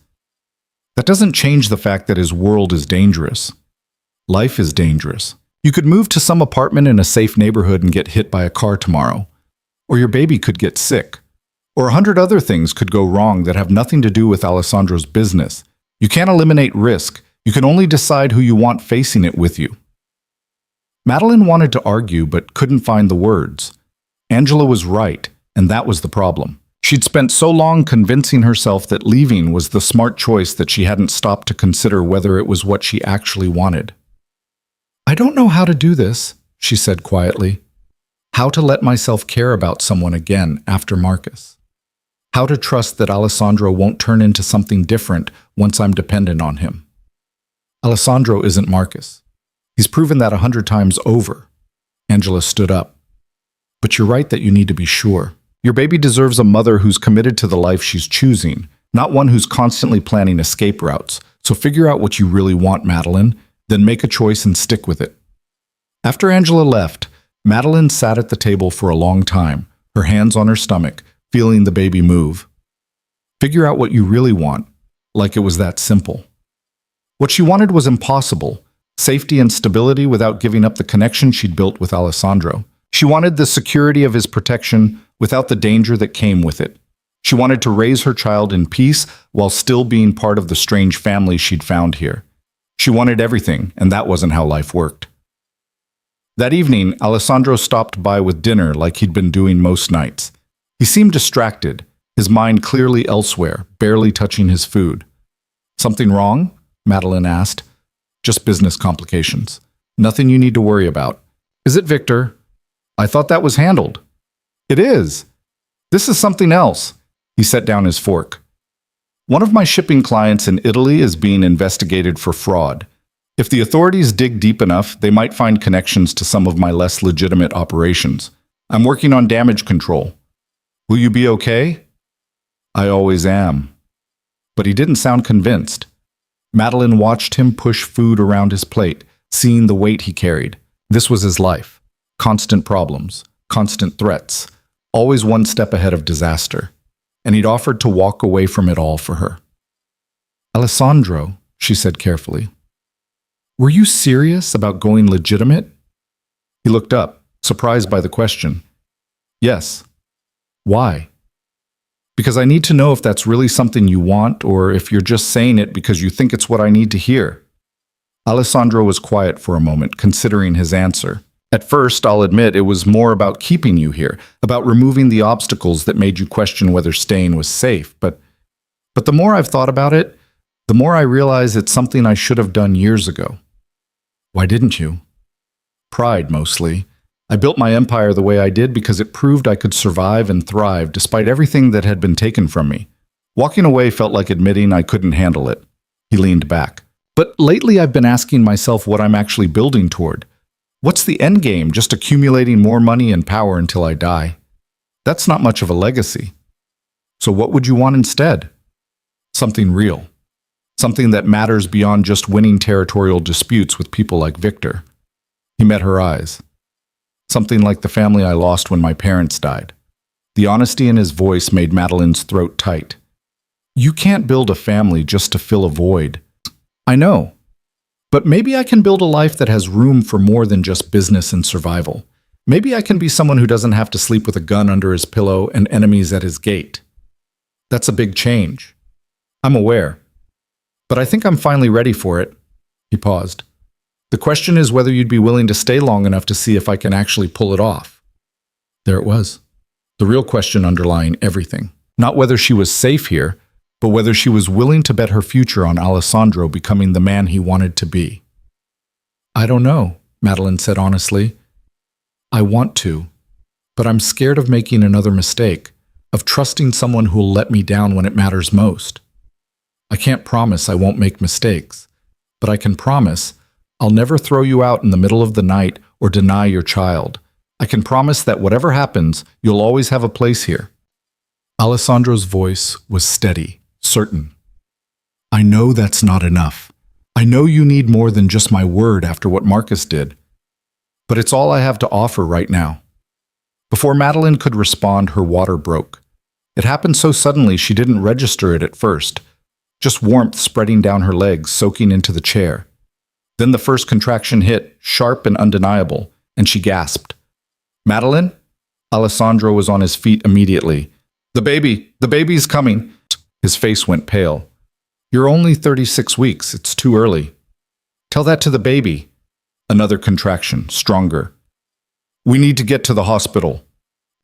That doesn't change the fact that his world is dangerous. Life is dangerous. You could move to some apartment in a safe neighborhood and get hit by a car tomorrow. Or your baby could get sick. Or 100 other things could go wrong that have nothing to do with Alessandro's business. You can't eliminate risk. You can only decide who you want facing it with you. Madeline wanted to argue but couldn't find the words. Angela was right, and that was the problem. She'd spent so long convincing herself that leaving was the smart choice that she hadn't stopped to consider whether it was what she actually wanted. I don't know how to do this, she said quietly. How to let myself care about someone again after Marcus. How to trust that Alessandro won't turn into something different once I'm dependent on him. Alessandro isn't Marcus. He's proven that 100 times over. Angela stood up. But you're right that you need to be sure. Your baby deserves a mother who's committed to the life she's choosing, not one who's constantly planning escape routes. So figure out what you really want, Madeline, then make a choice and stick with it. After Angela left, Madeline sat at the table for a long time, her hands on her stomach, feeling the baby move. Figure out what you really want, like it was that simple. What she wanted was impossible, safety and stability without giving up the connection she'd built with Alessandro. She wanted the security of his protection without the danger that came with it. She wanted to raise her child in peace while still being part of the strange family she'd found here. She wanted everything, and that wasn't how life worked. That evening, Alessandro stopped by with dinner like he'd been doing most nights. He seemed distracted, his mind clearly elsewhere, barely touching his food. Something wrong? Madeline asked. Just business complications. Nothing you need to worry about. Is it Victor? I thought that was handled. It is. This is something else. He set down his fork. One of my shipping clients in Italy is being investigated for fraud. If the authorities dig deep enough, they might find connections to some of my less legitimate operations. I'm working on damage control. Will you be okay? I always am. But he didn't sound convinced. Madeline watched him push food around his plate, seeing the weight he carried. This was his life. Constant problems, constant threats, always one step ahead of disaster. And he'd offered to walk away from it all for her. Alessandro, she said carefully, were you serious about going legitimate? He looked up, surprised by the question. Yes. Why? Because I need to know if that's really something you want or if you're just saying it because you think it's what I need to hear. Alessandro was quiet for a moment, considering his answer. At first, I'll admit, it was more about keeping you here, about removing the obstacles that made you question whether staying was safe. But the more I've thought about it, the more I realize it's something I should have done years ago. Why didn't you? Pride, mostly. I built my empire the way I did because it proved I could survive and thrive despite everything that had been taken from me. Walking away felt like admitting I couldn't handle it. He leaned back. But lately I've been asking myself what I'm actually building toward. What's the end game? Just accumulating more money and power until I die? That's not much of a legacy. So what would you want instead? Something real. Something that matters beyond just winning territorial disputes with people like Victor. He met her eyes. Something like the family I lost when my parents died. The honesty in his voice made Madeline's throat tight. You can't build a family just to fill a void. I know. But maybe I can build a life that has room for more than just business and survival. Maybe I can be someone who doesn't have to sleep with a gun under his pillow and enemies at his gate. That's a big change. I'm aware. But I think I'm finally ready for it. He paused. The question is whether you'd be willing to stay long enough to see if I can actually pull it off. There it was. The real question underlying everything. Not whether she was safe here, but whether she was willing to bet her future on Alessandro becoming the man he wanted to be. I don't know, Madeline said honestly. I want to. But I'm scared of making another mistake, of trusting someone who'll let me down when it matters most. I can't promise I won't make mistakes, but I can promise I'll never throw you out in the middle of the night or deny your child. I can promise that whatever happens, you'll always have a place here." Alessandro's voice was steady, certain. "I know that's not enough. I know you need more than just my word after what Marcus did. But it's all I have to offer right now." Before Madeline could respond, her water broke. It happened so suddenly she didn't register it at first. Just warmth spreading down her legs, soaking into the chair. Then the first contraction hit, sharp and undeniable, and she gasped. "Madeline?" Alessandro was on his feet immediately. The baby's coming." His face went pale. "You're only 36 weeks, it's too early." "Tell that to the baby." Another contraction, stronger. "We need to get to the hospital."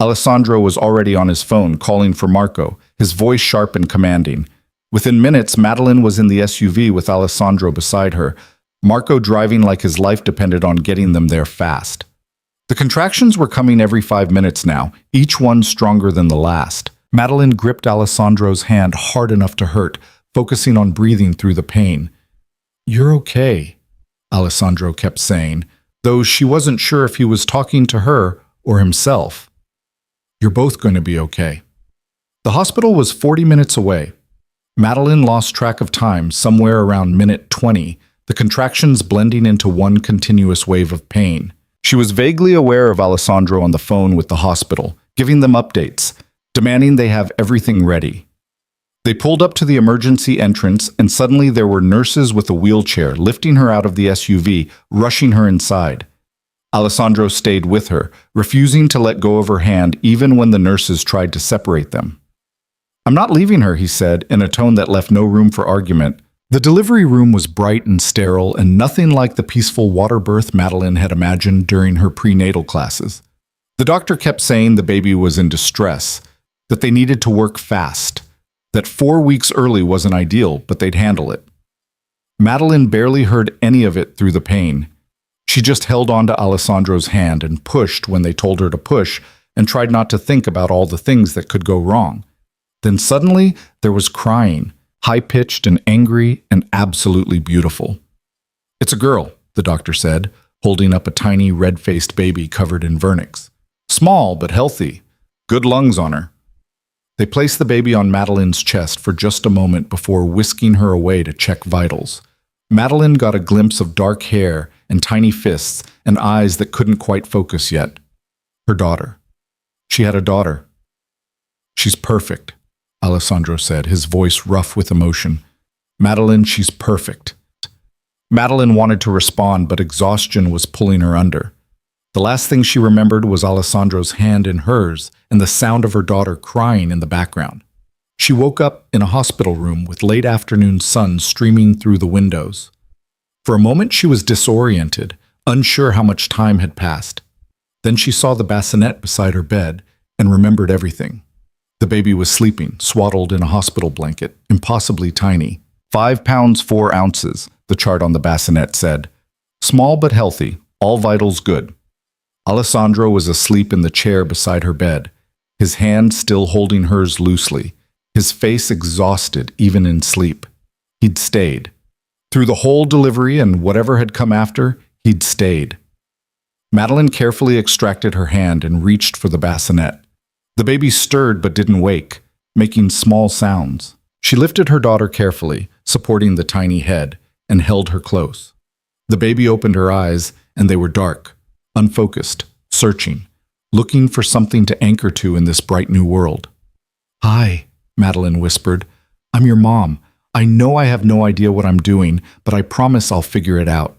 Alessandro was already on his phone, calling for Marco, his voice sharp and commanding. Within minutes, Madeline was in the SUV with Alessandro beside her, Marco driving like his life depended on getting them there fast. The contractions were coming every 5 minutes now, each one stronger than the last. Madeline gripped Alessandro's hand hard enough to hurt, focusing on breathing through the pain. "You're okay," Alessandro kept saying, though she wasn't sure if he was talking to her or himself. "You're both going to be okay." The hospital was 40 minutes away. Madeline lost track of time somewhere around minute 20, the contractions blending into one continuous wave of pain. She was vaguely aware of Alessandro on the phone with the hospital, giving them updates, demanding they have everything ready. They pulled up to the emergency entrance, and suddenly there were nurses with a wheelchair lifting her out of the SUV, rushing her inside. Alessandro stayed with her, refusing to let go of her hand even when the nurses tried to separate them. "I'm not leaving her," he said, in a tone that left no room for argument. The delivery room was bright and sterile, and nothing like the peaceful water birth Madeline had imagined during her prenatal classes. The doctor kept saying the baby was in distress, that they needed to work fast, that 4 weeks early wasn't ideal, but they'd handle it. Madeline barely heard any of it through the pain. She just held on to Alessandro's hand and pushed when they told her to push, and tried not to think about all the things that could go wrong. Then suddenly, there was crying, high-pitched and angry and absolutely beautiful. "It's a girl," the doctor said, holding up a tiny red-faced baby covered in vernix. "Small but healthy. Good lungs on her." They placed the baby on Madeline's chest for just a moment before whisking her away to check vitals. Madeline got a glimpse of dark hair and tiny fists and eyes that couldn't quite focus yet. Her daughter. She had a daughter. "She's perfect," Alessandro said, his voice rough with emotion. "Madeline, she's perfect." Madeline wanted to respond, but exhaustion was pulling her under. The last thing she remembered was Alessandro's hand in hers and the sound of her daughter crying in the background. She woke up in a hospital room with late afternoon sun streaming through the windows. For a moment she was disoriented, unsure how much time had passed. Then she saw the bassinet beside her bed and remembered everything. The baby was sleeping, swaddled in a hospital blanket, impossibly tiny. 5 pounds 4 ounces, the chart on the bassinet said. Small but healthy, all vitals good. Alessandro was asleep in the chair beside her bed, his hand still holding hers loosely, his face exhausted even in sleep. He'd stayed. Through the whole delivery and whatever had come after, he'd stayed. Madeline carefully extracted her hand and reached for the bassinet. The baby stirred but didn't wake, making small sounds. She lifted her daughter carefully, supporting the tiny head, and held her close. The baby opened her eyes, and they were dark, unfocused, searching, looking for something to anchor to in this bright new world. "Hi," Madeline whispered. "I'm your mom. I know I have no idea what I'm doing, but I promise I'll figure it out."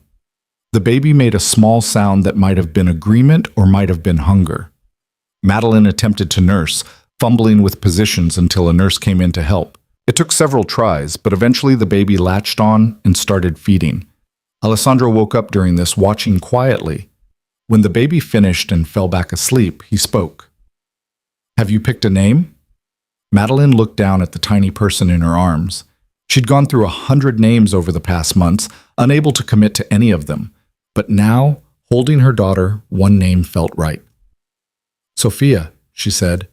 The baby made a small sound that might have been agreement or might have been hunger. Madeline attempted to nurse, fumbling with positions until a nurse came in to help. It took several tries, but eventually the baby latched on and started feeding. Alessandro woke up during this, watching quietly. When the baby finished and fell back asleep, he spoke. "Have you picked a name?" Madeline looked down at the tiny person in her arms. She'd gone through 100 names over the past months, unable to commit to any of them. But now, holding her daughter, one name felt right. Sophia, she said.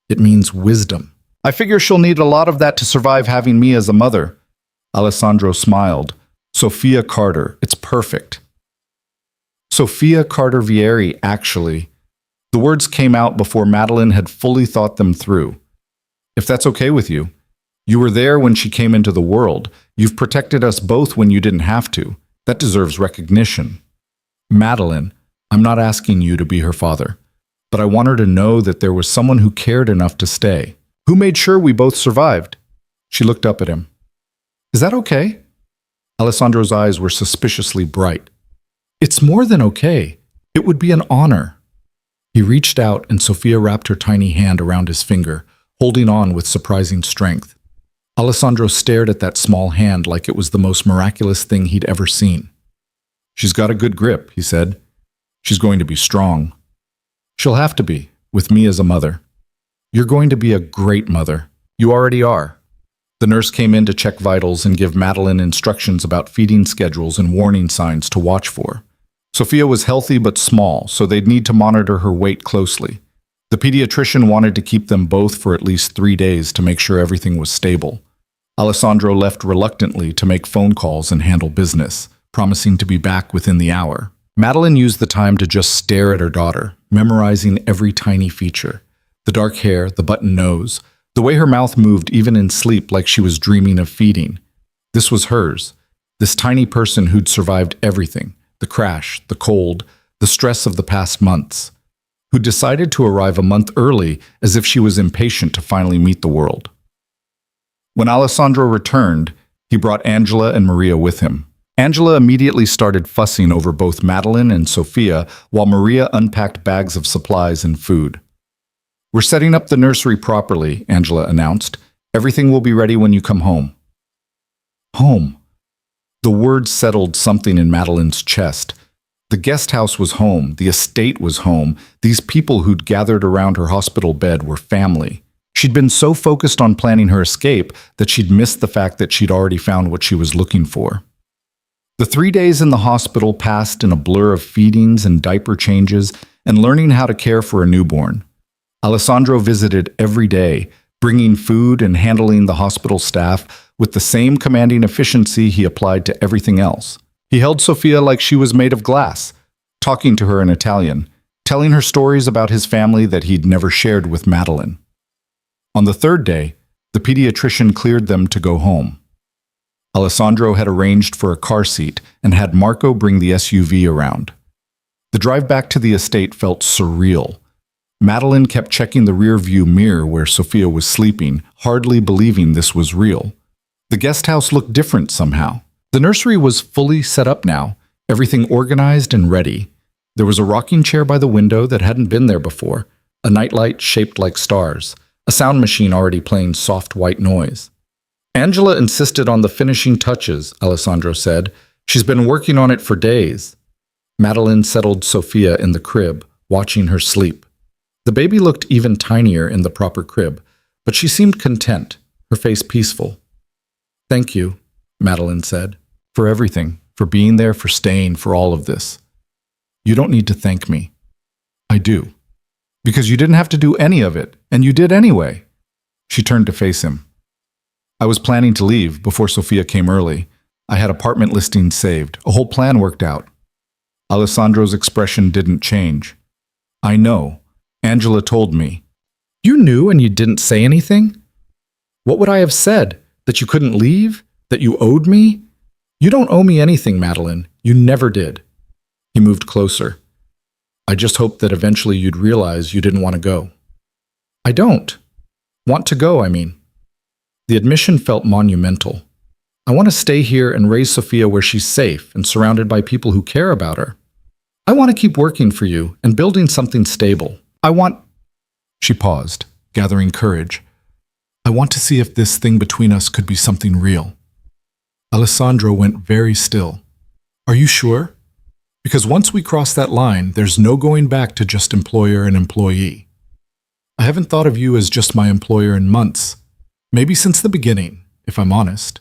It means wisdom. I figure she'll need a lot of that to survive having me as a mother. Alessandro smiled. Sophia Carter, it's perfect. Sophia Carter Vieri, actually. The words came out before Madeline had fully thought them through. If that's okay with you. You were there when she came into the world. You've protected us both when you didn't have to. That deserves recognition. Madeline, I'm not asking you to be her father, but I want her to know that there was someone who cared enough to stay, who made sure we both survived. She looked up at him. Is that okay? Alessandro's eyes were suspiciously bright. It's more than okay. It would be an honor. He reached out and Sophia wrapped her tiny hand around his finger, holding on with surprising strength. Alessandro stared at that small hand like it was the most miraculous thing he'd ever seen. She's got a good grip, he said. She's going to be strong. She'll have to be, with me as a mother. You're going to be a great mother. You already are. The nurse came in to check vitals and give Madeline instructions about feeding schedules and warning signs to watch for. Sophia was healthy but small, so they'd need to monitor her weight closely. The pediatrician wanted to keep them both for at least 3 days to make sure everything was stable. Alessandro left reluctantly to make phone calls and handle business, promising to be back within the hour. Madeline used the time to just stare at her daughter, memorizing every tiny feature. The dark hair, the button nose, the way her mouth moved even in sleep like she was dreaming of feeding. This was hers, this tiny person who'd survived everything, the crash, the cold, the stress of the past months, who decided to arrive a month early as if she was impatient to finally meet the world. When Alessandro returned, he brought Angela and Maria with him. Angela immediately started fussing over both Madeline and Sophia while Maria unpacked bags of supplies and food. We're setting up the nursery properly, Angela announced. Everything will be ready when you come home. Home. The word settled something in Madeline's chest. The guest house was home, the estate was home, these people who'd gathered around her hospital bed were family. She'd been so focused on planning her escape that she'd missed the fact that she'd already found what she was looking for. The 3 days in the hospital passed in a blur of feedings and diaper changes and learning how to care for a newborn. Alessandro visited every day, bringing food and handling the hospital staff with the same commanding efficiency he applied to everything else. He held Sophia like she was made of glass, talking to her in Italian, telling her stories about his family that he'd never shared with Madeline. On the 3rd day, the pediatrician cleared them to go home. Alessandro had arranged for a car seat and had Marco bring the SUV around. The drive back to the estate felt surreal. Madeline kept checking the rear-view mirror where Sophia was sleeping, hardly believing this was real. The guest house looked different somehow. The nursery was fully set up now, everything organized and ready. There was a rocking chair by the window that hadn't been there before, a nightlight shaped like stars, a sound machine already playing soft white noise. Angela insisted on the finishing touches, Alessandro said. She's been working on it for days. Madeline settled Sophia in the crib, watching her sleep. The baby looked even tinier in the proper crib, but she seemed content, her face peaceful. Thank you, Madeline said, for everything, for being there, for staying, for all of this. You don't need to thank me. I do. Because you didn't have to do any of it, and you did anyway. She turned to face him. I was planning to leave before Sophia came early. I had apartment listings saved, a whole plan worked out. Alessandro's expression didn't change. I know. Angela told me. You knew and you didn't say anything? What would I have said? That you couldn't leave? That you owed me? You don't owe me anything, Madeline. You never did. He moved closer. I just hoped that eventually you'd realize you didn't want to go. I don't. Want to go, I mean. The admission felt monumental. I want to stay here and raise Sophia where she's safe and surrounded by people who care about her. I want to keep working for you and building something stable. I want... She paused, gathering courage. I want to see if this thing between us could be something real. Alessandro went very still. Are you sure? Because once we cross that line, there's no going back to just employer and employee. I haven't thought of you as just my employer in months. Maybe since the beginning, if I'm honest.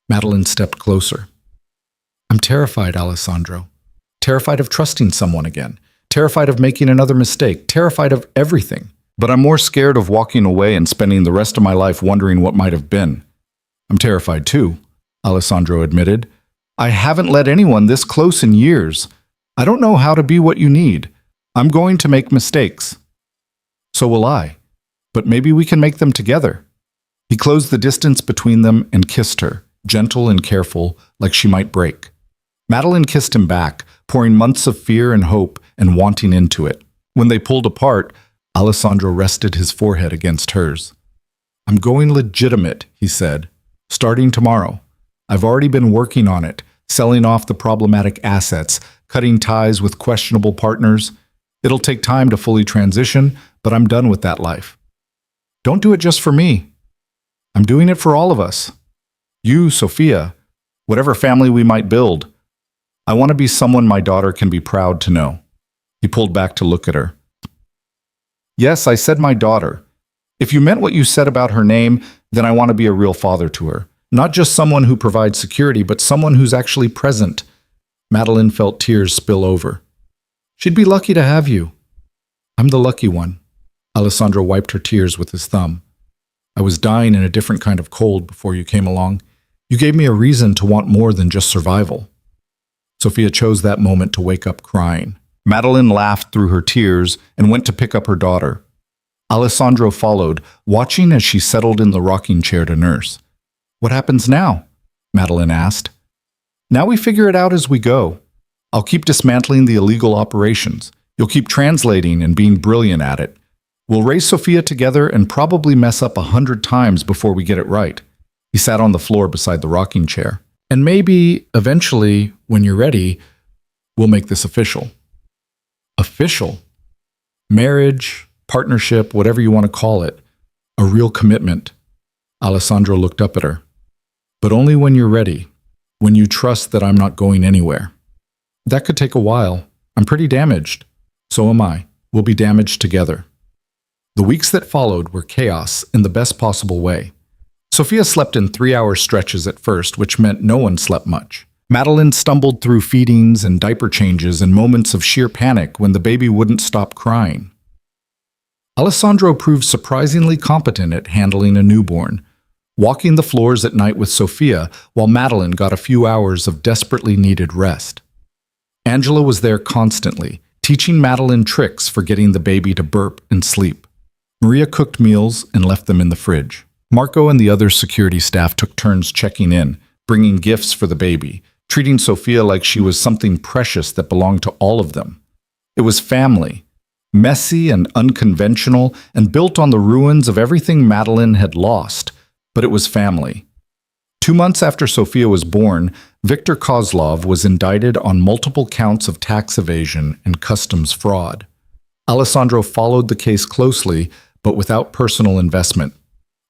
Madeline stepped closer. I'm terrified, Alessandro. Terrified of trusting someone again. terrified of making another mistake, terrified of everything. But I'm more scared of walking away and spending the rest of my life wondering what might have been. I'm terrified too, Alessandro admitted. I haven't let anyone this close in years. I don't know how to be what you need. I'm going to make mistakes. So will I. But maybe we can make them together. He closed the distance between them and kissed her, gentle and careful, like she might break. Madeline kissed him back, pouring months of fear and hope and wanting into it. When they pulled apart, Alessandro rested his forehead against hers. I'm going legitimate, he said, starting tomorrow. I've already been working on it, selling off the problematic assets, cutting ties with questionable partners. It'll take time to fully transition, but I'm done with that life. Don't do it just for me. I'm doing it for all of us. You, Sophia, whatever family we might build. I want to be someone my daughter can be proud to know. He pulled back to look at her. Yes, I said my daughter. If you meant what you said about her name, then I want to be a real father to her. Not just someone who provides security, but someone who's actually present. Madeline felt tears spill over. She'd be lucky to have you. I'm the lucky one. Alessandro wiped her tears with his thumb. I was dying in a different kind of cold before you came along. You gave me a reason to want more than just survival. Sophia chose that moment to wake up crying. Madeline laughed through her tears and went to pick up her daughter. Alessandro followed, watching as she settled in the rocking chair to nurse. What happens now? Madeline asked. Now we figure it out as we go. I'll keep dismantling the illegal operations. You'll keep translating and being brilliant at it. We'll raise Sophia together and probably mess up 100 times before we get it right. He sat on the floor beside the rocking chair. And maybe, eventually, when you're ready, we'll make this official. Official? Marriage, partnership, whatever you want to call it. A real commitment. Alessandro looked up at her. But only when you're ready. When you trust that I'm not going anywhere. That could take a while. I'm pretty damaged. So am I. We'll be damaged together. The weeks that followed were chaos in the best possible way. Sophia slept in 3-hour stretches at first, which meant no one slept much. Madeline stumbled through feedings and diaper changes in moments of sheer panic when the baby wouldn't stop crying. Alessandro proved surprisingly competent at handling a newborn, walking the floors at night with Sophia while Madeline got a few hours of desperately needed rest. Angela was there constantly, teaching Madeline tricks for getting the baby to burp and sleep. Maria cooked meals and left them in the fridge. Marco and the other security staff took turns checking in, bringing gifts for the baby, treating Sophia like she was something precious that belonged to all of them. It was family, messy and unconventional and built on the ruins of everything Madeline had lost, but it was family. 2 months after Sophia was born, Viktor Kozlov was indicted on multiple counts of tax evasion and customs fraud. Alessandro followed the case closely, but without personal investment.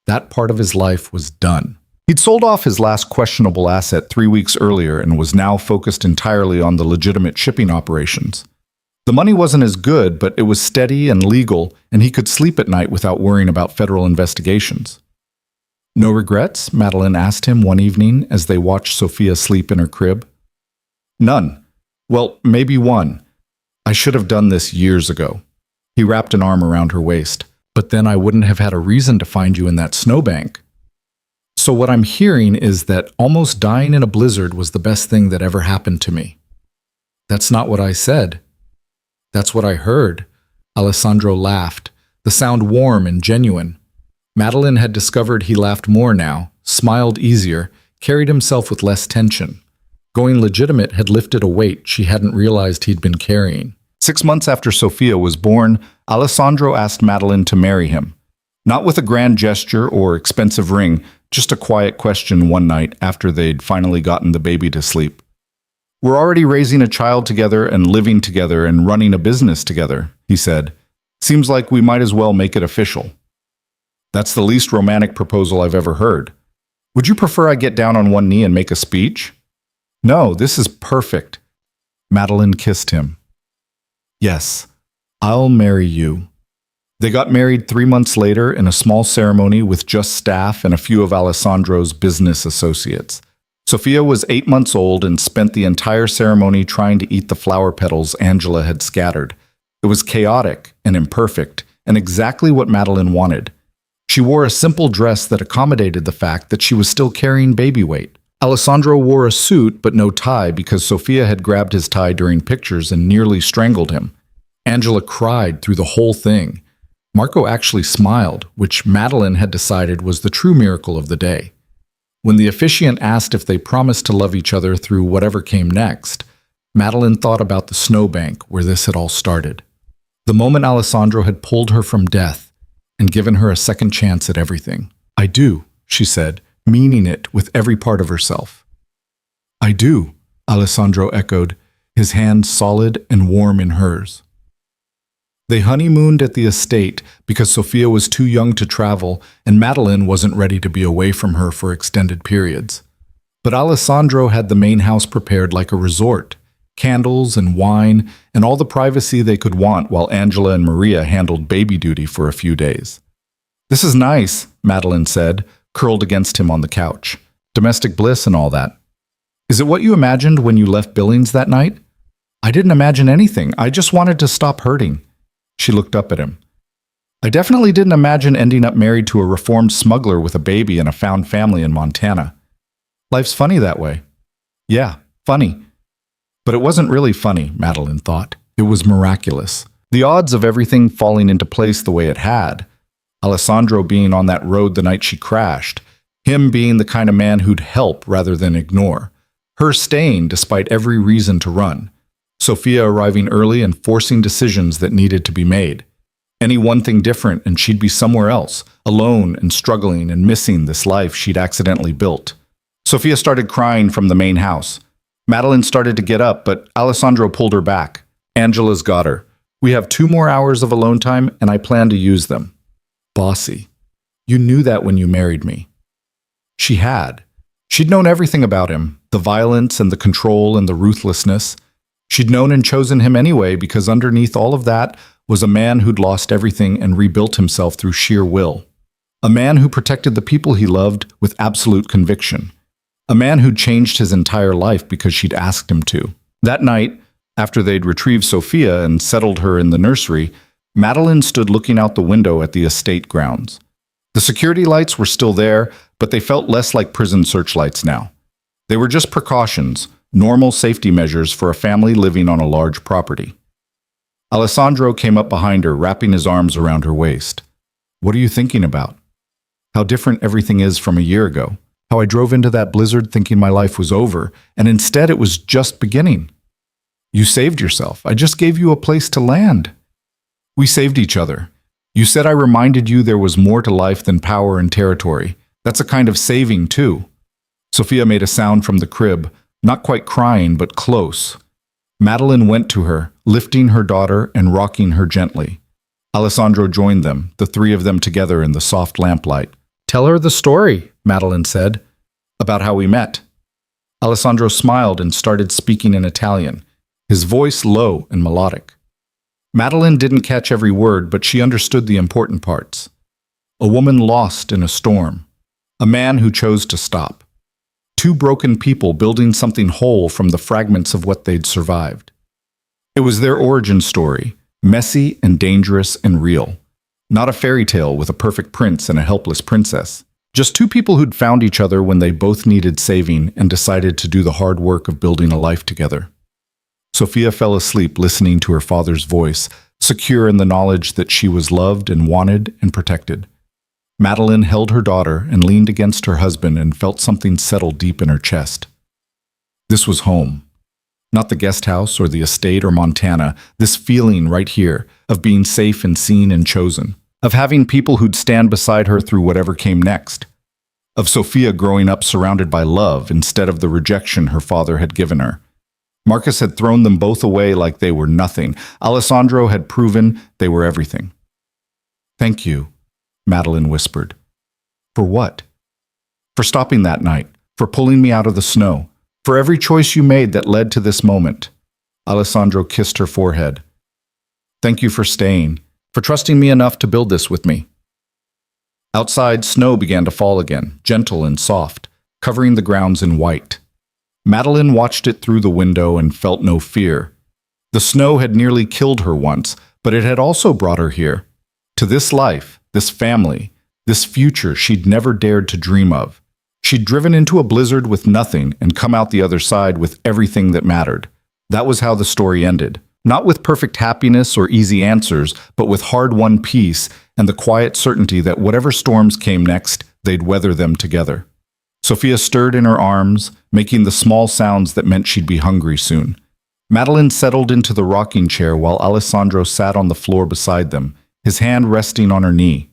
That part of his life was done. He'd sold off his last questionable asset 3 weeks earlier and was now focused entirely on the legitimate shipping operations. The money wasn't as good, but it was steady and legal, and he could sleep at night without worrying about federal investigations. No regrets? Madeline asked him one evening as they watched Sophia sleep in her crib. None. Well, maybe one. I should have done this years ago. He wrapped an arm around her waist. But then I wouldn't have had a reason to find you in that snowbank. So what I'm hearing is that almost dying in a blizzard was the best thing that ever happened to me. That's not what I said. That's what I heard. Alessandro laughed, the sound warm and genuine. Madeline had discovered he laughed more now, smiled easier, carried himself with less tension. Going legitimate had lifted a weight she hadn't realized he'd been carrying. 6 months after Sophia was born, Alessandro asked Madeline to marry him. Not with a grand gesture or expensive ring, just a quiet question one night after they'd finally gotten the baby to sleep. We're already raising a child together and living together and running a business together, he said. Seems like we might as well make it official. That's the least romantic proposal I've ever heard. Would you prefer I get down on one knee and make a speech? No, this is perfect. Madeline kissed him. Yes, I'll marry you. They got married 3 months later in a small ceremony with just staff and a few of Alessandro's business associates. Sophia was 8 months old and spent the entire ceremony trying to eat the flower petals Angela had scattered. It was chaotic and imperfect, and exactly what Madeline wanted. She wore a simple dress that accommodated the fact that she was still carrying baby weight. Alessandro wore a suit but no tie because Sofia had grabbed his tie during pictures and nearly strangled him. Angela cried through the whole thing. Marco actually smiled, which Madeline had decided was the true miracle of the day. When the officiant asked if they promised to love each other through whatever came next, Madeline thought about the snowbank where this had all started. The moment Alessandro had pulled her from death and given her a second chance at everything. "I do," she said, meaning it with every part of herself. "I do," Alessandro echoed, his hand solid and warm in hers. They honeymooned at the estate because Sofia was too young to travel and Madeline wasn't ready to be away from her for extended periods. But Alessandro had the main house prepared like a resort, candles and wine and all the privacy they could want, while Angela and Maria handled baby duty for a few days. "This is nice," Madeline said, curled against him on the couch. "Domestic bliss and all that. Is it what you imagined when you left Billings that night?" "I didn't imagine anything. I just wanted to stop hurting." She looked up at him. "I definitely didn't imagine ending up married to a reformed smuggler with a baby and a found family in Montana. Life's funny that way." "Yeah, funny." But it wasn't really funny, Madeline thought. It was miraculous. The odds of everything falling into place the way it had. Alessandro being on that road the night she crashed. Him being the kind of man who'd help rather than ignore. Her staying despite every reason to run. Sofia arriving early and forcing decisions that needed to be made. Any one thing different and she'd be somewhere else, alone and struggling and missing this life she'd accidentally built. Sofia started crying from the main house. Madeline started to get up, but Alessandro pulled her back. "Angela's got her. We have 2 more hours of alone time, and I plan to use them." Bossy. "You knew that when you married me." She had. She'd known everything about him, the violence and the control and the ruthlessness. She'd known and chosen him anyway because underneath all of that was a man who'd lost everything and rebuilt himself through sheer will. A man who protected the people he loved with absolute conviction. A man who'd changed his entire life because she'd asked him to. That night, after they'd retrieved Sofia and settled her in the nursery, Madeline stood looking out the window at the estate grounds. The security lights were still there, but they felt less like prison searchlights now. They were just precautions, normal safety measures for a family living on a large property. Alessandro came up behind her, wrapping his arms around her waist. "What are you thinking about? How different everything is from a year ago. How I drove into that blizzard thinking my life was over, and instead it was just beginning. You saved yourself. I just gave you a place to land. We saved each other. You said I reminded you there was more to life than power and territory. That's a kind of saving, too." Sofia made a sound from the crib, not quite crying, but close. Madeline went to her, lifting her daughter and rocking her gently. Alessandro joined them, the 3 of them together in the soft lamplight. "Tell her the story," Madeline said, "about how we met." Alessandro smiled and started speaking in Italian, his voice low and melodic. Madeline didn't catch every word, but she understood the important parts. A woman lost in a storm. A man who chose to stop. 2 broken people building something whole from the fragments of what they'd survived. It was their origin story, messy and dangerous and real. Not a fairy tale with a perfect prince and a helpless princess. Just 2 people who'd found each other when they both needed saving and decided to do the hard work of building a life together. Sofia fell asleep listening to her father's voice, secure in the knowledge that she was loved and wanted and protected. Madeline held her daughter and leaned against her husband and felt something settle deep in her chest. This was home. Not the guest house or the estate or Montana, this feeling right here of being safe and seen and chosen, of having people who'd stand beside her through whatever came next, of Sofia growing up surrounded by love instead of the rejection her father had given her. Marcus had thrown them both away like they were nothing. Alessandro had proven they were everything. "Thank you," Madeline whispered. "For what?" "For stopping that night, for pulling me out of the snow, for every choice you made that led to this moment." Alessandro kissed her forehead. "Thank you for staying, for trusting me enough to build this with me." Outside, snow began to fall again, gentle and soft, covering the grounds in white. Madeline watched it through the window and felt no fear. The snow had nearly killed her once, But it had also brought her here, to this life, this family, this future she'd never dared to dream of. She'd driven into a blizzard with nothing and come out the other side with everything that mattered. That was how the story ended. Not with perfect happiness or easy answers, but with hard-won peace and the quiet certainty that whatever storms came next, they'd weather them together. Sophia stirred in her arms, making the small sounds that meant she'd be hungry soon. Madeline settled into the rocking chair while Alessandro sat on the floor beside them, his hand resting on her knee.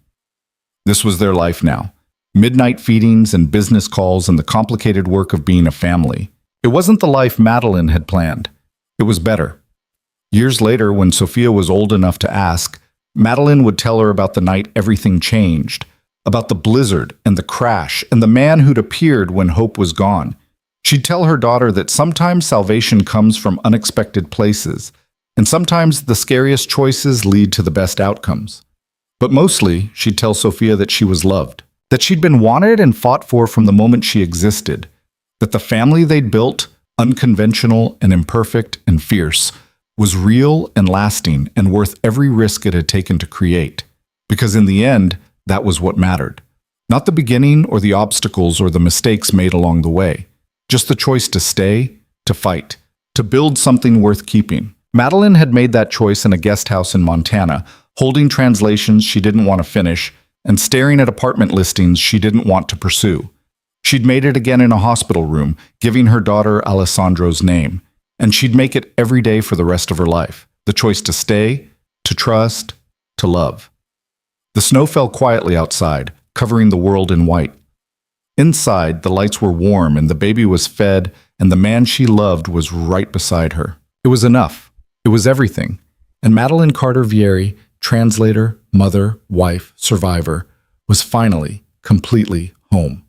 This was their life now. Midnight feedings and business calls and the complicated work of being a family. It wasn't the life Madeline had planned. It was better. Years later, when Sophia was old enough to ask, Madeline would tell her about the night everything changed, about the blizzard and the crash and the man who'd appeared when hope was gone. She'd tell her daughter that sometimes salvation comes from unexpected places, and sometimes the scariest choices lead to the best outcomes. But mostly, she'd tell Sophia that she was loved, that she'd been wanted and fought for from the moment she existed, that the family they'd built, unconventional and imperfect and fierce, was real and lasting and worth every risk it had taken to create. Because in the end, that was what mattered. Not the beginning or the obstacles or the mistakes made along the way. Just the choice to stay, to fight, to build something worth keeping. Madeline had made that choice in a guest house in Montana, holding translations she didn't want to finish and staring at apartment listings she didn't want to pursue. She'd made it again in a hospital room, giving her daughter Alessandro's name. And she'd make it every day for the rest of her life. The choice to stay, to trust, to love. The snow fell quietly outside, covering the world in white. Inside, the lights were warm and the baby was fed and the man she loved was right beside her. It was enough. It was everything. And Madeline Carter Vieri, translator, mother, wife, survivor, was finally completely home.